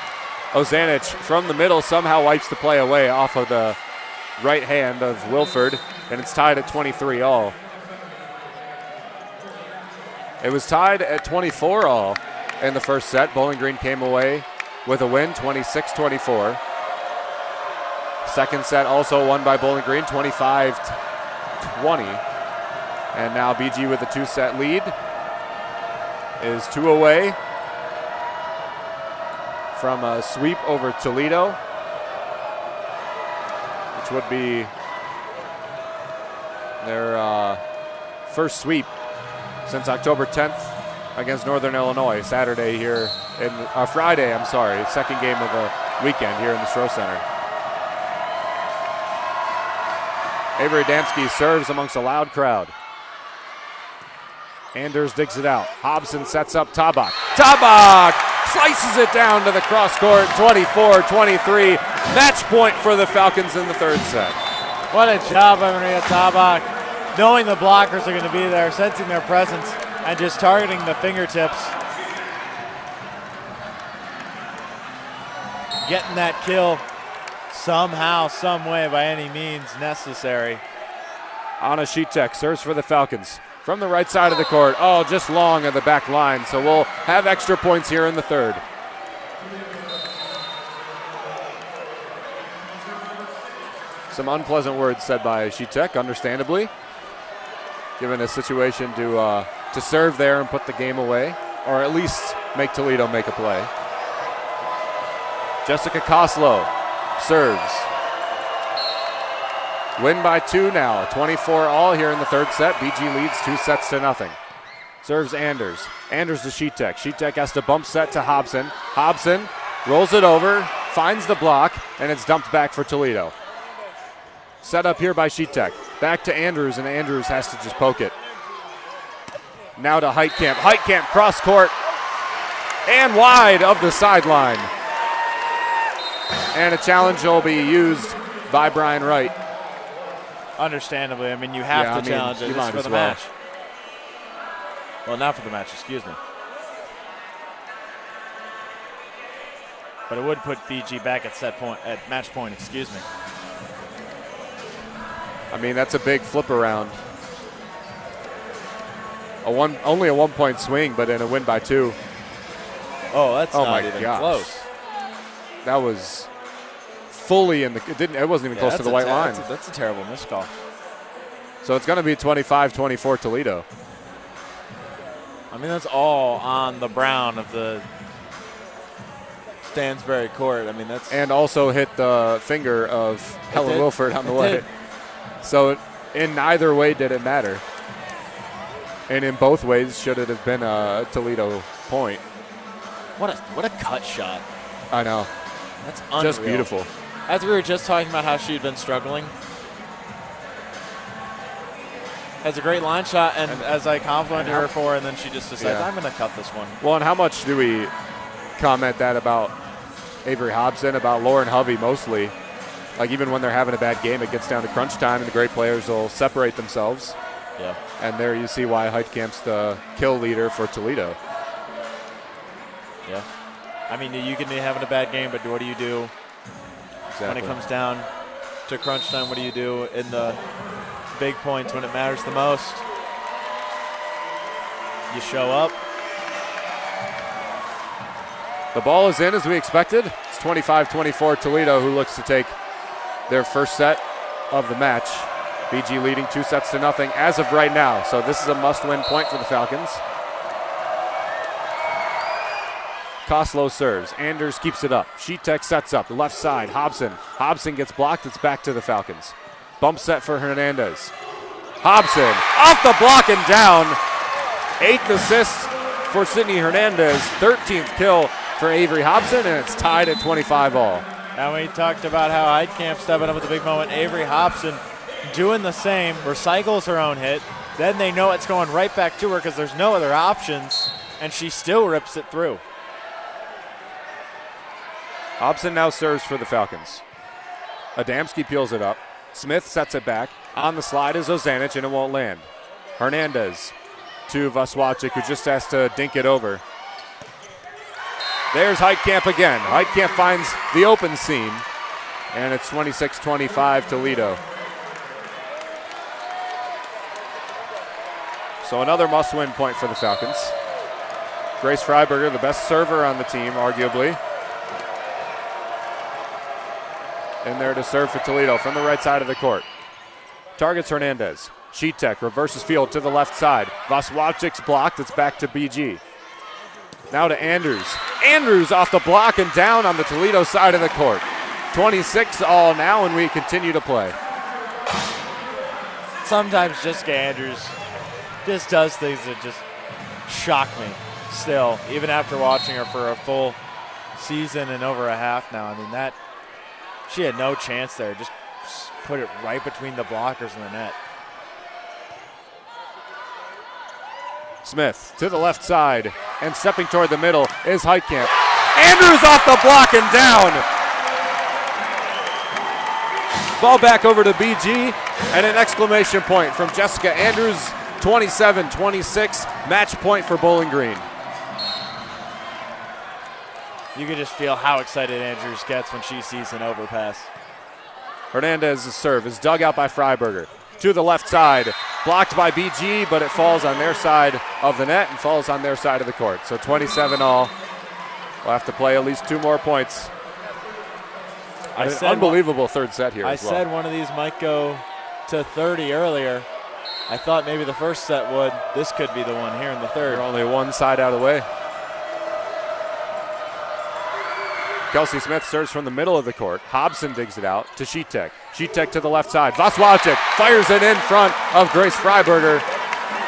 Ozanich from the middle somehow wipes the play away off of the right hand of Wilford, and it's tied at 23 all. It was tied at 24 all in the first set. Bowling Green came away with a win, 26-24. Second set also won by Bowling Green, 25-20. And now BG with a 2-set lead is 2 away from a sweep over Toledo, which would be their first sweep since October 10th against Northern Illinois, Friday, second game of the weekend here in the Stroh Center. Avery Adamski serves amongst a loud crowd. Anders digs it out. Hobson sets up Tabak. Tabak slices it down to the cross court, 24-23. Match point for the Falcons in the third set. What a job by Maria Tabak, knowing the blockers are going to be there, sensing their presence, and just targeting the fingertips. Getting that kill somehow, some way, by any means necessary. Anna Sheetek serves for the Falcons from the right side of the court. Oh, just long of the back line, so we'll have extra points here in the third. Some unpleasant words said by Sheetek, understandably, given a situation to serve there and put the game away, or at least make Toledo make a play. Jessica Koslow serves. Win by 2 now, 24 all here in the third set. BG leads 2-0. Serves Anders. Anders to Sheetek. Sheetek has to bump set to Hobson. Hobson rolls it over, finds the block, and it's dumped back for Toledo. Set up here by Sheetek. Back to Andrews, and Andrews has to just poke it. Now to Heitkamp. Heitkamp cross court and wide of the sideline. And a challenge will be used by Brian Wright. Understandably, I mean, you have to challenge it. This is for the match. Well, not for the match, excuse me. But it would put BG back at match point, excuse me. I mean, that's a big flip around. Only a 1-point swing, but in a win by 2. Oh, that's not even close. That was fully in the. It wasn't even close to the white line. That's a terrible missed call. So it's going to be 25-24 Toledo. I mean, that's all on the brown of the Stansbury court. I mean, that's. And also hit the finger of Helen Wilford on the way. So in neither way did it matter. And in both ways, should it have been a Toledo point. What a cut shot. I know. That's unreal. Just beautiful. As we were just talking about how she had been struggling. Has a great line shot, and as I complimented her for, and then she just decides, I'm going to cut this one. Well, and how much do we comment that about Avery Hobson, about Lauren Hovey mostly? Like, even when they're having a bad game, it gets down to crunch time, and the great players will separate themselves. Yeah. And there you see why Heitkamp's the kill leader for Toledo. Yeah. I mean, you can be having a bad game, but what do you do when it comes down to crunch time? What do you do in the big points when it matters the most? You show up. The ball is in as we expected. It's 25-24 Toledo, who looks to take their first set of the match. BG leading 2-0 as of right now. So this is a must-win point for the Falcons. Koslow serves. Anders keeps it up. Sheetek sets up. The left side. Hobson. Hobson gets blocked. It's back to the Falcons. Bump set for Hernandez. Hobson off the block and down. 8th assist for Sydney Hernandez. 13th kill for Avery Hobson, and it's tied at 25 all. And we talked about how Heitkamp stepping up at the big moment. Avery Hobson doing the same, recycles her own hit. Then they know it's going right back to her because there's no other options, and she still rips it through. Hobson now serves for the Falcons. Adamski peels it up. Smith sets it back. On the slide is Ozanich, and it won't land. Hernandez to Vaswacek, who just has to dink it over. There's Heitkamp again. Heitkamp finds the open seam, and it's 26-25 Toledo. So another must-win point for the Falcons. Grace Freiberger, the best server on the team, arguably. In there to serve for Toledo from the right side of the court. Targets Hernandez. Sheetek reverses field to the left side. Vaswalczyk's blocked. It's back to BG. Now to Andrews. Andrews off the block and down on the Toledo side of the court. 26 all now, and we continue to play. Sometimes Jessica Andrews just does things that just shock me still, even after watching her for a full season and over a half now. I mean, she had no chance there. Just put it right between the blockers and the net. Smith to the left side, and stepping toward the middle is Heitkamp. Andrews off the block and down. Ball back over to BG, and an exclamation point from Jessica Andrews. 27-26, match point for Bowling Green. You can just feel how excited Andrews gets when she sees an overpass. Hernandez's serve is dug out by Freiberger. To the left side, blocked by BG, but it falls on their side of the net and falls on their side of the court. So 27 all. We'll have to play at least 2 more points. An unbelievable third set here as well. I said one of these might go to 30 earlier. I thought maybe the first set would. This could be the one here in the third. They're only one side out of the way. Kelsey Smith serves from the middle of the court. Hobson digs it out to Sheetek. Sheetek to the left side. Vaswalczyk fires it in front of Grace Freiberger.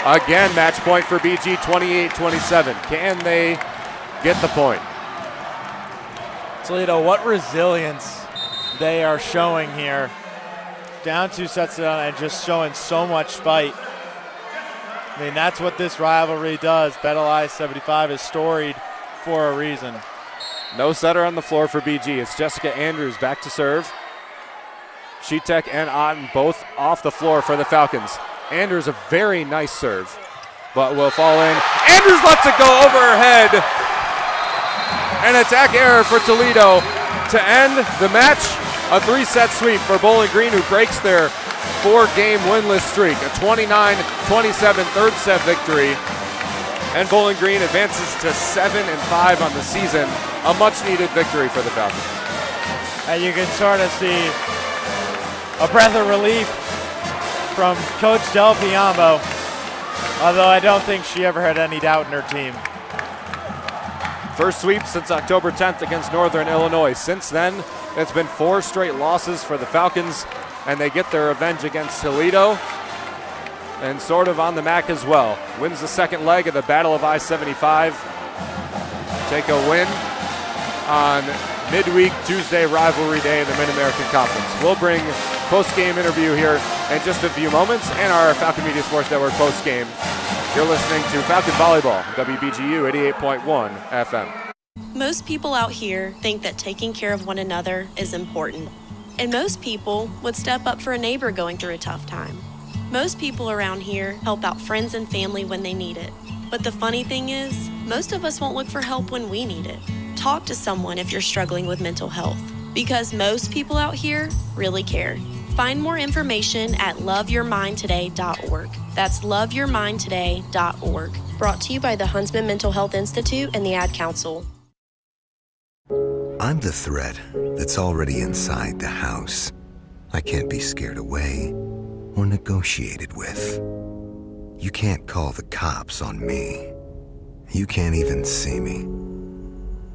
Again, match point for BG, 28-27. Can they get the point? Toledo, what resilience they are showing here. Down 2 sets down and just showing so much fight. I mean, that's what this rivalry does. Battle I-75 is storied for a reason. No setter on the floor for BG. It's Jessica Andrews back to serve. Sheetek and Otten both off the floor for the Falcons. Andrews, a very nice serve, but will fall in. Andrews lets it go over her head. An attack error for Toledo to end the match. A 3-set sweep for Bowling Green, who breaks their 4-game winless streak. A 29-27 third set victory. And Bowling Green advances to 7-5 on the season. A much-needed victory for the Falcons. And you can sort of see a breath of relief from Coach Del Piombo, although I don't think she ever had any doubt in her team. First sweep since October 10th against Northern Illinois. Since then, it's been 4 straight losses for the Falcons, and they get their revenge against Toledo, and sort of on the MAC as well. Wins the second leg of the Battle of I-75. Take a win on midweek Tuesday rivalry day in the Mid-American Conference. We'll bring post-game interview here in just a few moments and our Falcon Media Sports Network post-game. You're listening to Falcon Volleyball, WBGU 88.1 FM. Most people out here think that taking care of one another is important. And most people would step up for a neighbor going through a tough time. Most people around here help out friends and family when they need it. But the funny thing is, most of us won't look for help when we need it. Talk to someone if you're struggling with mental health, because most people out here really care. Find more information at loveyourmindtoday.org. That's loveyourmindtoday.org. Brought to you by the Huntsman Mental Health Institute and the Ad Council. I'm the threat that's already inside the house. I can't be scared away or negotiated with. You can't call the cops on me. You can't even see me.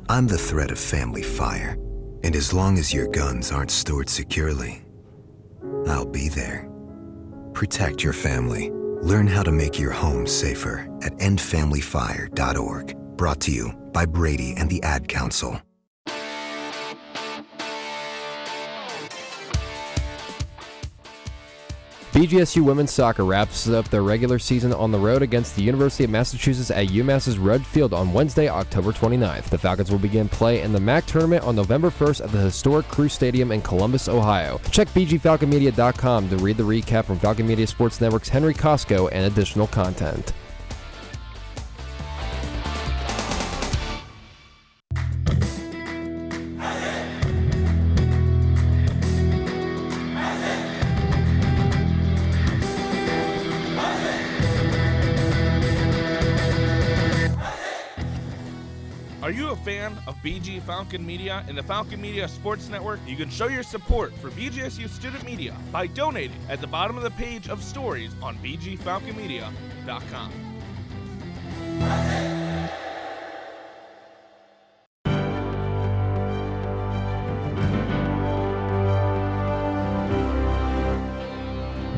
I'm the threat of family fire, and as long as your guns aren't stored securely, I'll be there. Protect your family. Learn how to make your home safer at endfamilyfire.org. Brought to you by Brady and the Ad Council. BGSU women's soccer wraps up their regular season on the road against the University of Massachusetts at UMass's Rudd Field on Wednesday, October 29th. The Falcons will begin play in the MAC tournament on November 1st at the historic Crew Stadium in Columbus, Ohio. Check bgfalconmedia.com to read the recap from Falcon Media Sports Network's Henry Costco and additional content. fan of BG Falcon Media and the Falcon Media Sports Network, you can show your support for BGSU student media by donating at the bottom of the page of stories on bgfalconmedia.com.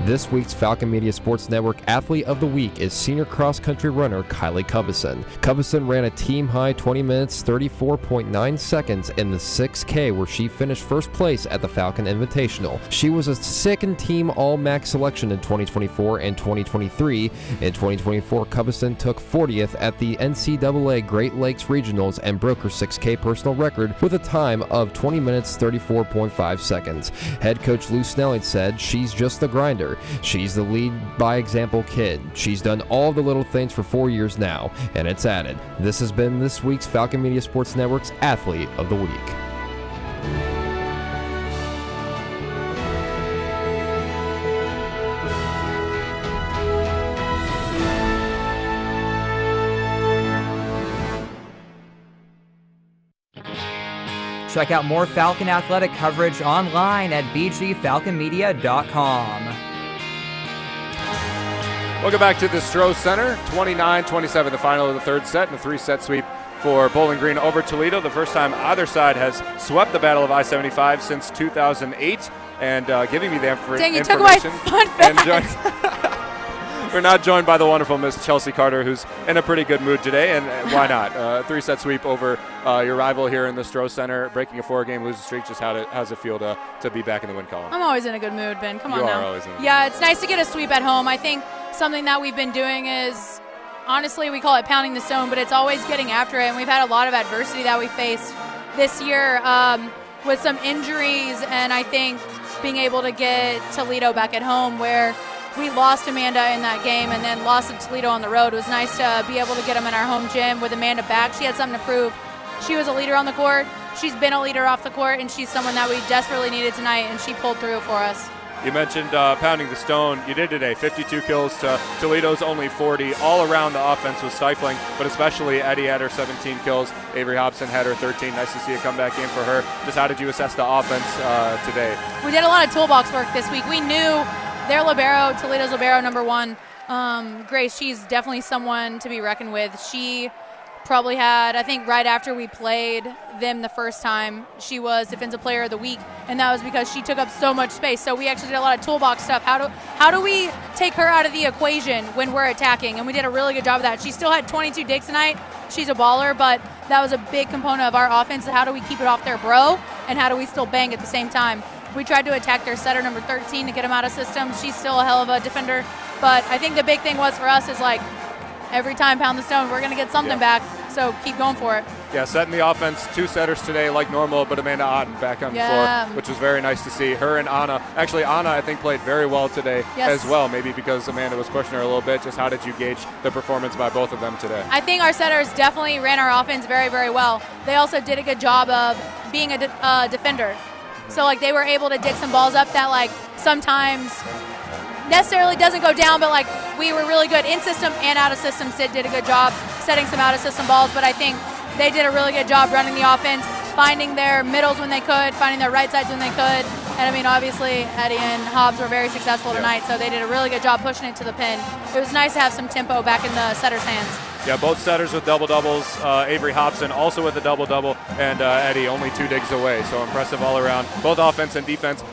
This week's Falcon Media Sports Network Athlete of the Week is senior cross-country runner Kylie Cubison. Cubison ran a team-high 20 minutes, 34.9 seconds in the 6K, where she finished first place at the Falcon Invitational. She was a second-team All-MAC selection in 2024 and 2023. In 2024, Cubison took 40th at the NCAA Great Lakes Regionals and broke her 6K personal record with a time of 20 minutes, 34.5 seconds. Head coach Lou Snelling said, "She's just a grinder. She's the lead by example kid. She's done all the little things for 4 years now," and it's added. This has been this week's Falcon Media Sports Network's Athlete of the Week. Check out more Falcon athletic coverage online at bgfalconmedia.com. Welcome back to the Stroh Center. 29-27, the final of the third set, and a three-set sweep for Bowling Green over Toledo. The first time either side has swept the Battle of I-75 since 2008, and giving me the information. Dang, you took away fun facts. We're not joined by the wonderful Miss Chelsea Carter, who's in a pretty good mood today, and why not? Three-set sweep over your rival here in the Stroh Center, breaking a 4-game losing streak. Just how's it feel to be back in the win column? I'm always in a good mood, Ben. Come on now. You are always in a good mood. Yeah, it's nice to get a sweep at home. I think something that we've been doing is, honestly, we call it pounding the stone, but it's always getting after it, and we've had a lot of adversity that we faced this year with some injuries, and I think being able to get Toledo back at home, where we lost Amanda in that game and then lost to Toledo on the road. It was nice to be able to get them in our home gym with Amanda back. She had something to prove. She was a leader on the court. She's been a leader off the court, and she's someone that we desperately needed tonight, and she pulled through for us. You mentioned pounding the stone. You did today. 52 kills to Toledo's only 40. All around the offense was stifling, but especially Eddie had her 17 kills. Avery Hobson had her 13. Nice to see a comeback game for her. Just how did you assess the offense today? We did a lot of toolbox work this week. We knew their libero, Toledo's libero number 1, Grace, she's definitely someone to be reckoned with. She probably had, I think right after we played them the first time, she was Defensive Player of the Week, and that was because she took up so much space. So we actually did a lot of toolbox stuff. How do we take her out of the equation when we're attacking? And we did a really good job of that. She still had 22 digs tonight. She's a baller, but that was a big component of our offense. How do we keep it off their bro, and how do we still bang at the same time? We tried to attack their setter, number 13, to get him out of system. She's still a hell of a defender. But I think the big thing was for us is, like, every time pound the stone, we're going to get something back. So keep going for it. Yeah, setting the offense, 2 setters today like normal, but Amanda Otten back on the floor, which was very nice to see. Her and Anna. Actually, Anna, I think, played very well today as well, maybe because Amanda was pushing her a little bit. Just how did you gauge the performance by both of them today? I think our setters definitely ran our offense very, very well. They also did a good job of being a defender. So, like, they were able to dig some balls up that, like, sometimes necessarily doesn't go down, but, like, we were really good in system and out of system. Sid did a good job setting some out of system balls, but I think they did a really good job running the offense, finding their middles when they could, finding their right sides when they could. And, I mean, obviously, Eddie and Hobbs were very successful tonight, so they did a really good job pushing it to the pin. It was nice to have some tempo back in the setter's hands. Yeah, both setters with double-doubles. Avery Hobson also with a double-double, and Eddie only 2 digs away. So impressive all around, both offense and defense.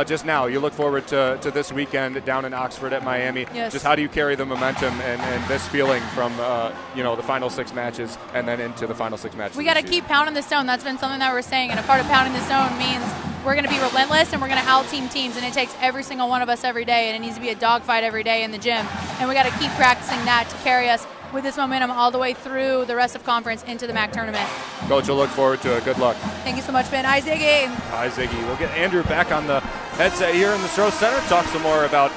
Just now, you look forward to this weekend down in Oxford at Miami. Yes. Just how do you carry the momentum and this feeling from the final 6 matches and then into the final 6 matches? We got to keep pounding the stone. That's been something that we're saying, and a part of pounding the stone means we're going to be relentless and we're going to out-team teams, and it takes every single one of us every day, and it needs to be a dogfight every day in the gym. And we got to keep practicing that to carry us with this momentum all the way through the rest of conference into the MAC tournament. Coach, we'll look forward to it. Good luck. Thank you so much, Ben. Hi, Ziggy. Hi, Ziggy. We'll get Andrew back on the headset here in the Stroh Center. Talk some more about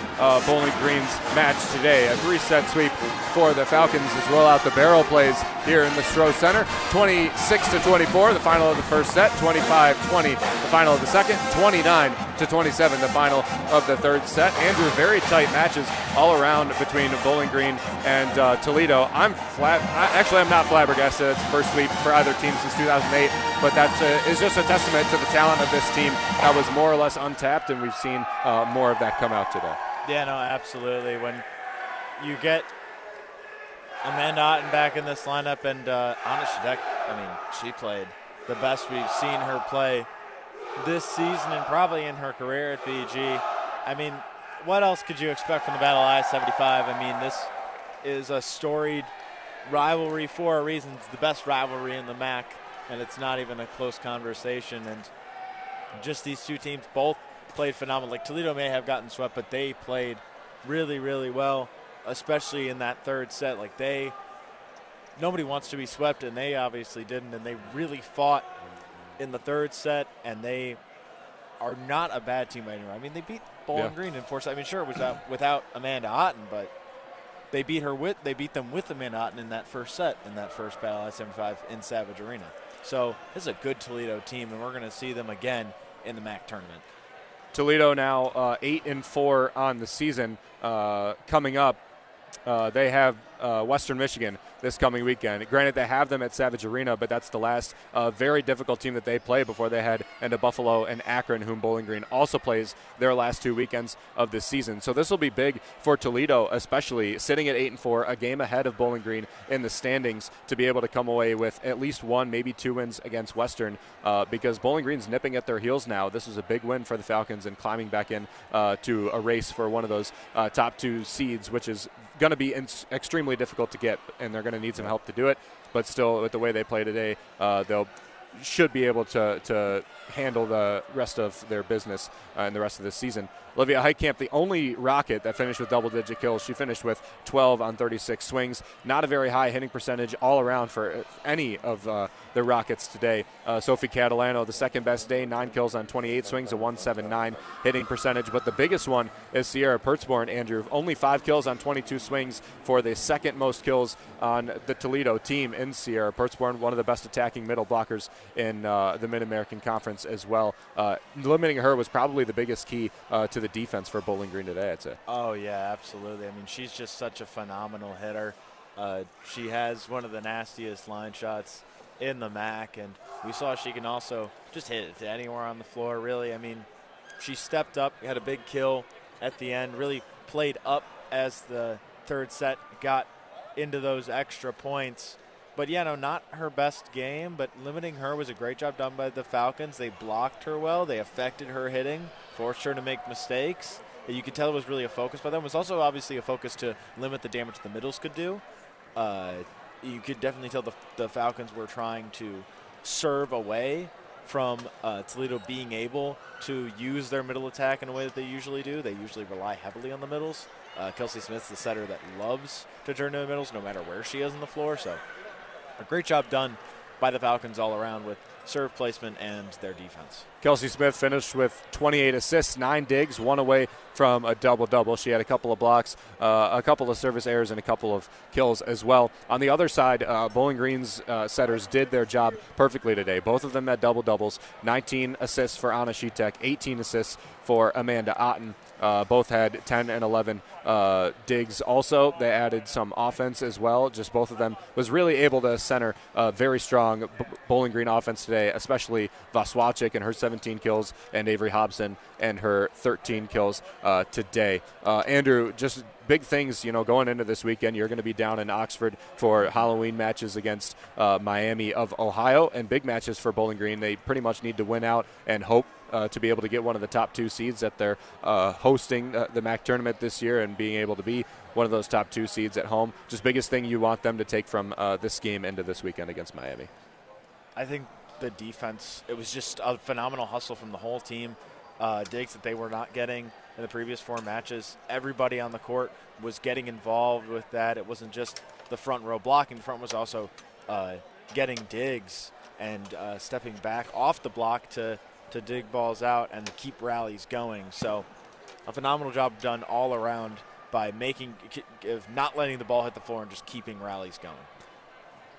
Bowling Green's match today. A 3-set sweep for the Falcons as roll out the barrel plays here in the Stroh Center. 26-24, the final of the first set. 25-20, the final of the second. 29 27, the final of the third set. Andrew, very tight matches all around between Bowling Green and Toledo. I'm not flabbergasted. It's the first sweep for either team since 2008, but that is just a testament to the talent of this team that was more or less untapped, and we've seen more of that come out today. Yeah, no, absolutely. When you get Amanda Otten back in this lineup, and Anna Shadek, she played the best we've seen her play this season and probably in her career at BG. What else could you expect from the Battle I-75? This is a storied rivalry for a reason. It's the best rivalry in the MAC, and it's not even a close conversation. And just these two teams both played phenomenal. Like, Toledo may have gotten swept, but they played really, really well, especially in that third set. Nobody wants to be swept, and they obviously didn't, and they really fought in the third set, and they are not a bad team anymore. They beat Bowling Green in 4 sets. Sure, it was without Amanda Otten, but they beat them with Amanda Otten in that first set, in that first Battle I-75 in Savage Arena. So this is a good Toledo team, and we're going to see them again in the MAC tournament. Toledo now 8-4 on the season. Coming up, they have Western Michigan this coming weekend. Granted, they have them at Savage Arena, but that's the last very difficult team that they play before they head into Buffalo and Akron, whom Bowling Green also plays their last 2 weekends of this season. So this will be big for Toledo, especially sitting at 8-4, a game ahead of Bowling Green in the standings, to be able to come away with at least 1, maybe 2 wins against Western, because Bowling Green's nipping at their heels now. This was a big win for the Falcons and climbing back in to a race for one of those top 2 seeds, which is going to be extremely difficult to get, and they're going to need some help to do it. But still, with the way they play today, they'll should be able to handle the rest of their business in the rest of this season. Olivia Heitkamp, the only Rocket that finished with double-digit kills. She finished with 12 on 36 swings. Not a very high hitting percentage all around for any of the Rockets today. Sophie Catalano, the second best day, 9 kills on 28 swings, a 179 hitting percentage. But the biggest one is Sierra Pertzborn, Andrew. Only 5 kills on 22 swings for the second most kills on the Toledo team in Sierra Pertzborn, one of the best attacking middle blockers in the Mid-American Conference as well. Limiting her was probably the biggest key to the defense for Bowling Green today, I'd say. Oh, yeah, absolutely. She's just such a phenomenal hitter. She has one of the nastiest line shots in the MAC, and we saw she can also just hit it to anywhere on the floor, really. She stepped up, had a big kill at the end, really played up as the third set got into those extra points. But, yeah, no, not her best game, but limiting her was a great job done by the Falcons. They blocked her well. They affected her hitting, forced her to make mistakes. You could tell it was really a focus by them. It was also obviously a focus to limit the damage the middles could do. You could definitely tell the Falcons were trying to serve away from Toledo being able to use their middle attack in a way that they usually do. They usually rely heavily on the middles. Kelsey Smith's the setter that loves to turn to the middles no matter where she is on the floor. So a great job done by the Falcons all around with serve placement and their defense. Kelsey Smith finished with 28 assists, 9 digs, 1 away from a double-double. She had a couple of blocks, a couple of service errors, and a couple of kills as well. On the other side, Bowling Green's setters did their job perfectly today. Both of them had double-doubles, 19 assists for Anna Shitek, 18 assists for Amanda Otten. Both had 10 and 11 digs. Also, they added some offense as well. Just both of them was really able to center a very strong Bowling Green offense today, especially Vaswachik and her 17 kills, and Avery Hobson and her 13 kills today. Andrew, just big things, going into this weekend. You're going to be down in Oxford for Halloween matches against Miami of Ohio, and big matches for Bowling Green. They pretty much need to win out and hope to be able to get one of the top 2 seeds that they're hosting the MAC tournament this year, and being able to be one of those top 2 seeds at home. Just biggest thing you want them to take from this game into this weekend against Miami. I think the defense, it was just a phenomenal hustle from the whole team. Digs that they were not getting in the previous 4 matches. Everybody on the court was getting involved with that. It wasn't just the front row blocking. The front was also getting digs and stepping back off the block to dig balls out and to keep rallies going. So a phenomenal job done all around by not letting the ball hit the floor and just keeping rallies going.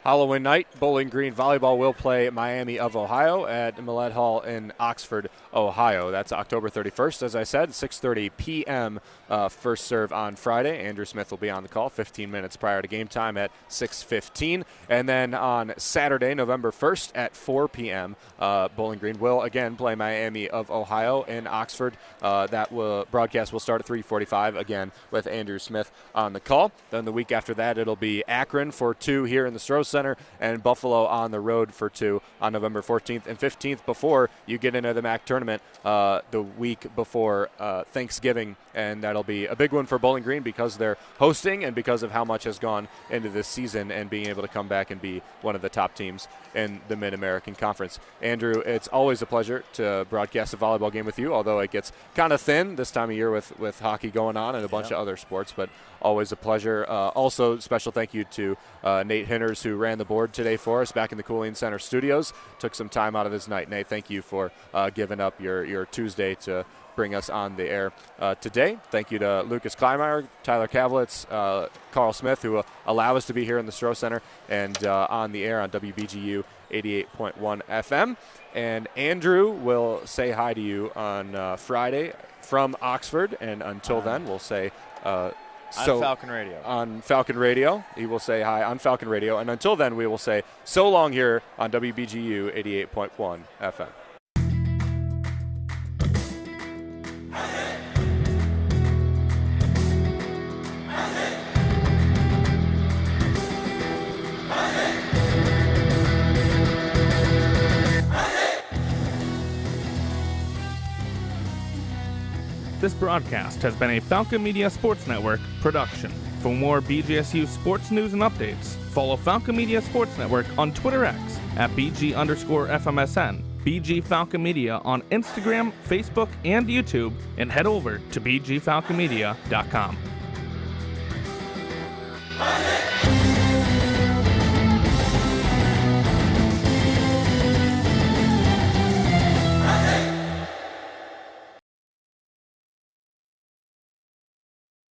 Halloween night, Bowling Green Volleyball will play Miami of Ohio at Millett Hall in Oxford, Ohio. That's October 31st, as I said, 6:30 p.m. First serve on Friday. Andrew Smith will be on the call 15 minutes prior to game time at 6:15. And then on Saturday, November 1st at 4 p.m., Bowling Green will again play Miami of Ohio in Oxford. Broadcast will start at 3:45 again with Andrew Smith on the call. Then the week after that, it'll be Akron for 2 here in the Stroh Center and Buffalo on the road for 2 on November 14th and 15th before you get into the MAC tournament the week before Thanksgiving. And that'll be a big one for Bowling Green because they're hosting and because of how much has gone into this season and being able to come back and be one of the top teams in the Mid-American Conference. Andrew, it's always a pleasure to broadcast a volleyball game with you, although it gets kind of thin this time of year with hockey going on and a bunch of other sports, but always a pleasure. Also, special thank you to Nate Hinners, who ran the board today for us back in the Cooling Center studios. Took some time out of his night. Nate, thank you for giving up your Tuesday to bring us on the air today. Thank you to Lucas Kleinmeyer, Tyler Kavlitz, Carl Smith, who allow us to be here in the Stroh Center and on the air on WBGU 88.1 FM. And Andrew will say hi to you on Friday from Oxford, and until then, we'll say on Falcon Radio. On Falcon Radio. He will say hi on Falcon Radio. And until then, we will say so long here on WBGU 88.1 FM. This broadcast has been a Falcon Media Sports Network production. For more BGSU sports news and updates, follow Falcon Media Sports Network on Twitter X at BG_FMSN, BG Falcon Media on Instagram, Facebook, and YouTube, and head over to BGFalconMedia.com.